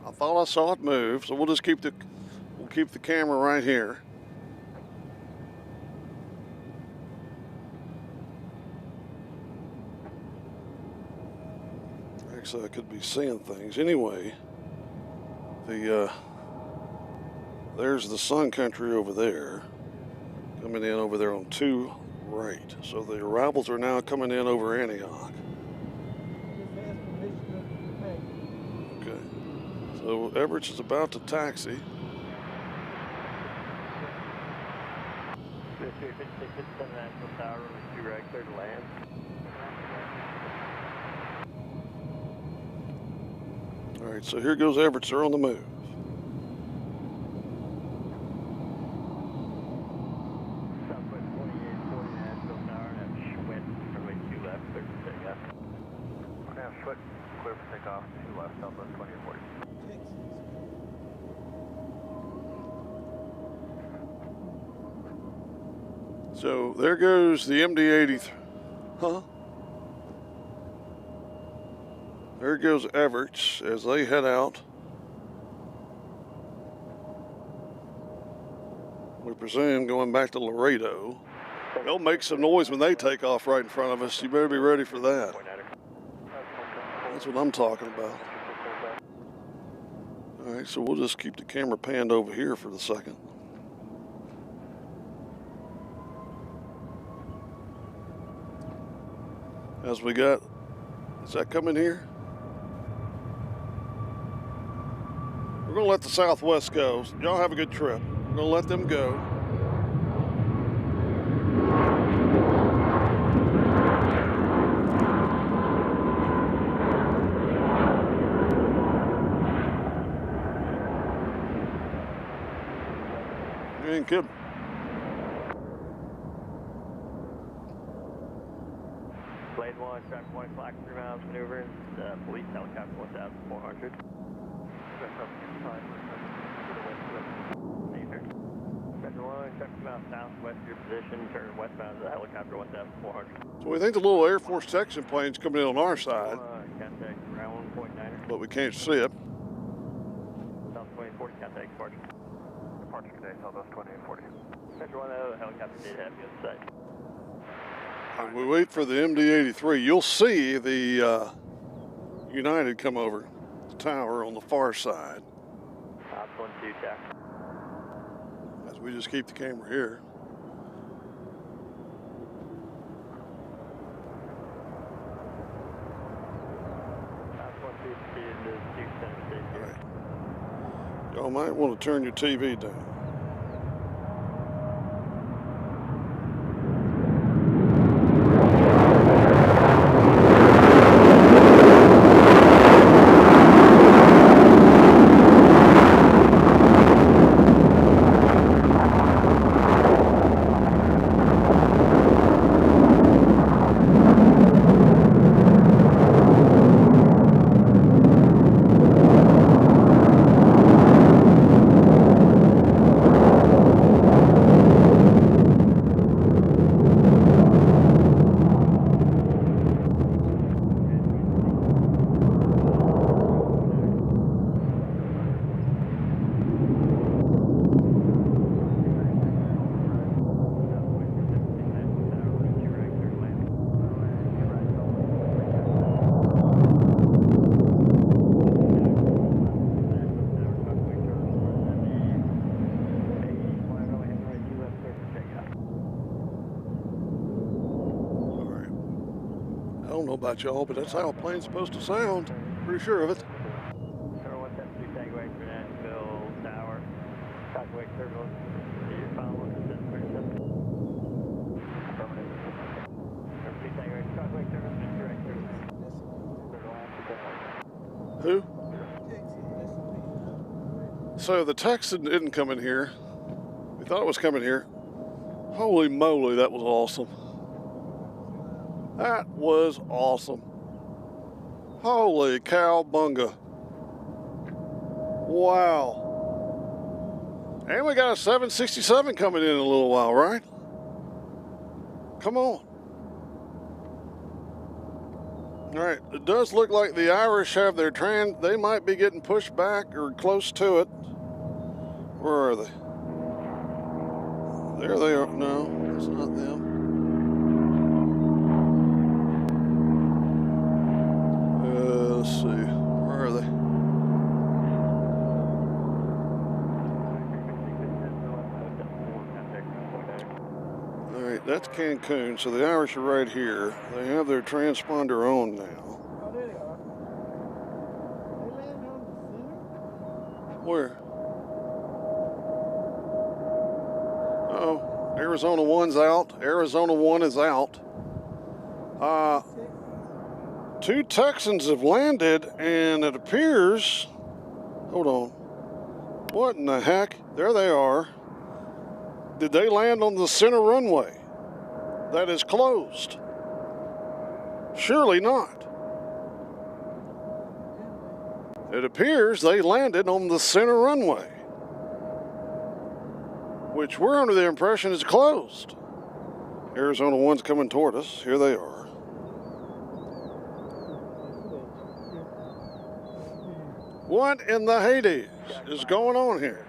I thought I saw it move, so we'll just keep the camera right here. Actually, I could be seeing things. Anyway, there's the Sun Country over there, coming in over there on 2 right. So the arrivals are now coming in over Antioch. Okay. So Everett's is about to taxi. All right, so here goes Everett's. They're on the move. Southwest 2840 Nashville Tower, and have wind runway 2 left, clear for takeoff. Now Schwitt, clear for takeoff, 2 left, Southwest 2840. So there goes the MD-83. Huh? There goes Everett's as they head out. We presume going back to Laredo. They'll make some noise when they take off right in front of us. You better be ready for that. That's what I'm talking about. All right, so we'll just keep the camera panned over here for the second. As we got, is that coming here? We're going to let the Southwest go. Y'all have a good trip. We're going to let them go. You ain't kidding. Blade 1, traffic 1 o'clock, 3 miles maneuvering, police helicopter 1400. Metro 1, traffic 2 miles southwest of your position, turn westbound to the helicopter 1400. So we think the little Air Force Texan plane's coming in on our side. but we can't see it. South 2040, contact departure. Departure today, Southwest 2840. Metro 1, the helicopter did have you on site. And we wait for the MD-83. You'll see the United come over the tower on the far side. Ops 1-2, tack. As we just keep the camera here. Ops 1-2, proceed into 2 center station. All right. Y'all might want to turn your TV down. I don't know about y'all, but that's how a plane's supposed to sound. Pretty sure of it. Tower 172, tag away for Nashville Tower. Tag away circle. Your final one is 37. Affirmative. Tag away, tag away circle, just direct circle. Who? So the Texan didn't come in here. We thought it was coming here. Holy moly, that was awesome. That was awesome. Holy cowbunga. Wow. And we got a 767 coming in a little while, right? Come on. All right, it does look like the Irish have their they might be getting pushed back or close to it. Where are they? There they are. No, it's not them. Let's see. Where are they? All right, that's Cancun. So the Irish are right here. They have their transponder on now. Oh, there they are. They landed on the center? Where? Oh, Arizona 1's out. Arizona 1 is out. Two Texans have landed, and it appears, hold on, what in the heck? There they are. Did they land on the center runway? That is closed. Surely not. It appears they landed on the center runway, which we're under the impression is closed. Arizona 1's coming toward us. Here they are. What in the Hades is going on here?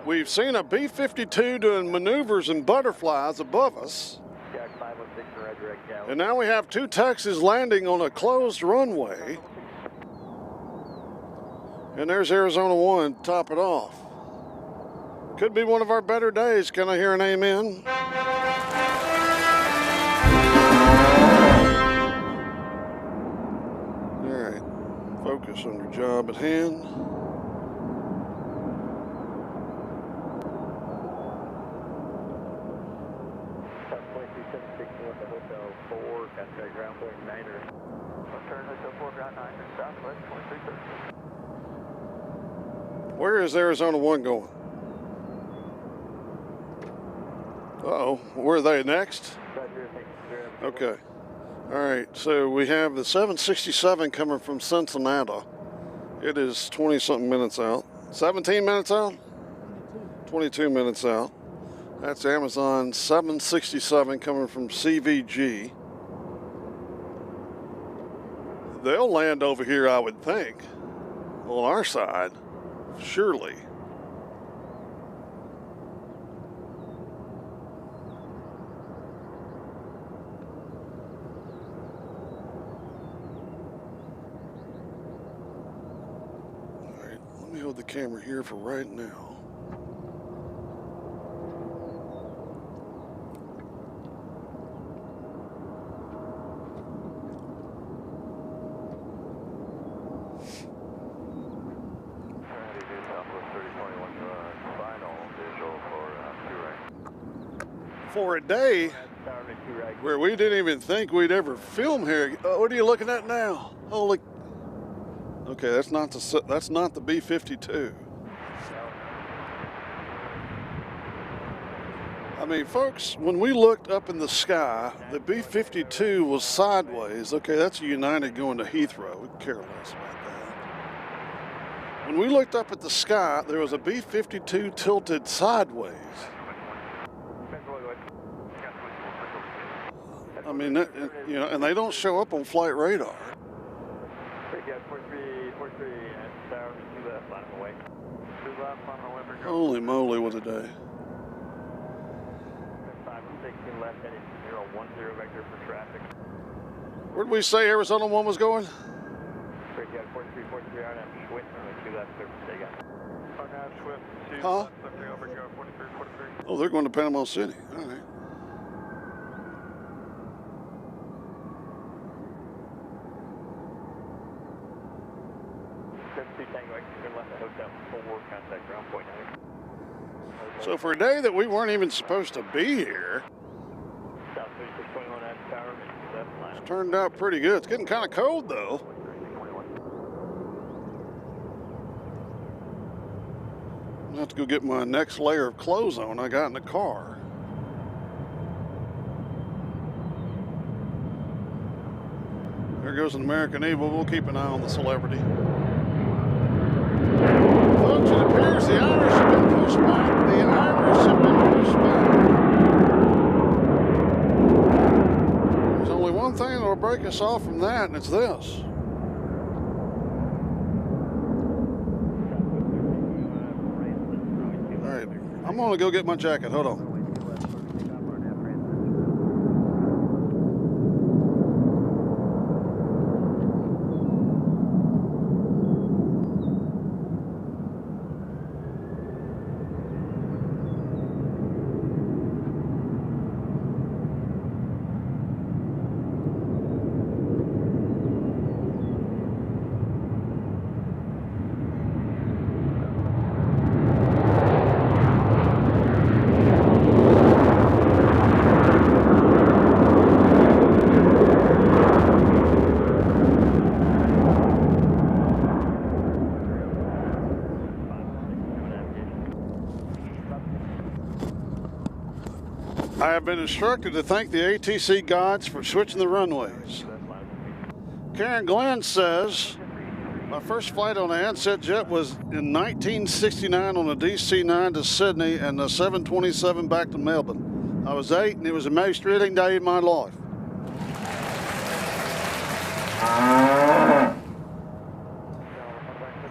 We've seen a B-52 doing maneuvers and butterflies above us. And now we have two Texans landing on a closed runway. And there's Arizona 1 to top it off. Could be one of our better days. Can I hear an amen? All right. Focus on your job at hand. Where is Arizona 1 going? Uh-oh, where are they next? Okay. All right, so we have the 767 coming from Cincinnati. It is 20-something minutes out. 17 minutes out? 22 minutes out. That's Amazon 767 coming from CVG. They'll land over here, I would think, on our side, surely. All right, let me hold the camera here for right now. For a day where we didn't even think we'd ever film here. What are you looking at now? Holy. Okay, that's not the B-52. I mean, folks, when we looked up in the sky, the B-52 was sideways. Okay, that's a United going to Heathrow. We care less about that. When we looked up at the sky, there was a B-52 tilted sideways. I mean, you know, and they don't show up on flight radar. Holy moly, what a day. Where did we say Arizona 1 was going? Huh? Oh, they're going to Panama City. All right. So for a day that we weren't even supposed to be here, it's turned out pretty good. It's getting kind of cold though. I have to go get my next layer of clothes on I got in the car. There goes an American Eagle. We'll keep an eye on the Celebrity. Folks, it appears the Irish have been pushed back. The Irish have been pushed back. There's only one thing that'll break us off from that, and it's this. All right, I'm gonna go get my jacket. Hold on. I have been instructed to thank the ATC gods for switching the runways. Karen Glenn says, my first flight on an Ansett jet was in 1969 on a DC-9 to Sydney and the 727 back to Melbourne. I was 8 and it was the most thrilling day in my life.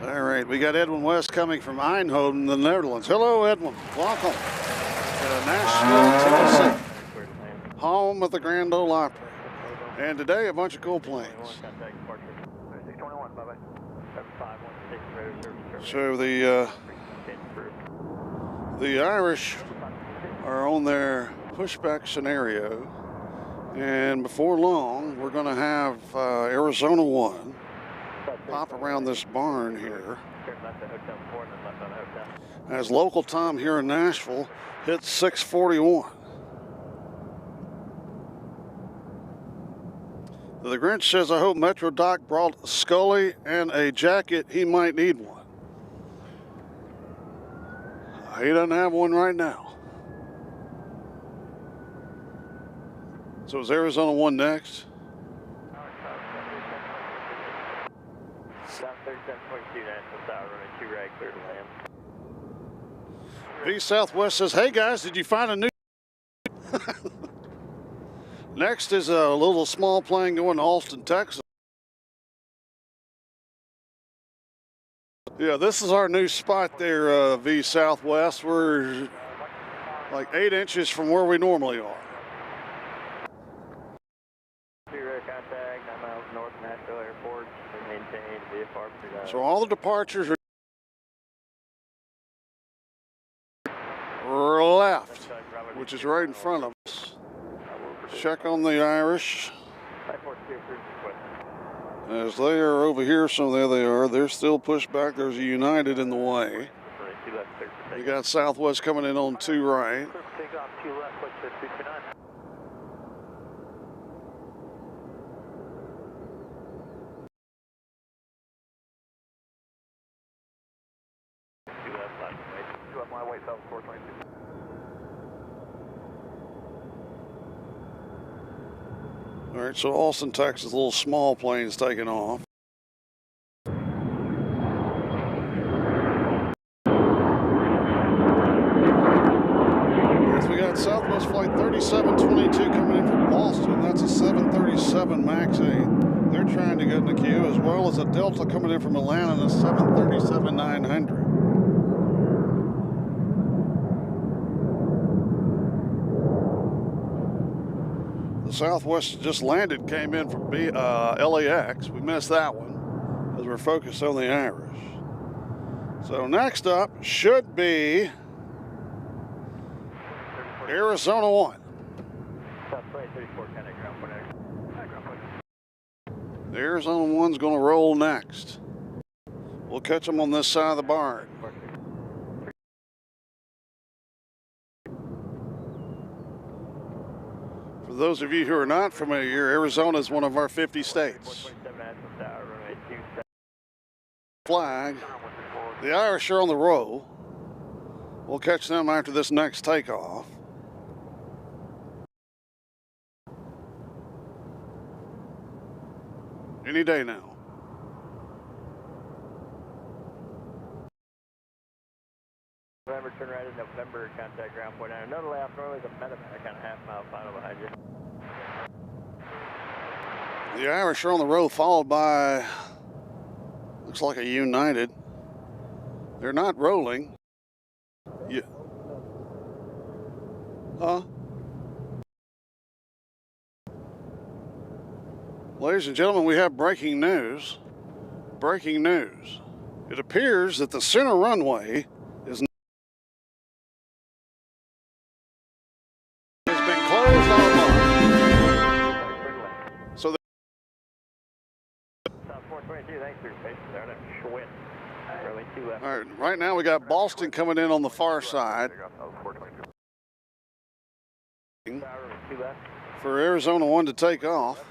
All right, we got Edwin West coming from Eindhoven, the Netherlands. Hello, Edwin. Welcome. Nashville, Tennessee, home of the Grand Ole Opry. And today, a bunch of cool planes. So the Irish are on their pushback scenario, and before long, we're going to have Arizona 1 pop around this barn here. As local time here in Nashville hits 6:41. The Grinch says, I hope Metro Doc brought Scully and a jacket. He might need one. He doesn't have one right now. So is Arizona 1 next? V Southwest says, hey guys, did you find a new? Next is a little small plane going to Austin, Texas. Yeah, this is our new spot there, V Southwest. We're like 8 inches from where we normally are. Contact, 9 miles north Nashville Airport. Maintain VFR. So all the departures are left, which is right in front of us. Check on the Irish. As they are over here, so there they are. They're still pushed back. There's a United in the way. You got Southwest coming in on 2 right. All right, so Austin, Texas, little small planes taking off. Yes, we got Southwest Flight 3722 coming in from Boston. That's a 737 MAX 8. They're trying to get in the queue, as well as a Delta coming in from Atlanta, and a 737-900. Southwest just landed, came in from LAX. We missed that one as we're focused on the Irish. So next up should be Arizona 1. The Arizona 1's going to roll next. We'll catch them on this side of the barn. For those of you who are not familiar, Arizona is one of our 50 states. Flag. The Irish are on the roll. We'll catch them after this next takeoff. Any day now. November, turn right at November, contact ground point 9. Another layoff, normally the medevac on a half-mile final behind you. The Irish are on the roll, followed by, looks like a United. They're not rolling. Yeah. Huh? Ladies and gentlemen, we have breaking news. Breaking news. It appears that the center runway has been closed all month. So South 422, thanks for your patience there. That's Schwinn. Really 2 left. all right, right now we got Boston coming in on the far side. For Arizona 1 to take off.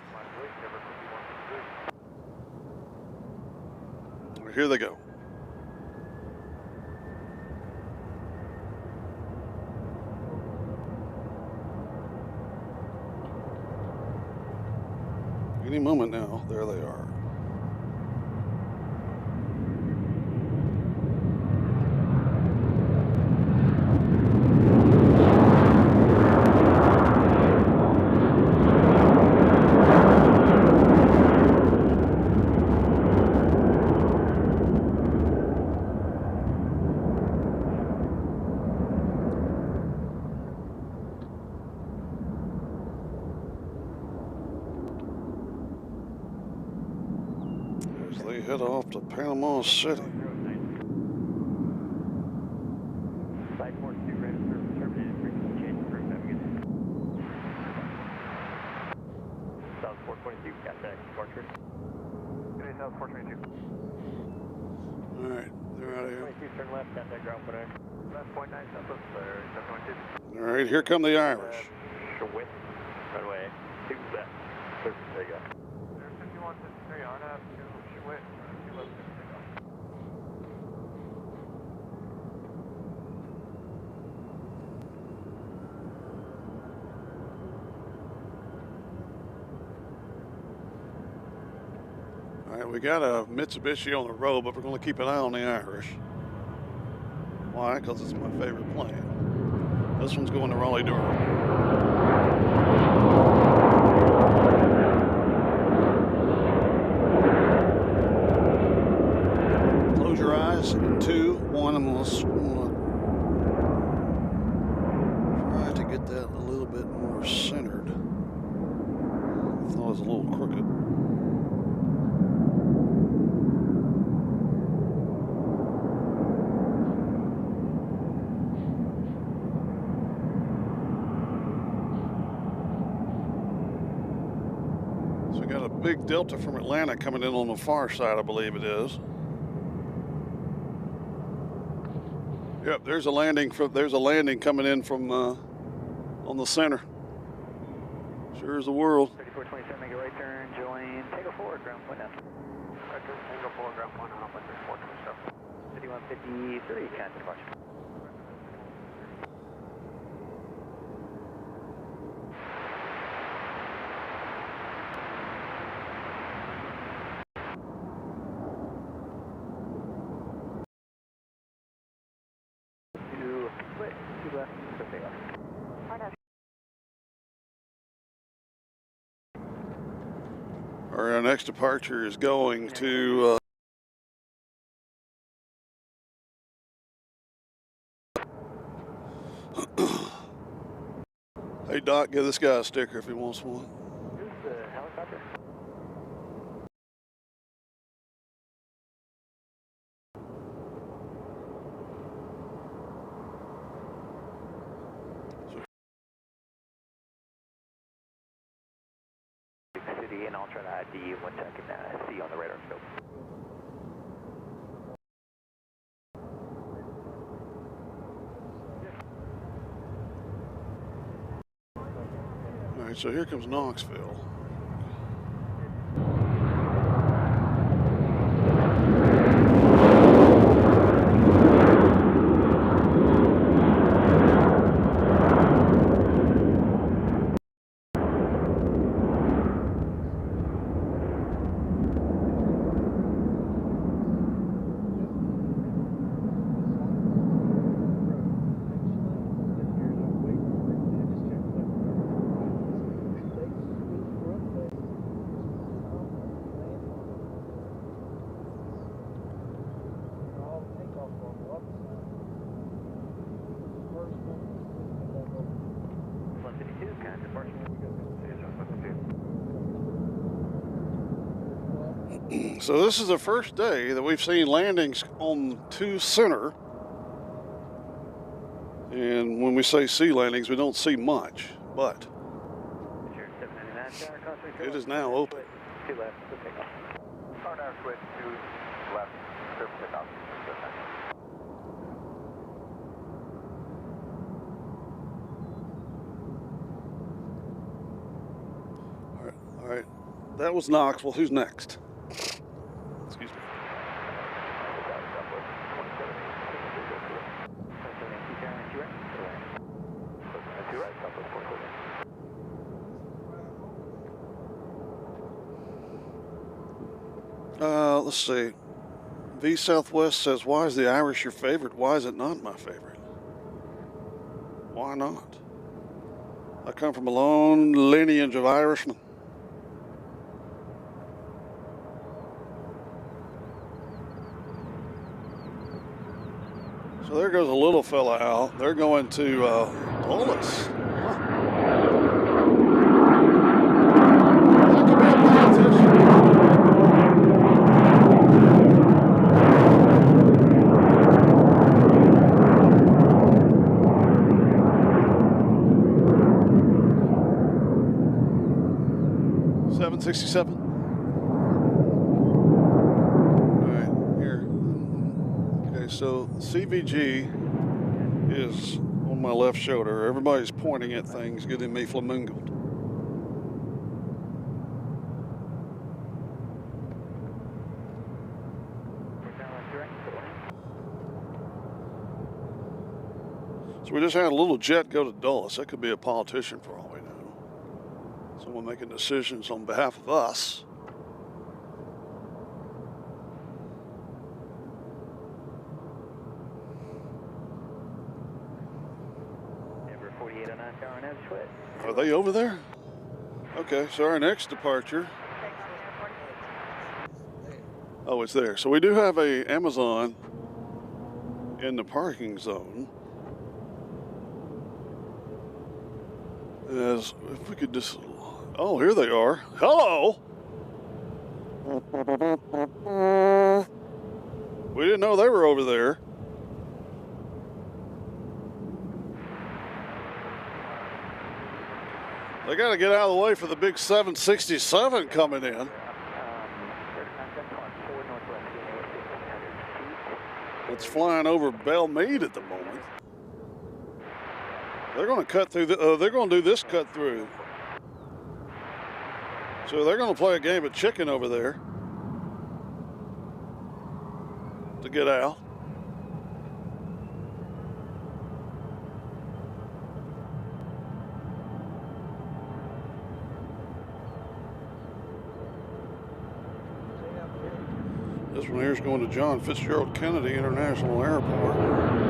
Here they go. Any moment now, there they are. They head off to Panama City. Site 42, ready for terminated frequency change approved. Have a good day. South 422, contact departure. Good day, South 422. All right, they're out of here. 22, turn left, contact ground point 9. Left point 9, Southwest, 722. All right, here come the Irish. Schwinn, runway 2 left. There you go. There's 5153 on up to Schwinn, 2 left, 6 takeoff. All right, we got a Mitsubishi on the road, but we're going to keep an eye on the Irish. Why? Because it's my favorite plane. This one's going to Raleigh-Durham. Close your eyes. guys in 2, 1. I'm going to try to get that a little bit more centered. I thought it was a little crooked. So we got a big delta from Atlanta coming in on the far side, I believe it is. Yep, there's a landing coming in from on the center. Sure as the world. 3427, make a right turn, join Tango 4, ground point now. Right turn, Tango 4, ground point now, 3427. 5153, contact departure. Two left, so take off. All right, our next departure is going to hey Doc, give this guy a sticker if he wants one. Who's the helicopter? City, and I'll try to ID you once I can see on the radar scope. All right, so here comes Knoxville. So this is the first day that we've seen landings on 2 center. And when we say see landings, we don't see much, but it is now open. 2 left, so take off. Car now switch, 2 left, surface takeoff. All right. That was Knoxville. Who's next? Excuse me. Let's see. V Southwest says, why is the Irish your favorite? Why is it not my favorite? Why not? I come from a long lineage of Irishmen. So there goes a little fella out. They're going to Dulles. $767. All right, here. Okay, so CVG is on my left shoulder. Everybody's pointing at things, getting me flamingoed. So we just had a little jet go to Dulles. That could be a politician for all we know. Someone making decisions on behalf of us. Number 4809 tower on Nashville. Are they over there? Okay, so our next departure. Oh, it's there. So we do have a Amazon in the parking zone. As if we could just, oh, here they are. Hello. We didn't know they were over there. They got to get out of the way for the big 767 coming in. It's flying over Belmead at the moment. They're going to cut through. They're going to do this cut through. So they're going to play a game of chicken over there to get out. This one here is going to John Fitzgerald Kennedy International Airport.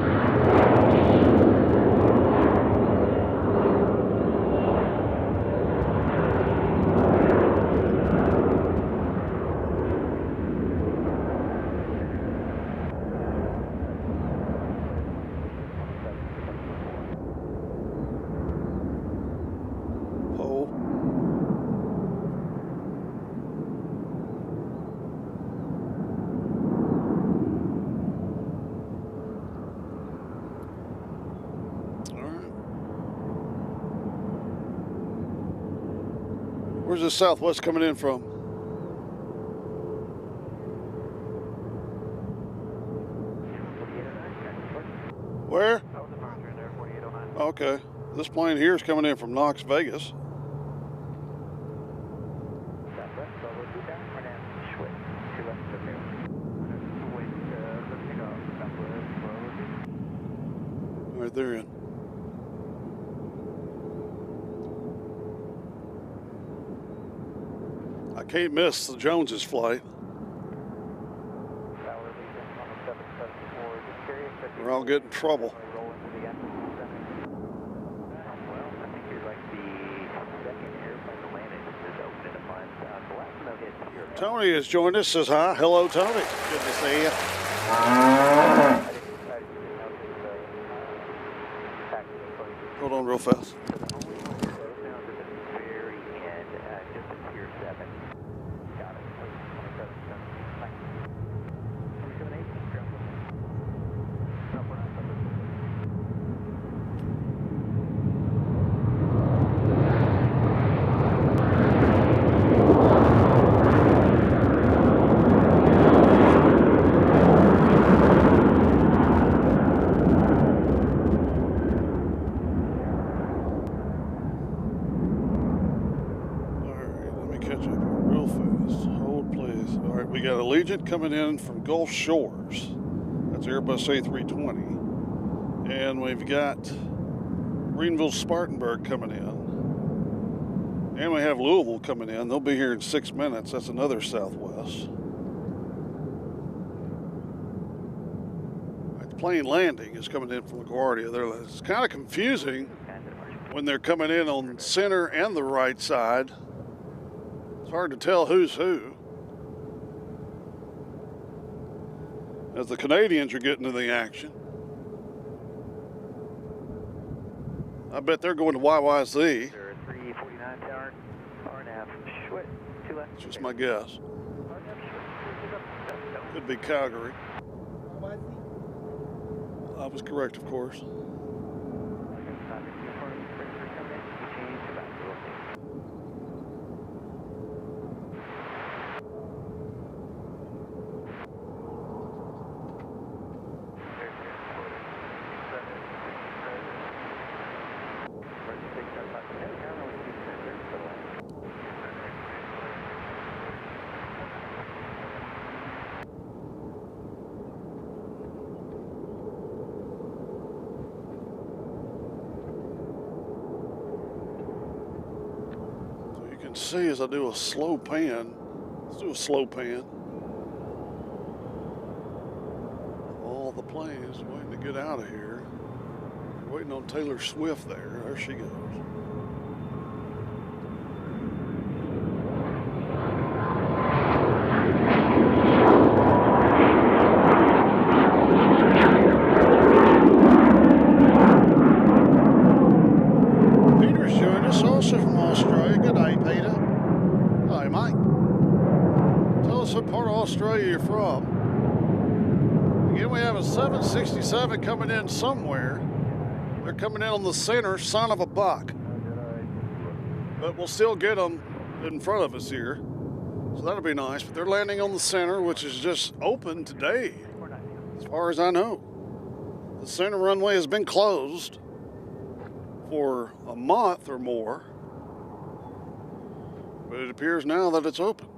Where's this Southwest coming in from? Where? Okay. This plane here is coming in from Knox, Vegas. All right, they're in. I can't miss the Joneses flight. Or I'll get in trouble. Tony has joined us, says hi. Hello, Tony. Good to see you. Hold on real fast. Coming in from Gulf Shores. That's Airbus A320. And we've got Greenville Spartanburg coming in. And we have Louisville coming in. They'll be here in 6 minutes. That's another Southwest. The plane landing is coming in from LaGuardia. It's kind of confusing when they're coming in on center and the right side. It's hard to tell who's who. As the Canadians are getting to the action. I bet they're going to YYZ. 349 tower, It's just my guess. Could be Calgary. I was correct, of course. See as I do a slow pan. Let's do a slow pan. All the planes waiting to get out of here. Waiting on Taylor Swift there. There she goes. Then we have a 767 coming in somewhere. They're coming in on the center, son of a buck. But we'll still get them in front of us here. So that'll be nice. But they're landing on the center, which is just open today, as far as I know. The center runway has been closed for a month or more. But it appears now that it's open.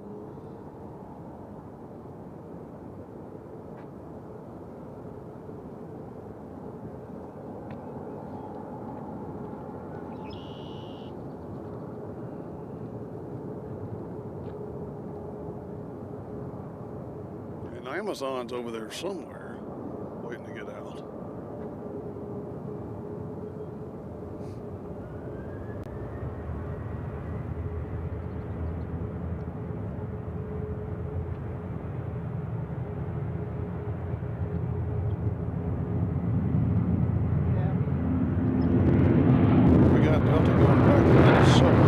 Amazon's over there somewhere, waiting to get out. We got Delta going back to Minnesota.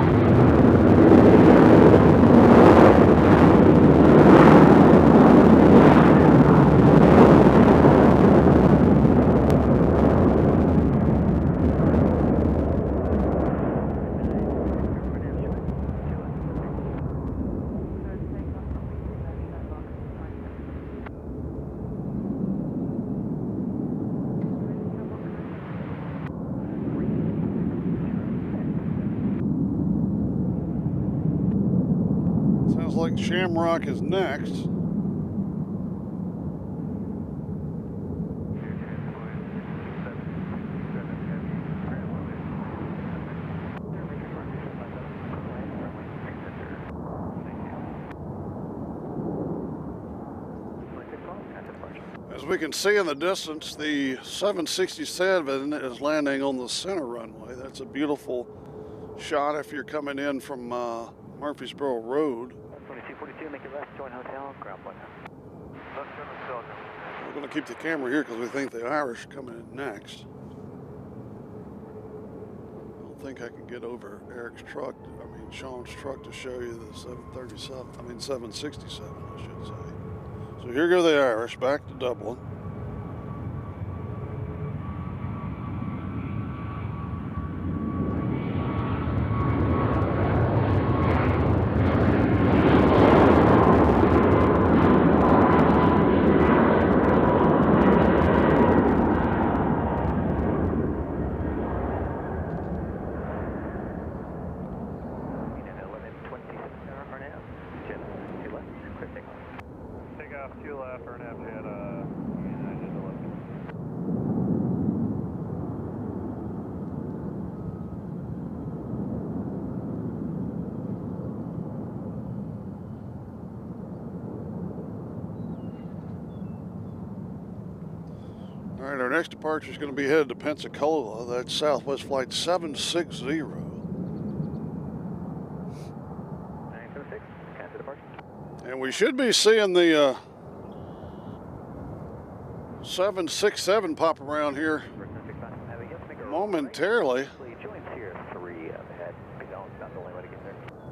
Like Shamrock is next. As we can see in the distance, the 767 is landing on the center runway. That's a beautiful shot if you're coming in from Murfreesboro Road. 2242, make it left, join hotel, ground one. We're going to keep the camera here because we think the Irish are coming in next. I don't think I can get over Eric's truck, Sean's truck to show you the 767, I should say. So here go the Irish back to Dublin. All right, our next departure is going to be headed to Pensacola. That's Southwest Flight 760. 976, cancel departure. And we should be seeing the 767 pop around here momentarily.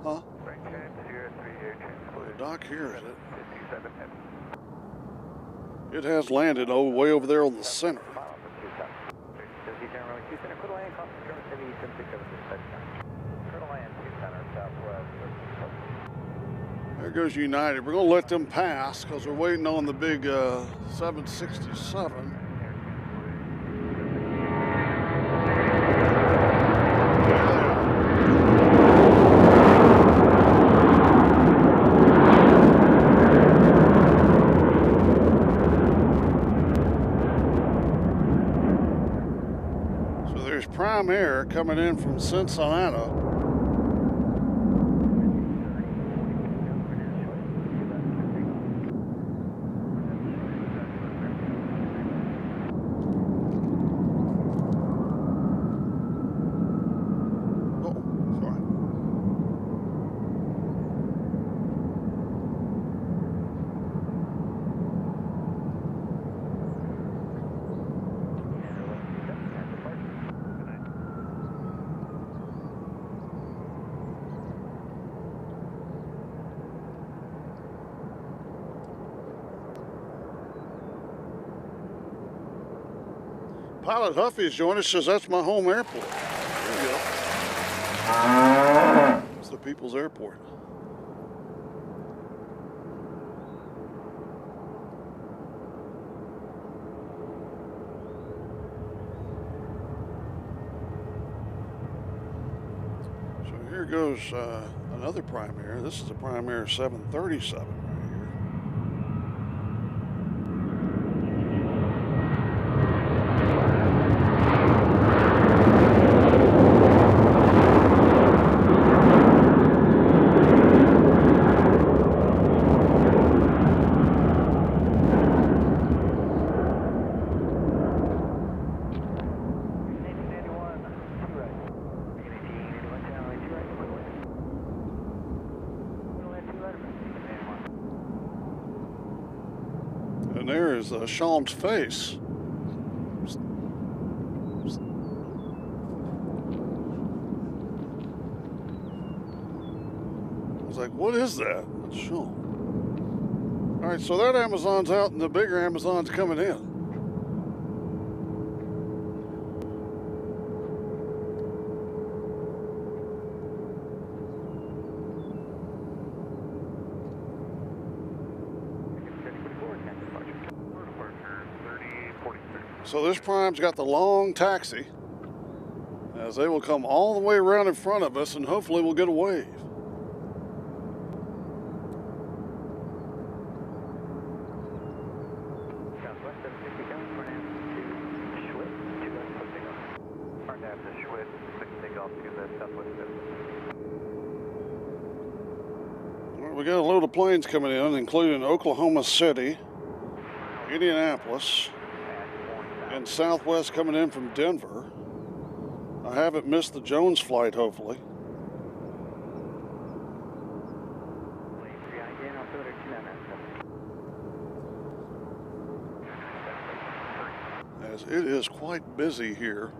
Huh? The dock here, is it? It has landed way over there on the center. There goes United. We're going to let them pass because we're waiting on the big 767. Prime Air coming in from Cincinnati. Pilot Huffy's joined us, says that's my home airport. There you go. It's the People's Airport. So here goes another Prime Air. This is a Prime Air 737 right here. And there is Sean's face. I was like, what is that? That's Sean. All right, so that Amazon's out and the bigger Amazon's coming in. So this Prime's got the long taxi, as they will come all the way around in front of us, and hopefully we'll get a wave. Southwest 760 coming for now to Schwitt, 2 left, put takeoff. Hard to have the Schwitt, 6 takeoff to the Southwest 7. Well, we got a load of planes coming in, including Oklahoma City, Indianapolis, and Southwest coming in from Denver. I haven't missed the Jones flight, hopefully. As it is quite busy here.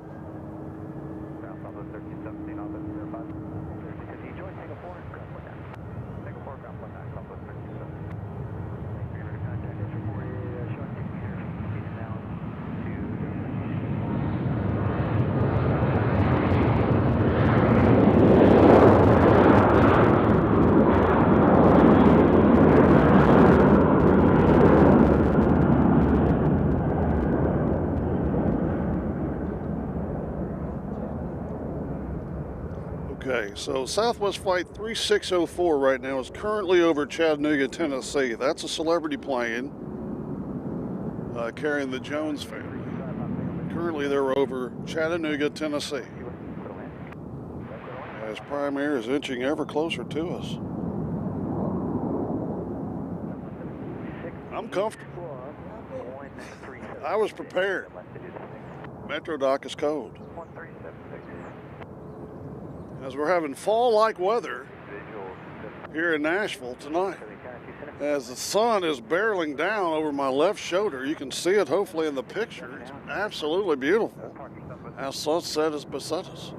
Okay, so Southwest Flight 3604 right now is currently over Chattanooga, Tennessee. That's a celebrity plane carrying the Jones family. Currently they're over Chattanooga, Tennessee, as Prime Air is inching ever closer to us. I'm comfortable. I was prepared. Metro Dock is cold. As we're having fall-like weather here in Nashville tonight. As the sun is barreling down over my left shoulder, you can see it hopefully in the picture. It's absolutely beautiful as sunset is beside us.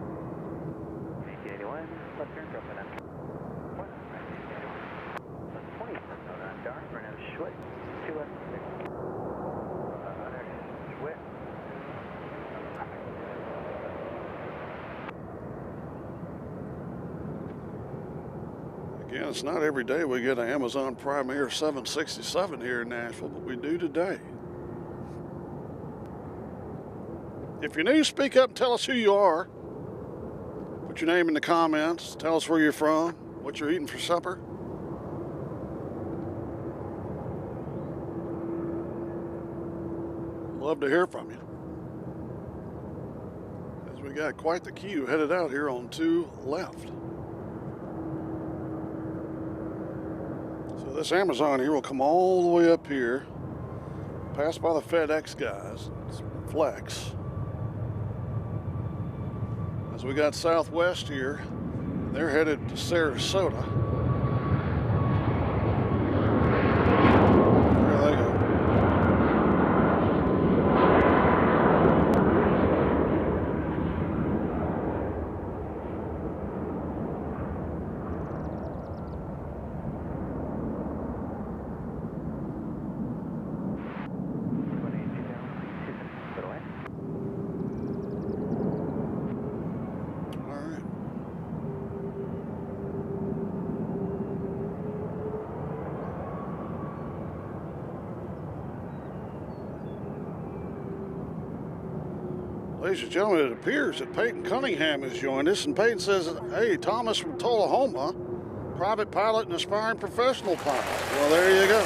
Again, it's not every day we get an Amazon Prime Air 767 here in Nashville, but we do today. If you're new, speak up and tell us who you are. Put your name in the comments. Tell us where you're from, what you're eating for supper. Love to hear from you. As we got quite the queue headed out here on 2 left. So this Amazon here will come all the way up here, pass by the FedEx guys, flex. As we got Southwest here, they're headed to Sarasota. There they go. Ladies and gentlemen, it appears that Peyton Cunningham has joined us, and Peyton says, hey, Thomas from Tullahoma, private pilot and aspiring professional pilot. Well, there you go.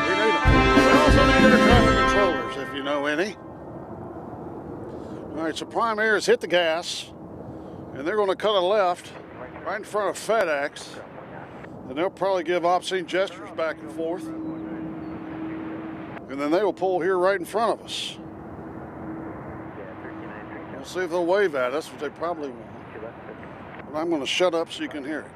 We need them. We also need air traffic controllers, if you know any. All right, so Prime Air has hit the gas, and they're going to cut a left right in front of FedEx, and they'll probably give obscene gestures back and forth, and then they will pull here right in front of us. We'll see if they'll wave at us, which they probably won't. But I'm going to shut up so you can hear it.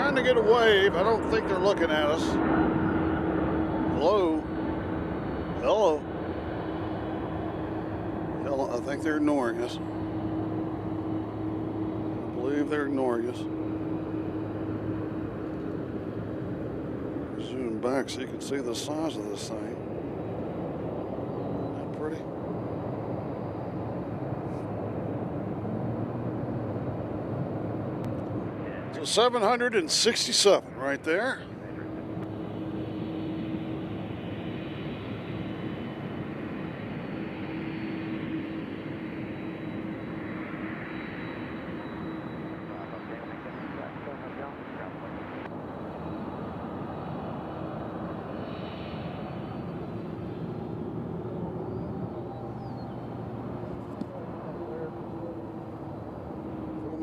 To get a wave. I don't think they're looking at us. Hello? Hello? Hello? I think they're ignoring us. I believe they're ignoring us. Zoom back so you can see the size of this thing. Isn't that pretty? So 767 right there.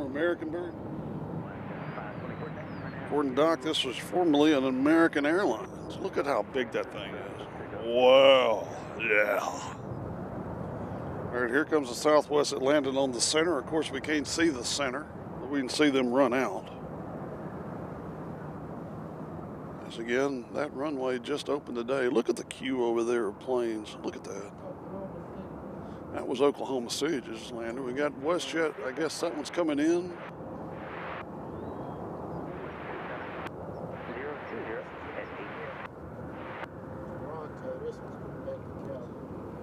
American bird. According to Doc, this was formerly an American Airlines. Look at how big that thing is. Wow. Yeah. All right, here comes the Southwest that landed on the center. Of course, we can't see the center, but we can see them run out. As again, that runway just opened today. Look at the queue over there of planes. Look at that. That was Oklahoma City just landed. We got WestJet. I guess that one's coming in.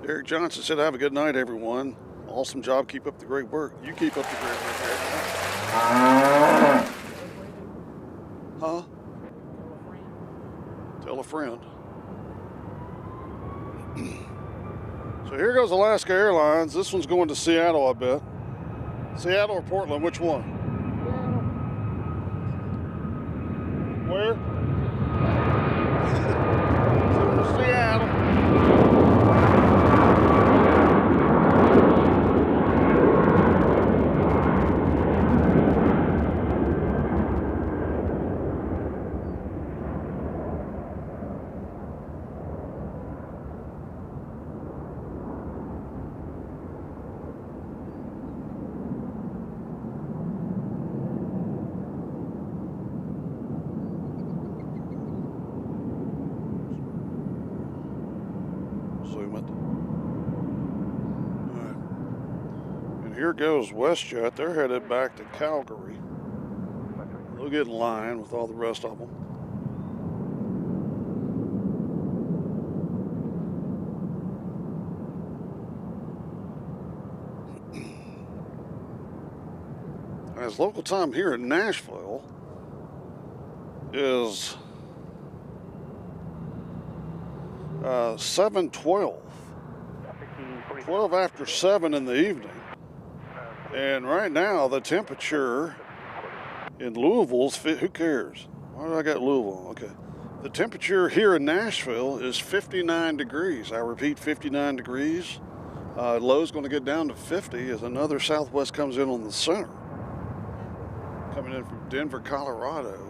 Eric Johnson said, have a good night, everyone. Awesome job. Keep up the great work. You keep up the great work, Eric. Huh? Tell a friend. So here goes Alaska Airlines. This one's going to Seattle, I bet. Seattle or Portland? Which one? Where? Seattle. Zoom it. All right. And here goes WestJet. They're headed back to Calgary. They'll get in line with all the rest of them. As local time here in Nashville is 7:12. 12 after 7 in the evening. And right now the temperature in Louisville's, who cares? Why do I got Louisville? Okay. The temperature here in Nashville is 59 degrees. I repeat, 59 degrees. Low's going to get down to 50 as another Southwest comes in on the center. Coming in from Denver, Colorado.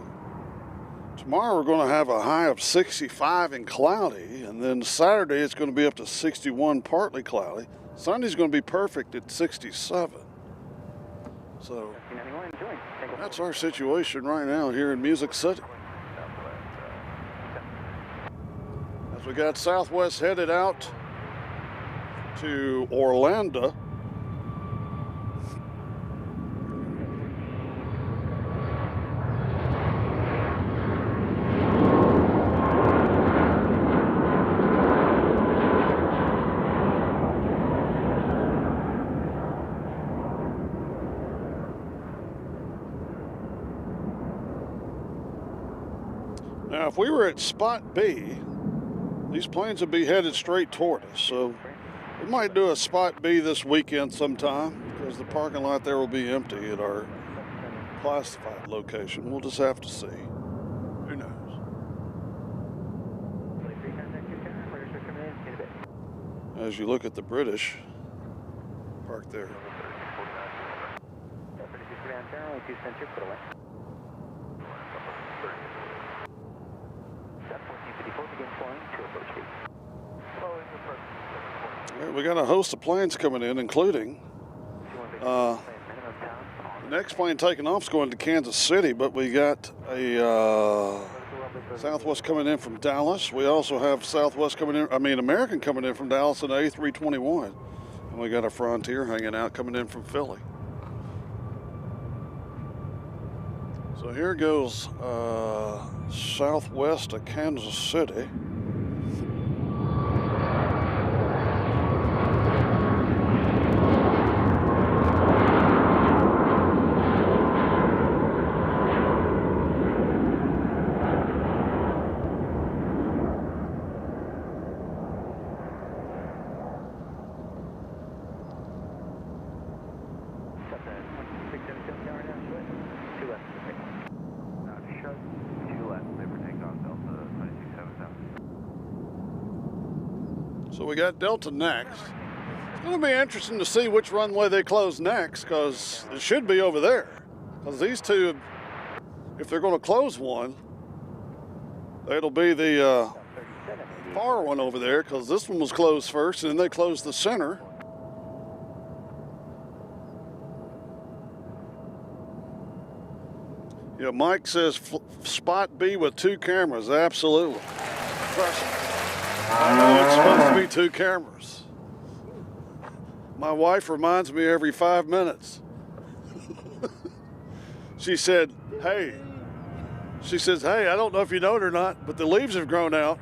Tomorrow we're going to have a high of 65 and cloudy, and then Saturday it's going to be up to 61, partly cloudy. Sunday's going to be perfect at 67. So that's our situation right now here in Music City. As we got Southwest headed out to Orlando. Now, if we were at spot B, these planes would be headed straight toward us. So we might do a spot B this weekend sometime because the parking lot there will be empty at our classified location. We'll just have to see. Who knows? As you look at the British parked there. We got a host of planes coming in, including the next plane taking off is going to Kansas City, but we got a Southwest coming in from Dallas. We also have Southwest coming in, American coming in from Dallas in A321. And we got a Frontier hanging out coming in from Philly. So here goes Southwest to Kansas City. So we got Delta next. It's going to be interesting to see which runway they close next because it should be over there. Because these two, if they're going to close one, it'll be the far one over there because this one was closed first and then they closed the center. Yeah, Mike says spot B with 2 cameras. Absolutely. I know it's supposed to be 2 cameras. My wife reminds me every 5 minutes. She said, hey, I don't know if you know it or not, but the leaves have grown out.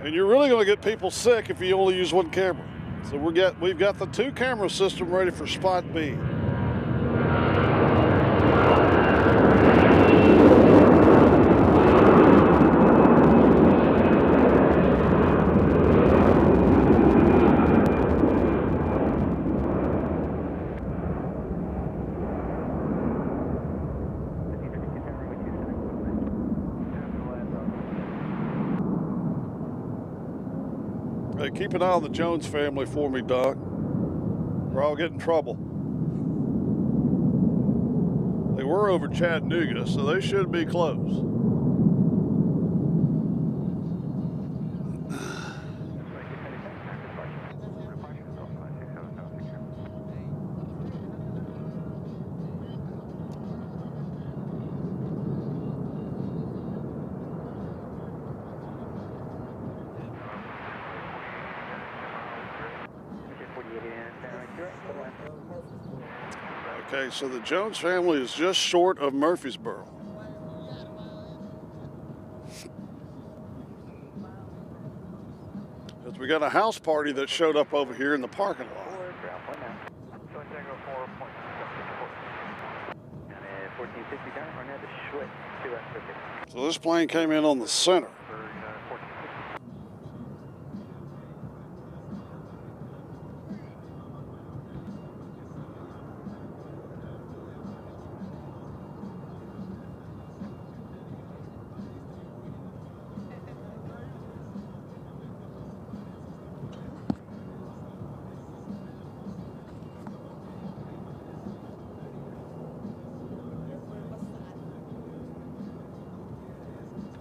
And you're really going to get people sick if you only use 1 camera. So we've got the 2 camera system ready for spot B. Hey, keep an eye on the Jones family for me, Doc. Or I'll get in trouble. They were over Chattanooga, so they should be close. Okay, so the Jones family is just short of Murfreesboro. Because we got a house party that showed up over here in the parking lot. So this plane came in on the center.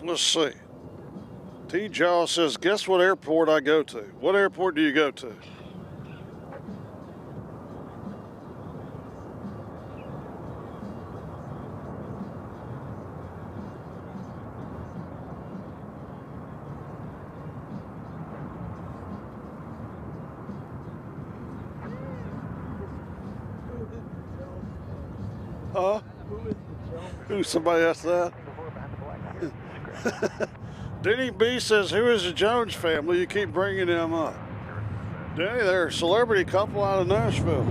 Let's see. T. Jaw says, guess what airport I go to? What airport do you go to? Huh? Who is the Jones? Who? Somebody asked that? Denny B says, who is the Jones family? You keep bringing them up. Denny, they're a celebrity couple out of Nashville.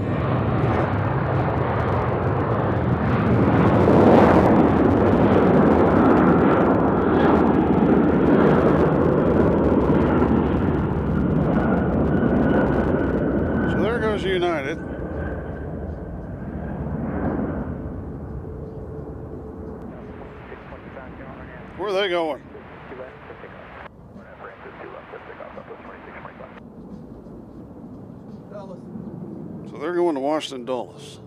So there goes United. Where are they going? Dallas. So they're going to Washington Dulles.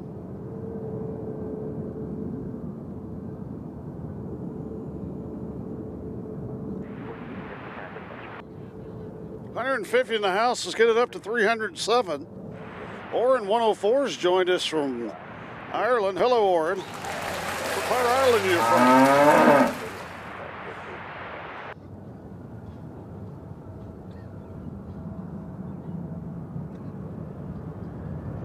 $150 in the house. Let's get it up to 307. Oren 104's joined us from Ireland. Hello, Oren. What part of Ireland are you from?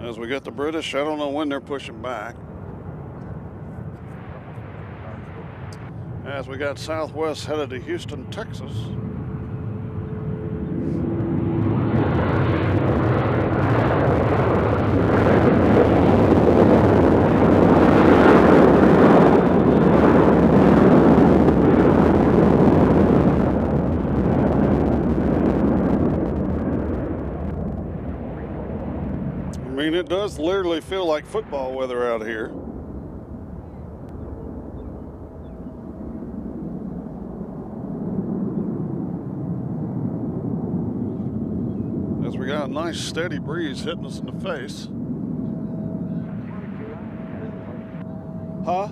As we get the British, I don't know when they're pushing back. As we got Southwest headed to Houston, Texas. I mean, it does literally feel like football weather out here. As we got a nice steady breeze hitting us in the face. Huh?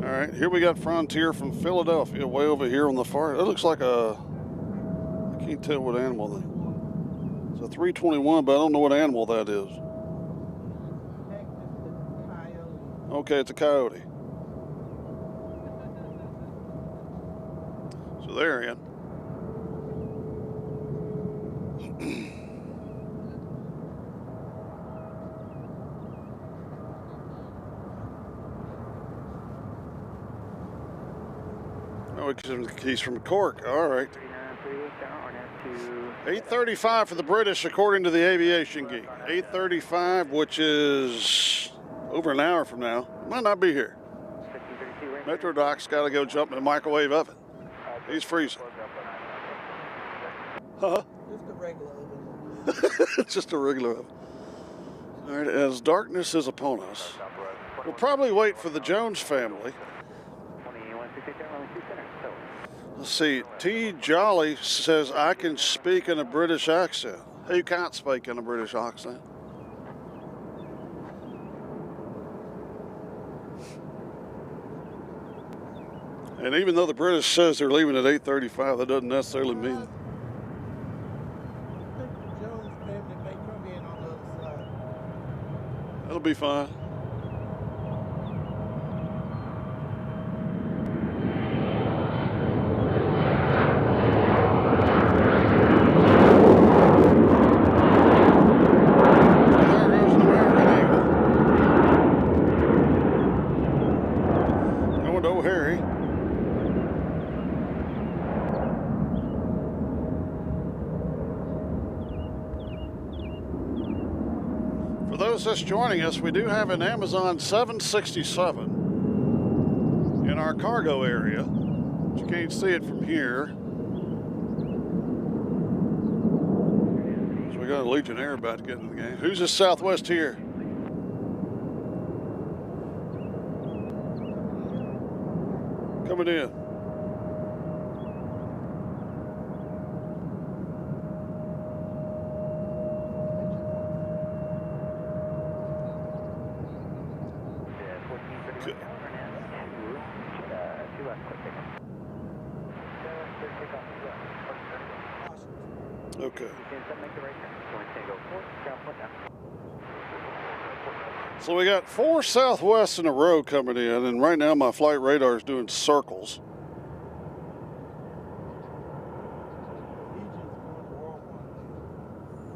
All right, here we got Frontier from Philadelphia, way over here on the far. It looks like a, I can't tell what animal that. It's a 321, but I don't know what animal that is. Okay, it's a coyote. So they're in. Oh, he's from Cork. All right. 8:35 for the British, according to the Aviation Geek. 8:35, which is over an hour from now. Might not be here. Metro Doc's got to go jump in the microwave oven. He's freezing. Huh? Just a regular oven. Just a regular oven. All right, as darkness is upon us, we'll probably wait for the Jones family. Let's see, T. Jolly says, I can speak in a British accent. Who can't speak in a British accent? And even though the British says they're leaving at 8:35, that doesn't necessarily mean. I think the Jones family may come in on the other side. That'll be fine. For those just joining us, we do have an Amazon 767 in our cargo area. But you can't see it from here. So we got a Legionnaire about to get into the game. Who's this Southwest here? Coming in. Okay. You can make the right turn. You want to go forward, ground point down. So we got 4 Southwest in a row coming in, and right now my flight radar is doing circles.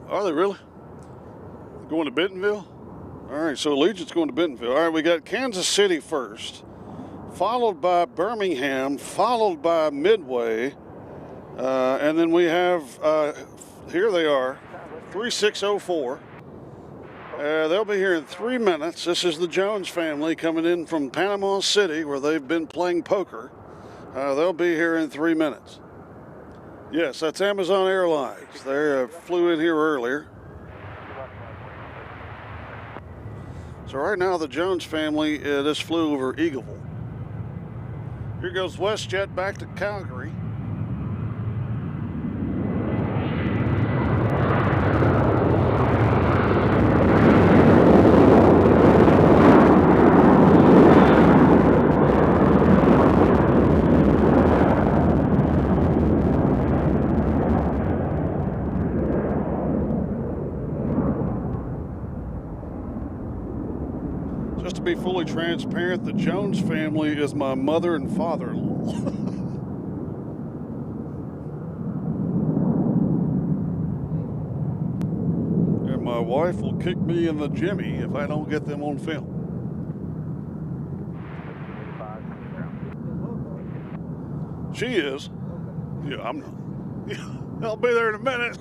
Are they really? They're going to Bentonville? All right, so Allegiant's going to Bentonville. All right, we got Kansas City first, followed by Birmingham, followed by Midway, and then we have, here they are, 3604. They'll be here in 3 minutes. This is the Jones family coming in from Panama City, where they've been playing poker. They'll be here in 3 minutes. Yes, that's Amazon Airlines. They flew in here earlier. So right now the Jones family just flew over Eagleville. Here goes WestJet back to Calgary. Just to be fully transparent, the Jones family is my mother and father-in-law. And my wife will kick me in the jimmy if I don't get them on film. She is. Yeah, I'm not. Yeah, I'll be there in a minute.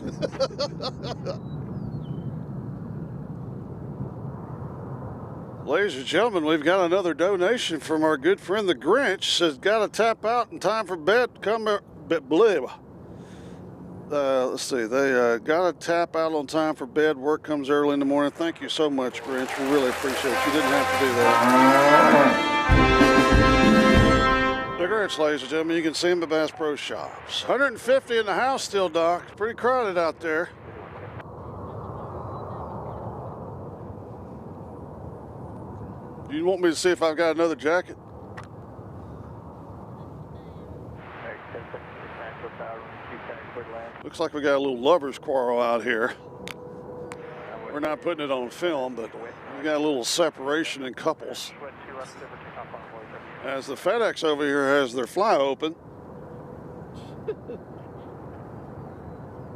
Ladies and gentlemen, we've got another donation from our good friend the Grinch. Says, got to tap out in time for bed. Come here, let's see. They got to tap out on time for bed. Work comes early in the morning. Thank you so much, Grinch. We really appreciate it. You didn't have to do that. The Grinch, ladies and gentlemen, you can see him at Bass Pro Shops. 150 in the house still, Doc. It's pretty crowded out there. You want me to see if I've got another jacket? Looks like we got a little lover's quarrel out here. We're not putting it on film, but we got a little separation in couples. As the FedEx over here has their fly open.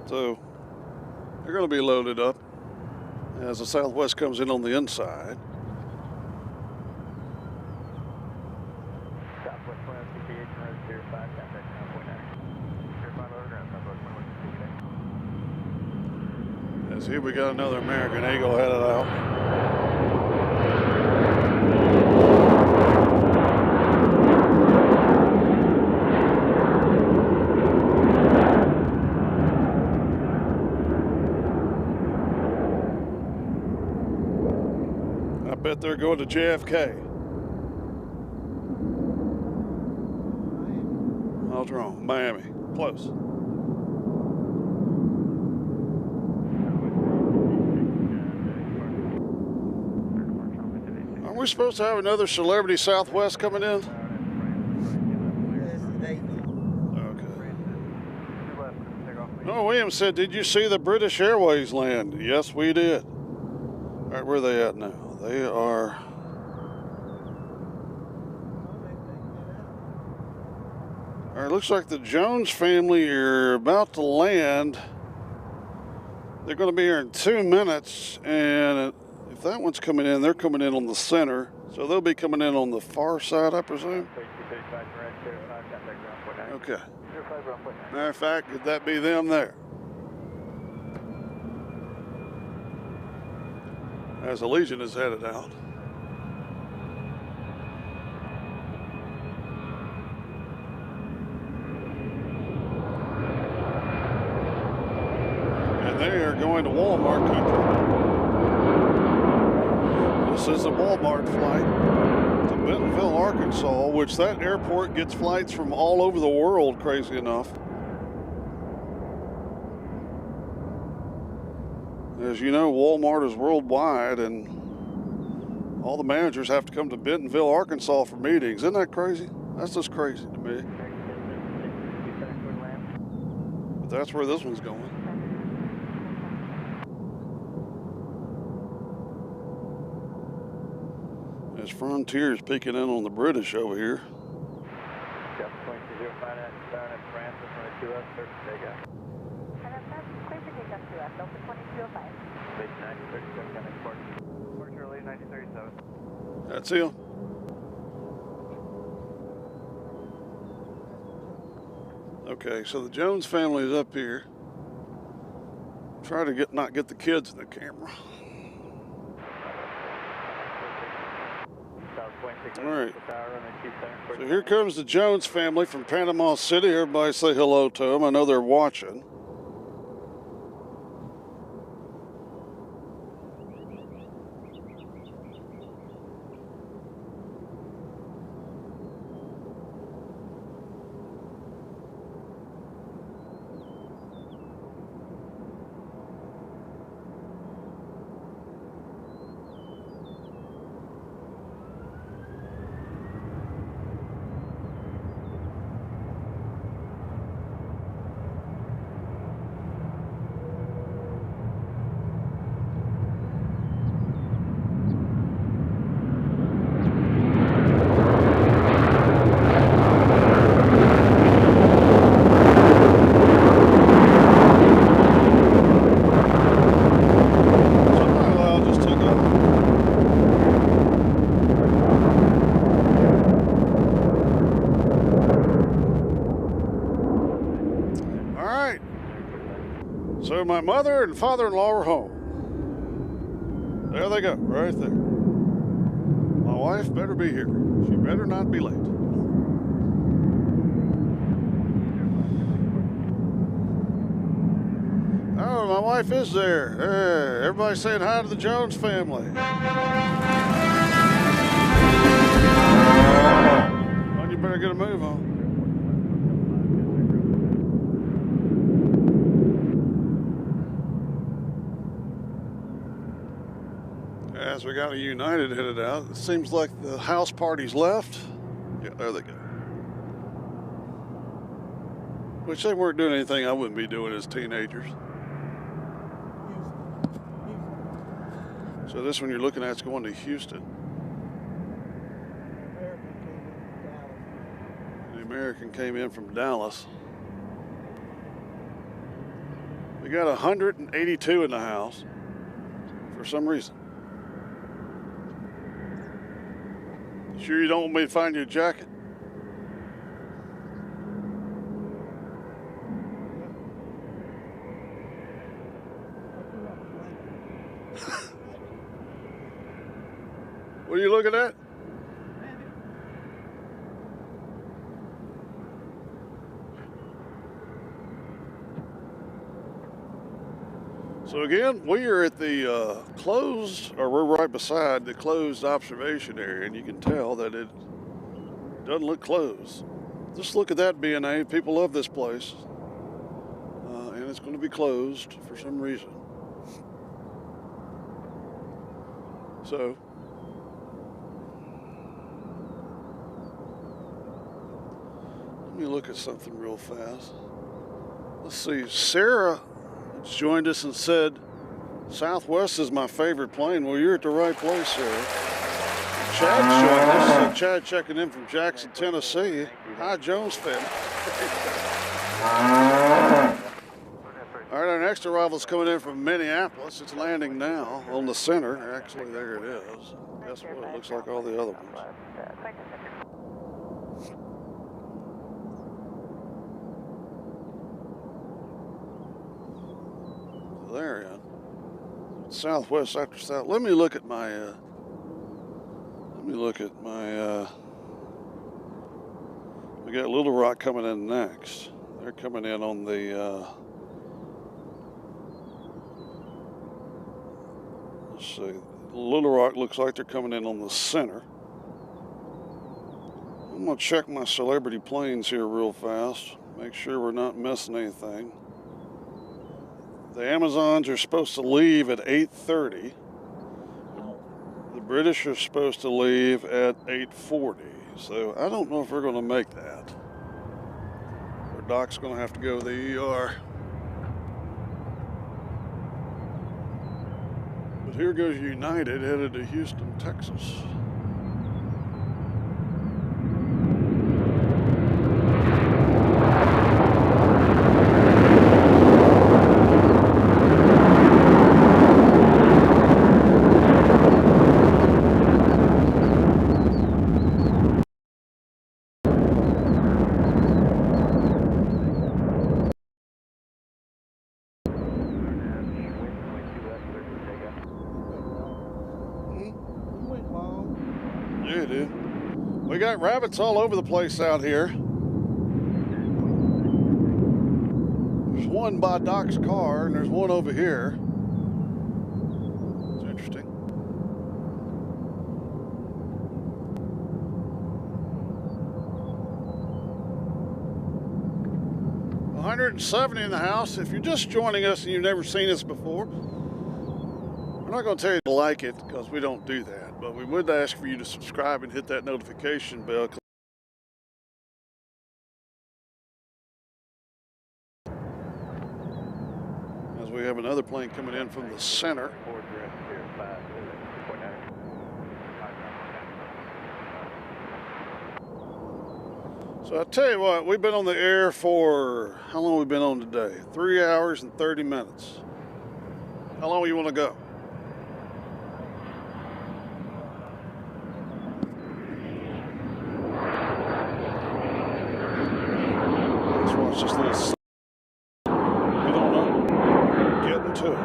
So they're going to be loaded up as the Southwest comes in on the inside. As here we got another American Eagle headed out. I bet they're going to JFK. I was wrong. Miami. Close. Aren't we supposed to have another Celebrity Southwest coming in? Okay. Oh, William said, did you see the British Airways land? Yes, we did. All right, where are they at now? They are... All right, looks like the Jones family are about to land. They're going to be here in 2 minutes, and if that one's coming in, they're coming in on the center, so they'll be coming in on the far side, I presume. Okay. Matter of fact, could that be them there? As the Legion is headed out. They are going to Walmart country. This is a Walmart flight to Bentonville, Arkansas, which that airport gets flights from all over the world, crazy enough. As you know, Walmart is worldwide, and all the managers have to come to Bentonville, Arkansas for meetings. Isn't that crazy? That's just crazy to me. But that's where this one's going. As Frontier's peeking in on the British over here. Delta 2205 at Francis, 22 us, clear for takeoff. And that's clear for takeoff to us, Delta 2205. Late 1937, coming port. Departure late 1937. That's him. Okay, so the Jones family is up here. Try to not get the kids in the camera. All right. So here comes the Jones family from Panama City. Everybody say hello to them. I know they're watching. So my mother and father-in-law are home. There they go, right there. My wife better be here. She better not be late. Oh, my wife is there. Hey, everybody saying hi to the Jones family. Well, you better get a move on. As we got a United headed out, it seems like the house party's left. Yeah, there they go. Which they weren't doing anything I wouldn't be doing as teenagers. So this one you're looking at is going to Houston. The American came in from Dallas. We got 182 in the house for some reason. Sure you don't want me to find your jacket? What are you looking at? So again, we are at the closed, or we're right beside the closed observation area, and you can tell that it doesn't look closed. Just look at that BNA. People love this place, and it's going to be closed for some reason. So let me look at something real fast. Let's see, Sarah joined us and said, Southwest is my favorite plane. Well, you're at the right place, Sarah. Chad joined us. Chad checking in from Jackson, Tennessee. Hi, Jones family. All right, our next arrival is coming in from Minneapolis. It's landing now on the center. Actually, there it is. Guess what? It looks like all the other ones. There, yeah. Southwest after South. Let me look at my. We got Little Rock coming in next. They're coming in on the. Let's see. Little Rock looks like they're coming in on the center. I'm gonna check my celebrity planes here real fast. Make sure we're not missing anything. The Amazons are supposed to leave at 8:30. The British are supposed to leave at 8:40. So I don't know if we're going to make that. Our Doc's going to have to go to the ER. But here goes United headed to Houston, Texas. do. We got rabbits all over the place out here. There's one by Doc's car, and there's one over here. It's interesting. 170 in the house. If you're just joining us and you've never seen us before, we're not going to tell you to like it because we don't do that, but we would ask for you to subscribe and hit that notification bell. As we have another plane coming in from the center. So I tell you what, we've been on the air for, how long have we been on today? 3 hours and 30 minutes. How long do you want to go? Let's watch this little, you don't know, get into it.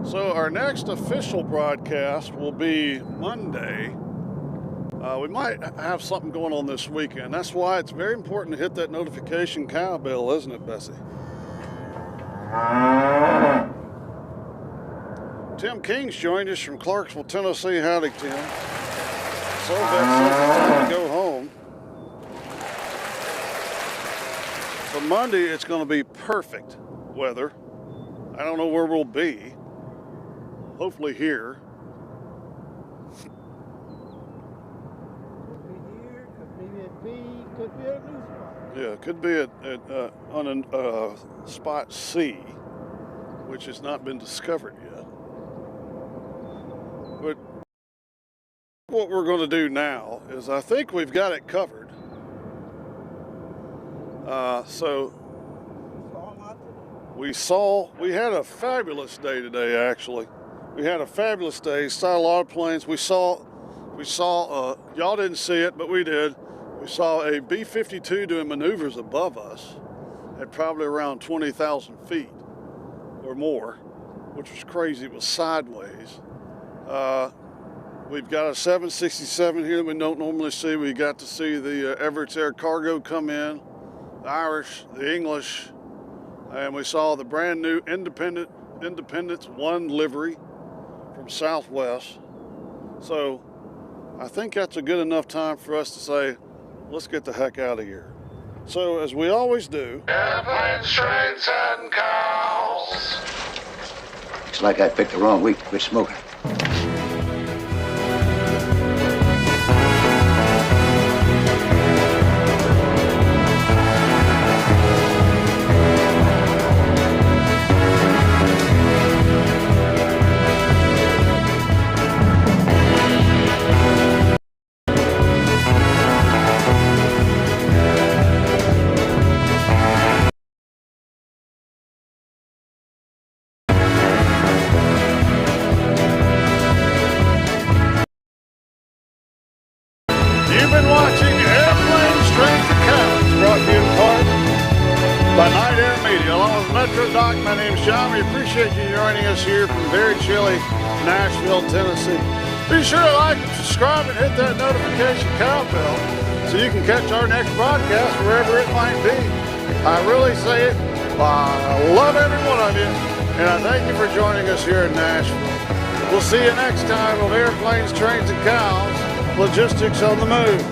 So our next official broadcast will be Monday. We might have something going on this weekend. That's why it's very important to hit that notification cowbell, isn't it, Bessie? Tim King's joined us from Clarksville, Tennessee. Howdy, Tim. So that's time to go home. So Monday, it's going to be perfect weather. I don't know where we'll be. Hopefully here. Could be here, could be at B, could be at a new spot. Yeah, could be on a spot C, which has not been discovered yet. But what we're going to do now is I think we've got it covered. We had a fabulous day today, actually. We had a fabulous day, saw a lot of planes. We saw, y'all didn't see it, but we did. We saw a B-52 doing maneuvers above us at probably around 20,000 feet or more, which was crazy. It was sideways. We've got a 767 here that we don't normally see. We got to see the Everett's Air Cargo come in, the Irish, the English, and we saw the brand new Independence 1 livery from Southwest. So I think that's a good enough time for us to say, let's get the heck out of here. So as we always do, airplanes, trains, and cows. It's like I picked the wrong week to quit smoking. You've been watching Airplanes, Trains, and Cows, brought to you in part by Night Air Media. Along with Metro Doc, my name's John. We appreciate you joining us here from very chilly Nashville, Tennessee. Be sure to like and subscribe and hit that notification cowbell so you can catch our next broadcast wherever it might be. I really say it. I love every one of you, and I thank you for joining us here in Nashville. We'll see you next time on Airplanes, Trains, and Cows. Logistics on the move.